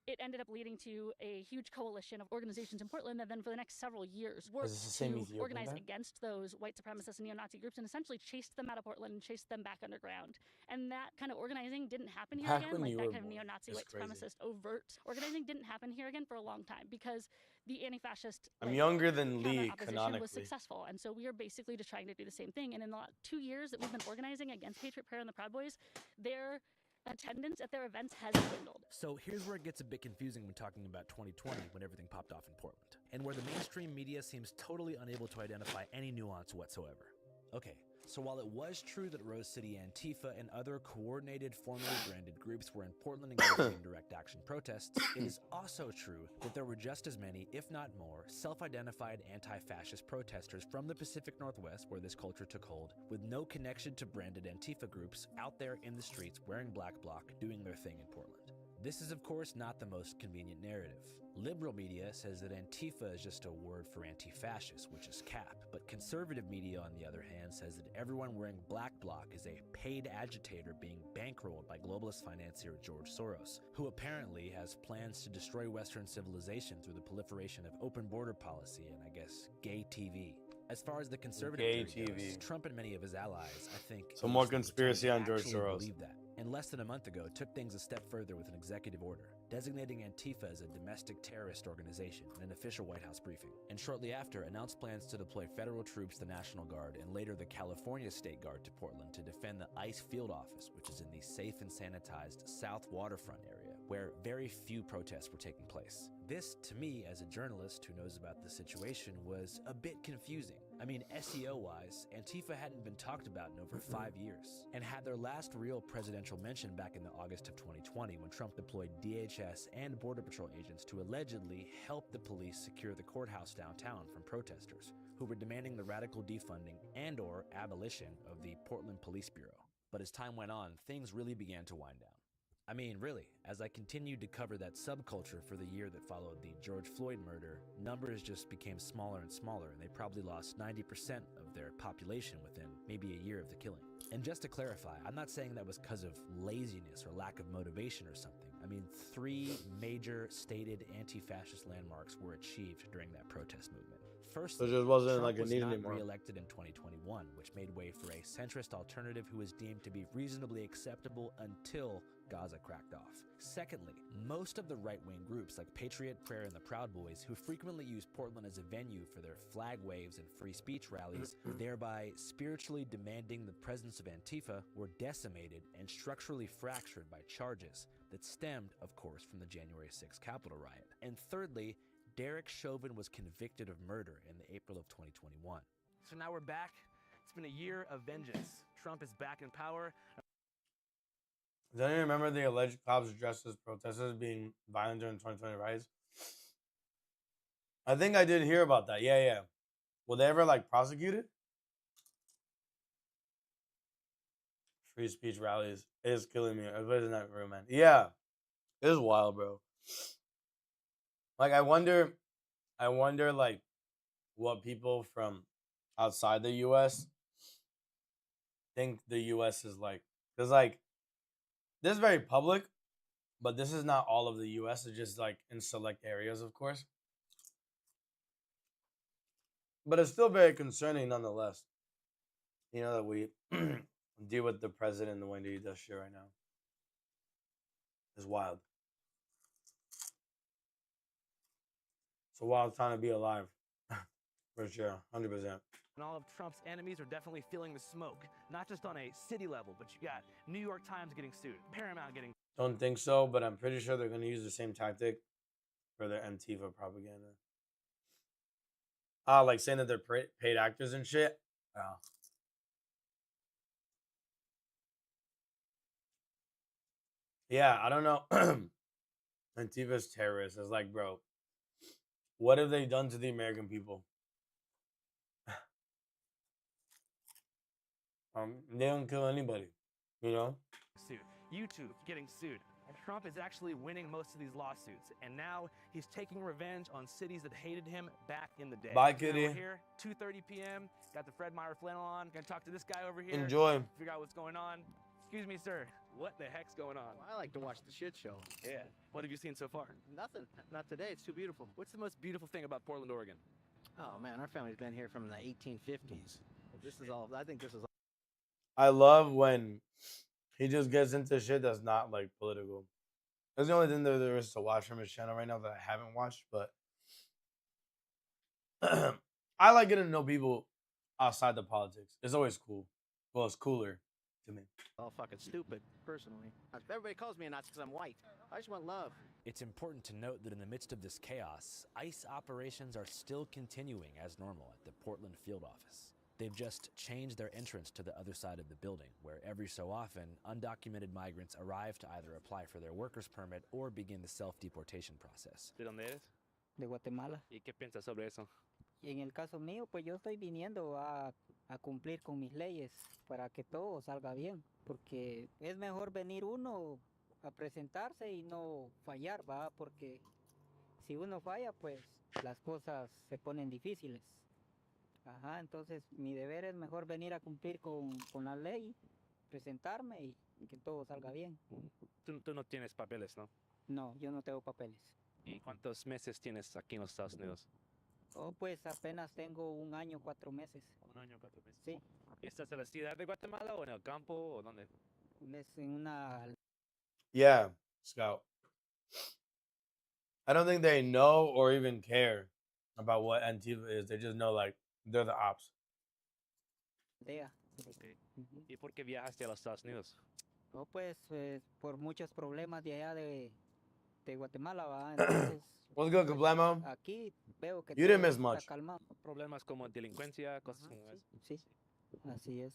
Speaker 20: it ended up leading to a huge coalition of organizations in Portland that then for the next several years worked to organize against those white supremacist and neo-Nazi groups and essentially chased them out of Portland and chased them back underground. And that kind of organizing didn't happen here again. Like that kind of neo-Nazi, white supremacist, overt organizing didn't happen here again for a long time because the anti-fascist
Speaker 1: I'm younger than Lee, canonically.
Speaker 20: Was successful. And so we are basically just trying to do the same thing. And in the 2 years that we've been organizing against Patriot Prayer and the Proud Boys, their attendance at their events has dwindled.
Speaker 16: So here's where it gets a bit confusing when talking about 2020 when everything popped off in Portland, and where the mainstream media seems totally unable to identify any nuance whatsoever. Okay, so while it was true that Rose City Antifa and other coordinated, formally branded groups were in Portland engaging in direct action protests, it is also true that there were just as many, if not more, self-identified anti-fascist protesters from the Pacific Northwest where this culture took hold, with no connection to branded Antifa groups out there in the streets wearing black bloc, doing their thing in Portland. This is of course not the most convenient narrative. Liberal media says that Antifa is just a word for anti-fascist, which is cap, but conservative media on the other hand says that everyone wearing black bloc is a paid agitator being bankrolled by globalist financier George Soros, who apparently has plans to destroy Western civilization through the proliferation of open border policy and, I guess, gay TV. As far as the conservative theory goes, Trump and many of his allies, I think,
Speaker 1: so more conspiracy on George Soros.
Speaker 16: Believe that. And less than a month ago, took things a step further with an executive order, designating Antifa as a domestic terrorist organization in an official White House briefing. And shortly after, announced plans to deploy federal troops, the National Guard, and later the California State Guard to Portland to defend the ICE field office, which is in the safe and sanitized South Waterfront area, where very few protests were taking place. This, to me, as a journalist who knows about the situation, was a bit confusing. I mean, SEO-wise, Antifa hadn't been talked about in over 5 years, and had their last real presidential mention back in the August of 2020 when Trump deployed DHS and Border Patrol agents to allegedly help the police secure the courthouse downtown from protesters, who were demanding the radical defunding and/or abolition of the Portland Police Bureau. But as time went on, things really began to wind down. I mean, really, as I continued to cover that subculture for the year that followed the George Floyd murder, numbers just became smaller and smaller, and they probably lost 90% of their population within maybe a year of the killing. And just to clarify, I'm not saying that was because of laziness or lack of motivation or something. I mean, 3 major stated anti-fascist landmarks were achieved during that protest movement. First,
Speaker 1: so it just wasn't
Speaker 16: Trump
Speaker 1: like it
Speaker 16: was
Speaker 1: needed
Speaker 16: not
Speaker 1: anymore.
Speaker 16: Re-elected in 2021, which made way for a centrist alternative who was deemed to be reasonably acceptable until Gaza cracked off. Secondly, most of the right-wing groups like Patriot Prayer and the Proud Boys, who frequently use Portland as a venue for their flag waves and free speech rallies, thereby spiritually demanding the presence of Antifa, were decimated and structurally fractured by charges that stemmed, of course, from the January 6th Capitol riot. And thirdly, Derek Chauvin was convicted of murder in the April of 2021.
Speaker 15: So now we're back. It's been a year of vengeance. Trump is back in power.
Speaker 1: Don't you remember the alleged cops dressed as protesters being violent during 2020 riots? I think I did hear about that. Yeah. Will they ever like prosecute it? Free speech rallies. It is killing me. Everybody's in that room, man. Yeah. It is wild, bro. Like I wonder like what people from outside the US think the US is like. Because like this is very public, but this is not all of the US. It's just like in select areas, of course. But it's still very concerning nonetheless. You know, that we deal with the president the way that he does shit right now. It's wild. It's a wild time to be alive. For sure, 100%.
Speaker 15: And all of Trump's enemies are definitely feeling the smoke, not just on a city level, but you got New York Times getting sued, Paramount getting.
Speaker 1: Don't think so, but I'm pretty sure they're going to use the same tactic for their Antifa propaganda. Like saying that they're paid actors and shit. Oh. Yeah, I don't know. Antifa's terrorists. It's like, bro, what have they done to the American people? They don't kill anybody, you know?
Speaker 15: Suit. YouTube getting sued. And Trump is actually winning most of these lawsuits. And now he's taking revenge on cities that hated him back in the day.
Speaker 1: Bye,
Speaker 15: Now
Speaker 1: kitty.
Speaker 15: we're here, 2:30 p.m. Got the Fred Meyer flannel on. Gonna talk to this guy over here.
Speaker 1: Enjoy.
Speaker 15: Figure out what's going on. Excuse me, sir. What the heck's going on?
Speaker 3: I like to watch the shit show.
Speaker 15: Yeah. What have you seen so far?
Speaker 3: Nothing. Not today. It's too beautiful.
Speaker 15: What's the most beautiful thing about Portland, Oregon?
Speaker 3: Oh man, our family's been here from the 1850s. This is all. I think this is.
Speaker 1: I love when he just gets into shit that's not like political. That's the only thing that there is to watch from his channel right now that I haven't watched, but I like getting to know people outside the politics. It's always cool. Well, it's cooler to me.
Speaker 3: All fucking stupid, personally. Everybody calls me a Nazi because I'm white. I just want love.
Speaker 16: It's important to note that in the midst of this chaos, ICE operations are still continuing as normal at the Portland field office. They've just changed their entrance to the other side of the building, where every so often, undocumented migrants arrive to either apply for their worker's permit or begin the self-deportation process.
Speaker 15: ¿De dónde eres?
Speaker 4: De Guatemala.
Speaker 15: ¿Y qué piensas sobre eso?
Speaker 4: Y en el caso mío, pues yo estoy viniendo a cumplir con mis leyes para que todo salga bien, porque es mejor venir uno a presentarse y no fallar, ¿va? Porque si uno falla, pues las cosas se ponen difíciles. Ajá, entonces mi deber es mejor venir a cumplir con la ley, presentarme y que todo salga bien.
Speaker 15: Tú no tienes papeles, ¿no?
Speaker 4: No, yo no tengo papeles.
Speaker 15: ¿Y cuántos meses tienes aquí en los Estados Unidos?
Speaker 4: Oh, pues apenas tengo 1 año, 4 meses.
Speaker 15: 1 año, 4 meses.
Speaker 4: Sí.
Speaker 15: ¿Estás en la ciudad de Guatemala o en el campo o dónde?
Speaker 4: Es en una...
Speaker 1: Yeah, Scout. I don't think they know or even care about what Antifa is. They just know, like, they're the ops.
Speaker 4: aldea.
Speaker 15: Okay. ¿Y por qué viajaste a los Estados Unidos?
Speaker 4: Oh, pues por muchos problemas de allá de Guatemala, ¿va? Entonces,
Speaker 1: What's good, Kablamo?
Speaker 4: aquí veo que
Speaker 1: You didn't
Speaker 4: todo
Speaker 1: miss
Speaker 4: está
Speaker 1: much.
Speaker 4: calmado.
Speaker 15: Problemas como delincuencia, cosas como eso.
Speaker 4: Sí, así es.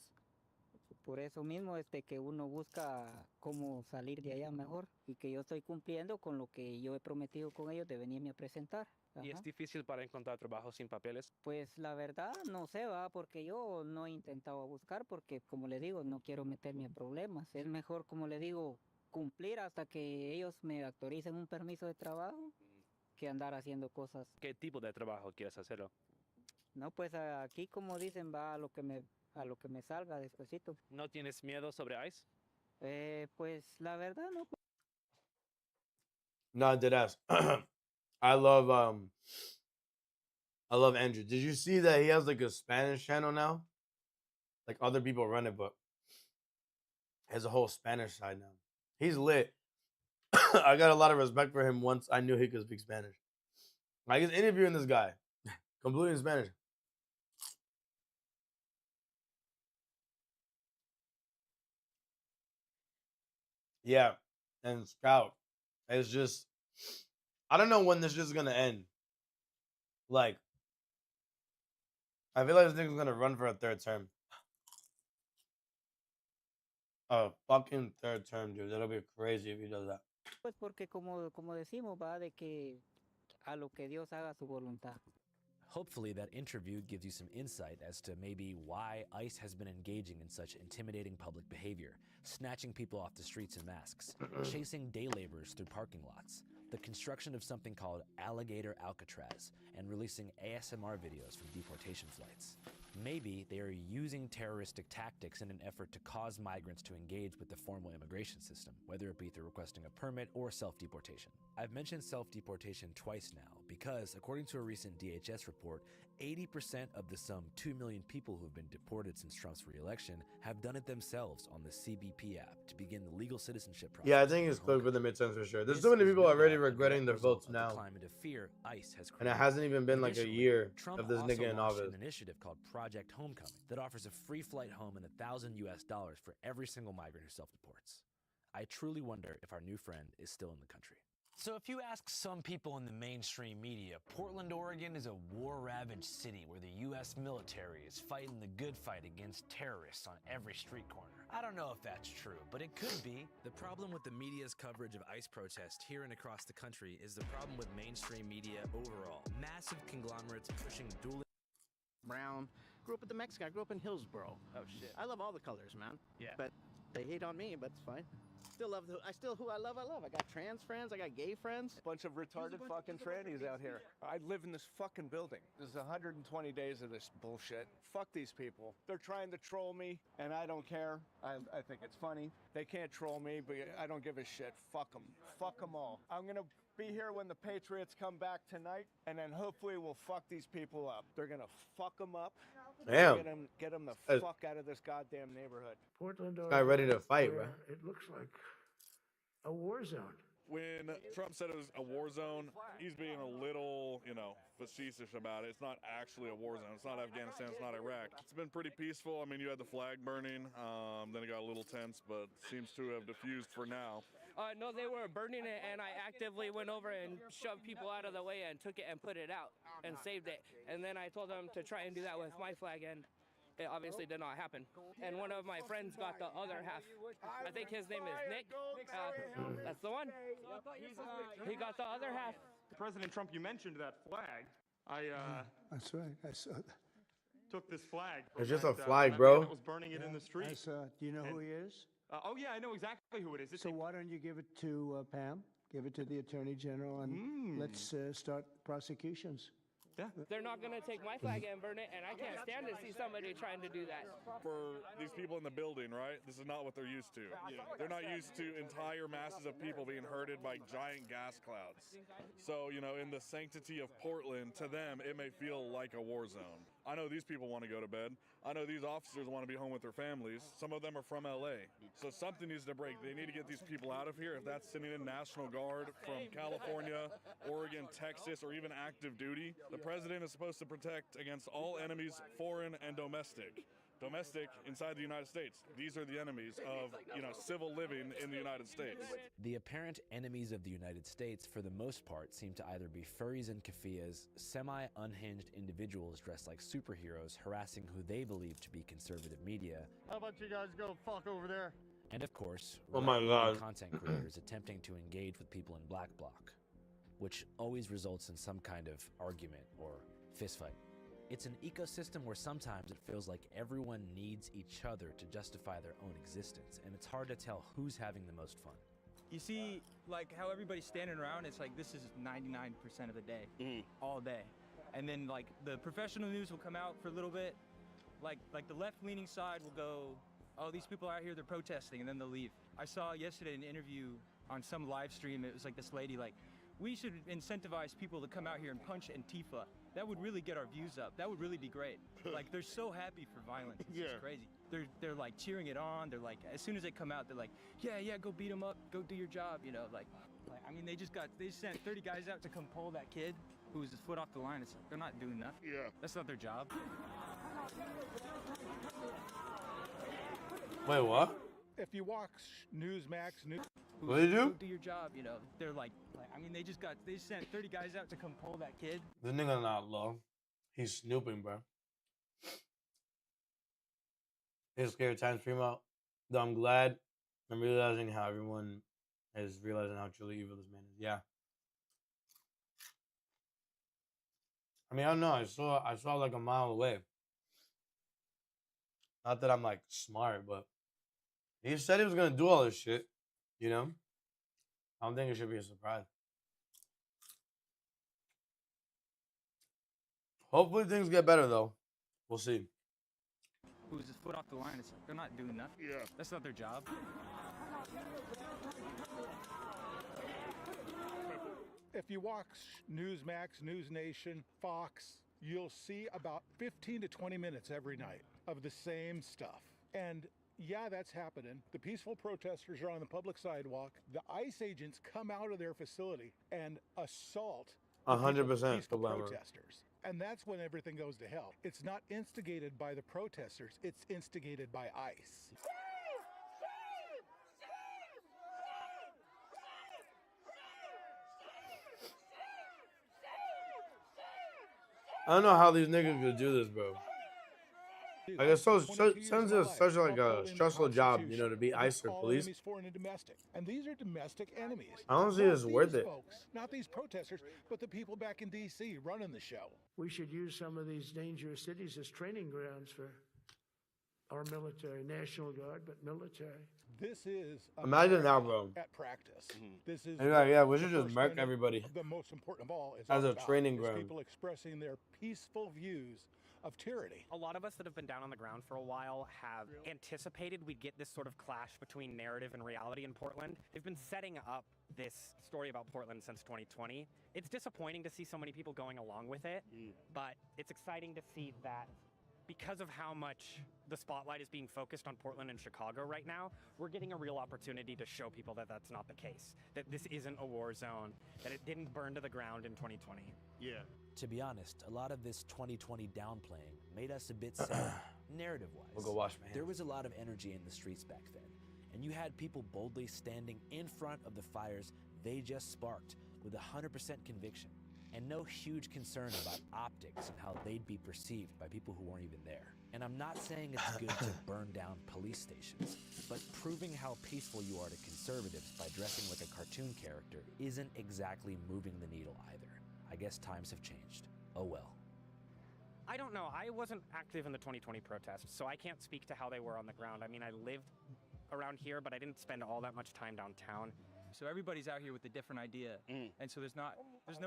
Speaker 4: Por eso mismo que uno busca cómo salir de allá mejor y que yo estoy cumpliendo con lo que yo he prometido con ellos de venirme a presentar.
Speaker 15: ¿Y es difícil para encontrar trabajo sin papeles?
Speaker 4: Pues la verdad no sé, va, porque yo no he intentado buscar porque como le digo, no quiero meterme en problemas. Es mejor, como le digo, cumplir hasta que ellos me autoricen un permiso de trabajo que andar haciendo cosas.
Speaker 15: ¿Qué tipo de trabajo quieres hacerlo?
Speaker 4: No, pues aquí como dicen, va a lo que me salga despuesito.
Speaker 15: ¿No tienes miedo sobre ICE?
Speaker 4: Pues la verdad no.
Speaker 1: No, deadass. I love Andrew. Did you see that he has like a Spanish channel now? Like other people run it, but he has a whole Spanish side now. He's lit. I got a lot of respect for him once I knew he could speak Spanish. Like he's interviewing this guy, completely in Spanish. Yeah, and Scout, it's just I don't know when this is gonna end. Like, I feel like this nigga's gonna run for a 3rd term. A fucking 3rd term, dude. That'll be crazy if he does that.
Speaker 4: Pues porque como decimos, va de que a lo que Dios haga su voluntad.
Speaker 16: Hopefully that interview gives you some insight as to maybe why ICE has been engaging in such intimidating public behavior, snatching people off the streets in masks, chasing day laborers through parking lots, the construction of something called Alligator Alcatraz, and releasing ASMR videos from deportation flights. Maybe they are using terroristic tactics in an effort to cause migrants to engage with the formal immigration system, whether it be through requesting a permit or self-deportation. I've mentioned self-deportation twice now because, according to a recent DHS report, 80% of the some 2 million people who have been deported since Trump's re-election have done it themselves on the CBP app to begin the legal citizenship process.
Speaker 1: Yeah, I think it's clear for the midterms for sure. There's so many people already regretting their votes now.
Speaker 16: Climate of fear ICE has
Speaker 1: And it hasn't even been like a year
Speaker 16: Trump
Speaker 1: of this
Speaker 16: also
Speaker 1: nigga in
Speaker 16: launched
Speaker 1: office.
Speaker 16: an initiative called Project Homecoming that offers a free flight home and $1,000 US for every single migrant who self-deports. I truly wonder if our new friend is still in the country. So if you ask some people in the mainstream media, Portland, Oregon is a war-ravaged city where the U.S. military is fighting the good fight against terrorists on every street corner. I don't know if that's true, but it could be.
Speaker 22: The problem with the media's coverage of ICE protests here and across the country is the problem with mainstream media overall. Massive conglomerates pushing dual...
Speaker 3: Brown. Grew up with the Mexican. I grew up in Hillsboro.
Speaker 15: Oh shit.
Speaker 3: I love all the colors, man.
Speaker 15: Yeah.
Speaker 3: But they hate on me, but it's fine. Still love who I love. I got trans friends. I got gay friends.
Speaker 6: Bunch of retarded fucking trannies out here. I live in this fucking building. This is 120 days of this bullshit. Fuck these people. They're trying to troll me, and I don't care. I think it's funny. They can't troll me, but I don't give a shit. Fuck them. Fuck them all. I'm gonna be here when the Patriots come back tonight, and then hopefully we'll fuck these people up. They're gonna fuck them up.
Speaker 1: Damn.
Speaker 6: Get them the fuck out of this goddamn neighborhood.
Speaker 7: Portland,
Speaker 1: Guy ready to fight, bro.
Speaker 7: It looks like a war zone.
Speaker 9: When Trump said it was a war zone, he's being a little, facetious about it. It's not actually a war zone. It's not Afghanistan. It's not Iraq. It's been pretty peaceful. I mean, you had the flag burning. Then it got a little tense, but seems to have diffused for now.
Speaker 10: No, they were burning it, and I actively went over and shoved people out of the way and took it and put it out and saved it. And then I told them to try and do that with my flag, and it obviously did not happen. And one of my friends got the other half. I think his name is Nick. That's the one. He got the other half.
Speaker 25: President Trump, you mentioned that flag.
Speaker 7: That's right. I saw that.
Speaker 25: Took this flag.
Speaker 1: It's just a
Speaker 25: that,
Speaker 1: flag,
Speaker 25: that
Speaker 1: bro.
Speaker 25: man that was burning it in the street.
Speaker 7: I saw. Do you know who he is?
Speaker 25: Oh yeah, I know exactly who it is.
Speaker 7: So why don't you give it to Pam? Give it to the Attorney General, and let's start prosecutions.
Speaker 25: Yeah.
Speaker 10: They're not going to take my flag and burn it, and I can't stand to see somebody trying to do that.
Speaker 9: For these people in the building, right? This is not what they're used to. They're not used to entire masses of people being herded by giant gas clouds. So, in the sanctity of Portland, to them, it may feel like a war zone. I know these people want to go to bed. I know these officers want to be home with their families. Some of them are from LA. So something needs to break. They need to get these people out of here. If that's sending in National Guard from California, Oregon, Texas, or even active duty, the president is supposed to protect against all enemies, foreign and domestic. Domestic inside the United States. These are the enemies of, civil living in the United States.
Speaker 16: The apparent enemies of the United States, for the most part, seem to either be furries and keffiyehs, semi-unhinged individuals dressed like superheroes harassing who they believe to be conservative media.
Speaker 26: How about you guys go fuck over there?
Speaker 16: And of course,
Speaker 1: Oh my
Speaker 16: right-wing
Speaker 1: God.
Speaker 16: content creators attempting to engage with people in Black Bloc, which always results in some kind of argument or fistfight. It's an ecosystem where sometimes it feels like everyone needs each other to justify their own existence, and it's hard to tell who's having the most fun.
Speaker 27: You see, like, how everybody's standing around, it's like this is 99% of the day, all day. And then, like, the professional news will come out for a little bit. Like the left-leaning side will go, oh, these people are out here, they're protesting, and then they'll leave. I saw yesterday an interview on some live stream. It was like this lady, like, we should incentivize people to come out here and punch Antifa. That would really get our views up. That would really be great. Like, they're so happy for violence. It's just crazy. They're like cheering it on. They're like, as soon as they come out, they're like, yeah, go beat them up. Go do your job, like I mean, they sent 30 guys out to come pull that kid who was his foot off the line. It's like, they're not doing nothing. Yeah. That's not their job.
Speaker 1: Wait, what?
Speaker 8: If you watch Newsmax,
Speaker 1: What do you do?
Speaker 27: Go do your job, They're like I mean, they sent 30 guys out to come pull that kid.
Speaker 1: This nigga not low. He's snooping, bro. He's scared time stream out. Though I'm glad I'm realizing how everyone is realizing how truly evil this man is. Yeah. I mean, I don't know. I saw like a mile away. Not that I'm like smart, but he said he was gonna do all this shit. I don't think it should be a surprise. Hopefully things get better though. We'll see.
Speaker 27: Who was his foot off the line? It's like, they're not doing nothing. Yeah. That's not their job.
Speaker 8: if you watch Newsmax, News Nation, Fox, you'll see about 15 to 20 minutes every night of the same stuff. And yeah, that's happening. The peaceful protesters are on the public sidewalk. The ICE agents come out of their facility and assault
Speaker 1: 100%
Speaker 8: peaceful protesters. And that's when everything goes to hell. It's not instigated by the protesters, it's instigated by ICE.
Speaker 1: I don't know how these niggas could do this, bro. Like it's so sends us such like a stressful job, you know, to be ICE or police.
Speaker 8: Enemies, foreign and domestic, and these are domestic enemies.
Speaker 1: I don't see
Speaker 8: Not
Speaker 1: this worth
Speaker 8: these
Speaker 1: it.
Speaker 8: folks, not these protesters, but the people back in D.C. running the show.
Speaker 7: We should use some of these dangerous cities as training grounds for our military, National Guard, but military.
Speaker 8: This is
Speaker 1: Imagine now, bro.
Speaker 8: At practice. This is
Speaker 1: And you're like, yeah, we should
Speaker 8: the
Speaker 1: just
Speaker 8: first
Speaker 1: murk
Speaker 8: and
Speaker 1: everybody
Speaker 8: The most important of all is
Speaker 1: as
Speaker 8: our
Speaker 1: a
Speaker 8: God,
Speaker 1: training
Speaker 8: is
Speaker 1: ground.
Speaker 8: people expressing their peaceful views of tyranny.
Speaker 2: A lot of us that have been down on the ground for a while have anticipated we'd get this sort of clash between narrative and reality in Portland. They've been setting up this story about Portland since 2020. It's disappointing to see so many people going along with it, but it's exciting to see that because of how much the spotlight is being focused on Portland and Chicago right now, we're getting a real opportunity to show people that that's not the case, that this isn't a war zone, that it didn't burn to the ground in 2020.
Speaker 16: Yeah. To be honest, a lot of this 2020 downplaying made us a bit sad, narrative-wise.
Speaker 1: We'll go wash my hands.
Speaker 16: There was a lot of energy in the streets back then, and you had people boldly standing in front of the fires they just sparked with 100% conviction, and no huge concern about optics and how they'd be perceived by people who weren't even there. And I'm not saying it's good to burn down police stations, but proving how peaceful you are to conservatives by dressing like a cartoon character isn't exactly moving the needle either. I guess times have changed. Oh well.
Speaker 2: I don't know. I wasn't active in the 2020 protests, so I can't speak to how they were on the ground. I mean, I lived around here, but I didn't spend all that much time downtown.
Speaker 27: So everybody's out here with a different idea, and so there's no Antifa, there's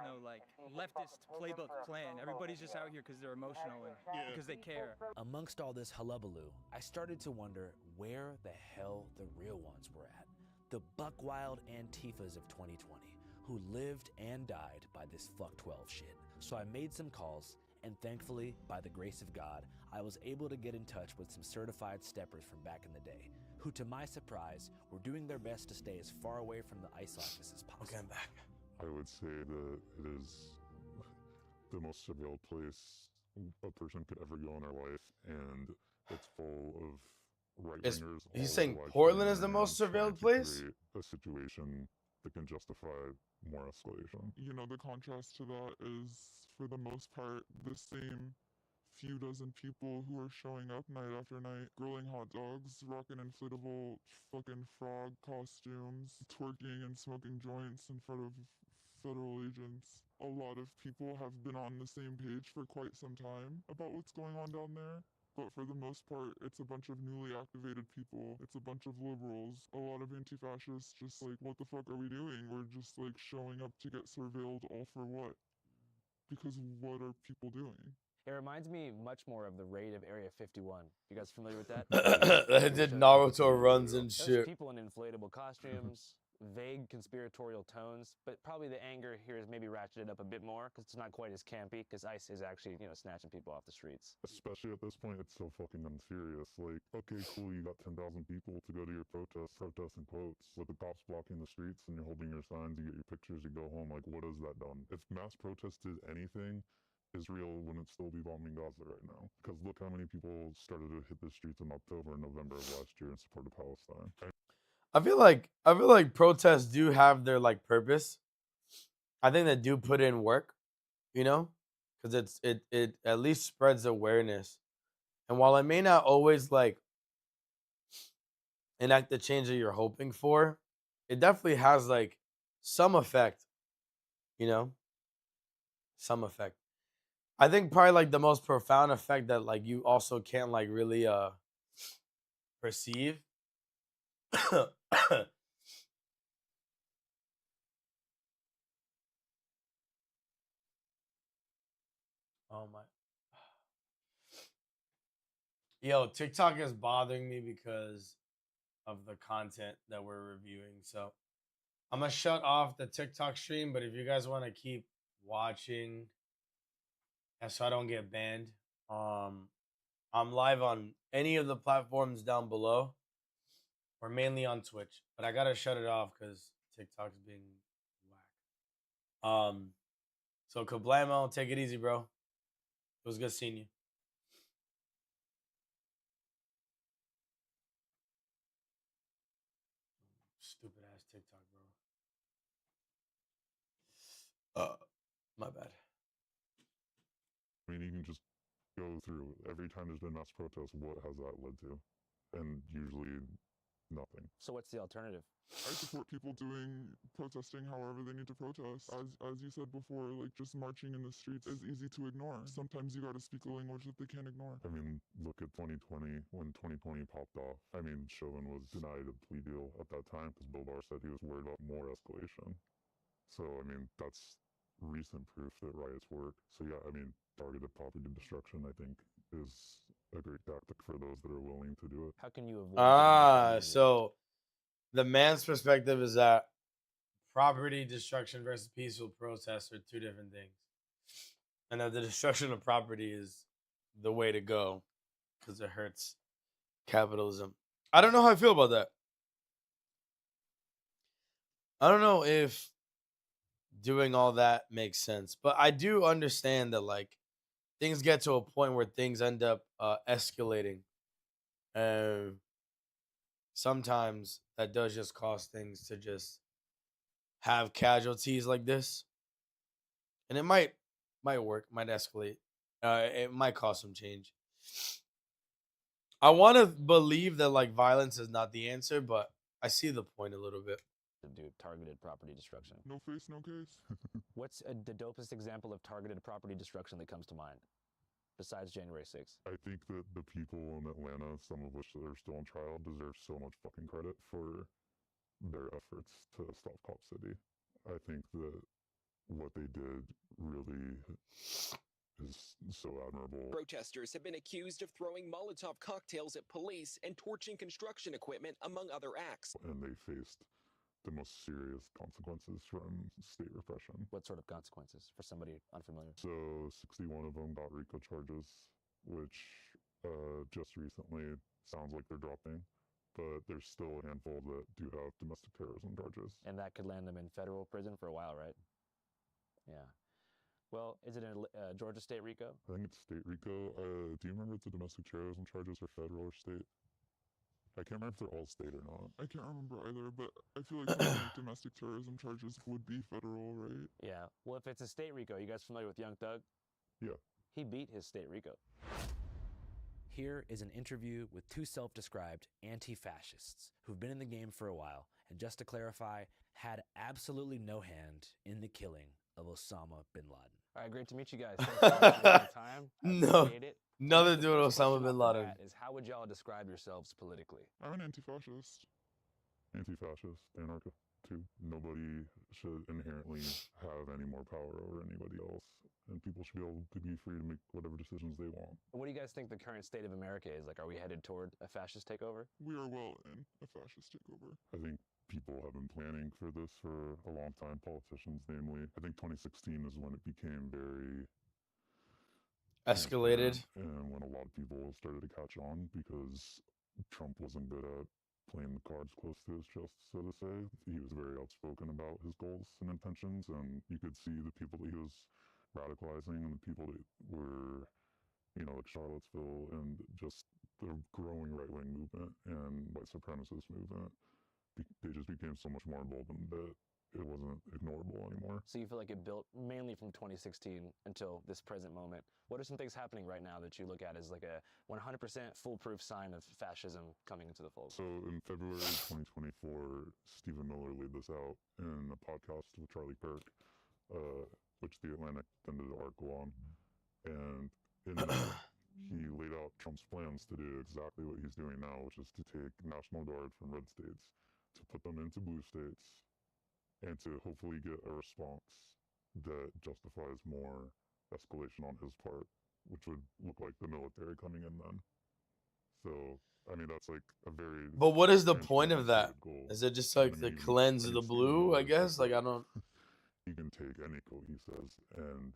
Speaker 27: no like leftist playbook plan. Everybody's just out here because they're emotional and because they care.
Speaker 16: Amongst all this hullabaloo, I started to wonder where the hell the real ones were at. The buck-wild Antifas of 2020, who lived and died by this fuck 12 shit. So I made some calls, and thankfully, by the grace of God, I was able to get in touch with some certified steppers from back in the day, who, to my surprise, were doing their best to stay as far away from the ICE office as possible.
Speaker 1: Okay, I'm back.
Speaker 5: I would say that it is the most surveilled place a person could ever go in their life, and it's full of right-wingers.
Speaker 1: He's saying Portland is the most surveilled place?
Speaker 5: A situation that can justify more escalation.
Speaker 11: You know, the contrast to that is, for the most part, the same few dozen people who are showing up night after night, grilling hot dogs, rocking inflatable fucking frog costumes, twerking and smoking joints in front of federal agents. A lot of people have been on the same page for quite some time about what's going on down there. But for the most part, it's a bunch of newly activated people. It's a bunch of liberals. A lot of anti-fascists just like, what the fuck are we doing? We're just like showing up to get surveilled, all for what? Because what are people doing?
Speaker 12: It reminds me much more of the raid of Area 51. You guys familiar with that?
Speaker 1: They did Naruto runs and
Speaker 12: Those
Speaker 1: shit.
Speaker 12: people in inflatable costumes, vague conspiratorial tones, but probably the anger here is maybe ratcheted up a bit more because it's not quite as campy because ICE is actually, you know, snatching people off the streets.
Speaker 5: Especially at this point, it's so fucking unserious. Like, okay, cool, you got 10,000 people to go to your protest in quotes, with the cops blocking the streets and you're holding your signs, you get your pictures, you go home. Like, what has that done? If mass protest did anything, Israel wouldn't still be bombing Gaza right now. Because look how many people started to hit the streets in October and November of last year in support of Palestine.
Speaker 1: I feel like protests do have their like purpose. I think they do put in work, you know, because it at least spreads awareness. And while it may not always like enact the change that you're hoping for, it definitely has like some effect, you know, some effect. I think probably like the most profound effect that like you also can't like really perceive. Oh my. Yo, TikTok is bothering me because of the content that we're reviewing. So I'm going to shut off the TikTok stream, but if you guys want to keep watching, so I don't get banned, I'm live on any of the platforms down below. We're mainly on Twitch, but I got to shut it off because TikTok's being whack. So Kablamo, take it easy, bro. It was good seeing you. Stupid ass TikTok, bro. My bad.
Speaker 5: I mean, you can just go through every time there's been mass protests, what has that led to? And usually nothing.
Speaker 12: So what's the alternative?
Speaker 11: I support people protesting however they need to protest. As you said before, like just marching in the streets is easy to ignore. Sometimes you gotta speak a language that they can't ignore.
Speaker 5: I mean, look at 2020, when 2020 popped off. I mean, Chauvin was denied a plea deal at that time because Bill Barr said he was worried about more escalation. So, I mean, that's recent proof that riots work. So yeah, I mean, targeted property destruction, I think, is a great tactic for those that are willing to do it.
Speaker 12: How can you avoid?
Speaker 1: So the man's perspective is that property destruction versus peaceful protests are two different things, and that the destruction of property is the way to go because it hurts capitalism. I don't know how I feel about that. I don't know if doing all that makes sense, but I do understand that like things get to a point where things end up escalating, and sometimes that does just cause things to just have casualties like this, and it might work, might escalate, it might cause some change. I want to believe that like violence is not the answer, but I see the point a little bit.
Speaker 12: To do targeted property destruction.
Speaker 11: No face, no case.
Speaker 12: What's the dopest example of targeted property destruction that comes to mind, besides January 6th?
Speaker 5: I think that the people in Atlanta, some of which are still on trial, deserve so much fucking credit for their efforts to stop Cop City. I think that what they did really is so admirable.
Speaker 13: Protesters have been accused of throwing Molotov cocktails at police and torching construction equipment, among other acts.
Speaker 5: And they faced the most serious consequences from state repression.
Speaker 12: What sort of consequences for somebody unfamiliar?
Speaker 5: So 61 of them got RICO charges, which just recently sounds like they're dropping, but there's still a handful that do have domestic terrorism charges.
Speaker 12: And that could land them in federal prison for a while, right? Yeah. Well, is it a Georgia state RICO?
Speaker 5: I think it's state RICO. Do you remember if the domestic terrorism charges are federal or state? I can't remember if they're all state or not.
Speaker 11: I can't remember either, but I feel like something like domestic terrorism charges would be federal, right?
Speaker 12: Yeah. Well, if it's a state RICO, you guys familiar with Young Thug?
Speaker 5: Yeah.
Speaker 12: He beat his state RICO.
Speaker 16: Here is an interview with two self-described anti-fascists who've been in the game for a while, and just to clarify, had absolutely no hand in the killing of Osama bin Laden.
Speaker 12: All right, great to meet you guys. Thanks for taking the time. I
Speaker 1: No,
Speaker 12: appreciate it.
Speaker 1: nothing to do with
Speaker 12: First question
Speaker 1: Osama bin
Speaker 12: off the
Speaker 1: Laden.
Speaker 12: bat is how would y'all describe yourselves politically?
Speaker 11: I'm an anti-fascist.
Speaker 5: Anti-fascist, anarchist, too. Nobody should inherently have any more power over anybody else, and people should be able to be free to make whatever decisions they want.
Speaker 12: What do you guys think the current state of America is? Like, are we headed toward a fascist takeover?
Speaker 11: We are well in a fascist takeover.
Speaker 5: I think people have been planning for this for a long time, politicians namely. I think 2016 is when it became very
Speaker 1: Escalated.
Speaker 5: and when a lot of people started to catch on because Trump wasn't good at playing the cards close to his chest, so to say. He was very outspoken about his goals and intentions, and you could see the people that he was radicalizing and the people that were, you know, like Charlottesville and just the growing right-wing movement and white supremacist movement. They just became so much more emboldened that it wasn't ignorable anymore.
Speaker 12: So you feel like it built mainly from 2016 until this present moment. What are some things happening right now that you look at as like a 100% foolproof sign of fascism coming into the fold?
Speaker 5: So in February 2024, Stephen Miller laid this out in a podcast with Charlie Kirk, which The Atlantic then did an article on. And in that, he laid out Trump's plans to do exactly what he's doing now, which is to take National Guard from red states, to put them into blue states, and to hopefully get a response that justifies more escalation on his part, which would look like the military coming in then. So, I mean, that's like a very...
Speaker 1: But what is the point of that?
Speaker 5: goal.
Speaker 1: Is it just like
Speaker 5: And I
Speaker 1: the
Speaker 5: mean,
Speaker 1: cleanse of the
Speaker 5: Stephen
Speaker 1: blue,
Speaker 5: Miller
Speaker 1: I guess?
Speaker 5: said
Speaker 1: Like,
Speaker 5: that
Speaker 1: I don't...
Speaker 5: You can take any quote he says and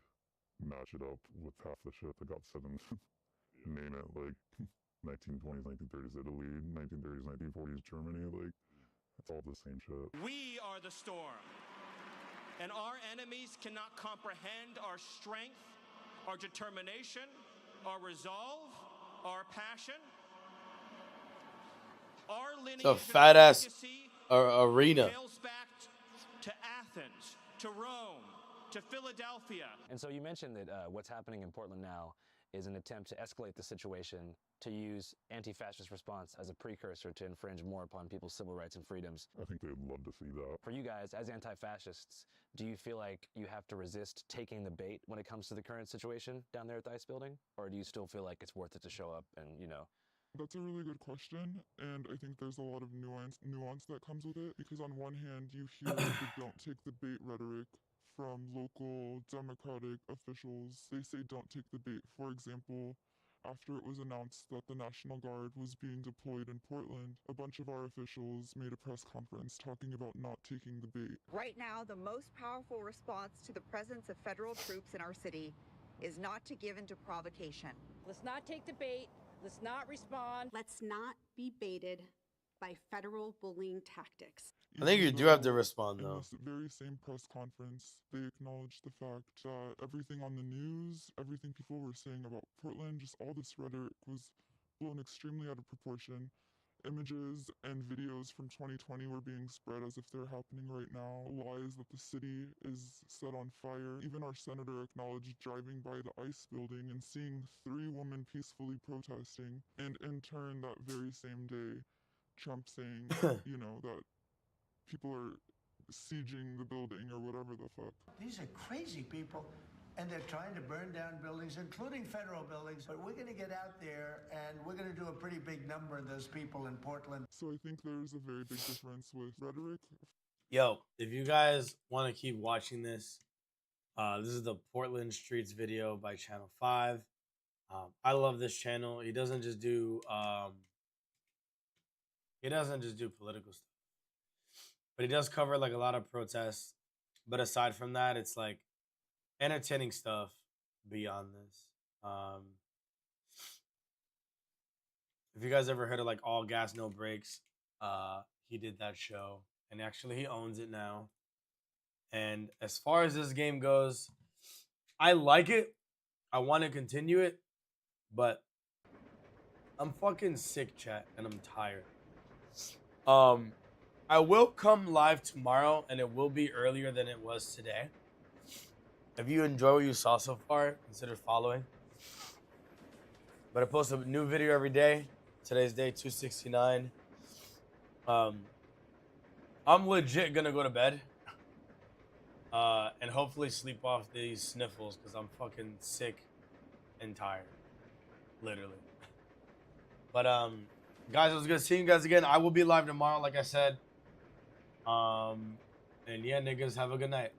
Speaker 5: match it up with half the shit that got said in, name it, like 1920s, 1930s Italy, 1930s, 1940s Germany, like, it's all the same shit.
Speaker 14: We are the storm, and our enemies cannot comprehend our strength, our determination, our resolve, our passion. Our lineage
Speaker 1: It's a
Speaker 14: and
Speaker 1: fat ass
Speaker 14: legacy
Speaker 1: arena.
Speaker 14: trails back to Athens, to Rome, to Philadelphia.
Speaker 12: And so you mentioned that what's happening in Portland now is an attempt to escalate the situation to use anti-fascist response as a precursor to infringe more upon people's civil rights and freedoms.
Speaker 5: I think they'd love to see that.
Speaker 12: For you guys, as anti-fascists, do you feel like you have to resist taking the bait when it comes to the current situation down there at the ICE building? Or do you still feel like it's worth it to show up and, you know?
Speaker 11: That's a really good question, and I think there's a lot of nuance that comes with it, because on one hand, you hear the don't take the bait rhetoric from local Democratic officials. They say don't take the bait. For example, after it was announced that the National Guard was being deployed in Portland, a bunch of our officials made a press conference talking about not taking the bait.
Speaker 17: Right now, the most powerful response to the presence of federal troops in our city is not to give into provocation.
Speaker 18: Let's not take the bait. Let's not respond.
Speaker 19: Let's not be baited by federal bullying tactics.
Speaker 1: I think you do have to respond, though.
Speaker 11: In this very same press conference, they acknowledged the fact that everything on the news, everything people were saying about Portland, just all this rhetoric was blown extremely out of proportion. Images and videos from 2020 were being spread as if they're happening right now. Lies that the city is set on fire. Even our senator acknowledged driving by the ICE building and seeing 3 women peacefully protesting, and in turn that very same day, Trump saying, you know, that people are sieging the building or whatever the fuck.
Speaker 20: These are crazy people, and they're trying to burn down buildings, including federal buildings. But we're going to get out there, and we're going to do a pretty big number of those people in Portland.
Speaker 11: So I think there's a very big difference with rhetoric.
Speaker 1: Yo, if you guys want to keep watching this, this is the Portland Streets video by Channel 5. I love this channel. He doesn't just do political stuff, but he does cover like a lot of protests. But aside from that, it's like entertaining stuff beyond this. If you guys ever heard of like All Gas No Brakes, he did that show, and actually he owns it now. And as far as this game goes, I like it. I want to continue it, but I'm fucking sick, chat, and I'm tired. I will come live tomorrow, and it will be earlier than it was today. If you enjoy what you saw so far, consider following. But I post a new video every day. Today's day 269. I'm legit gonna go to bed. And hopefully sleep off these sniffles, because I'm fucking sick and tired. Literally. But guys, it was good seeing you guys again. I will be live tomorrow, like I said. And yeah, niggas, have a good night.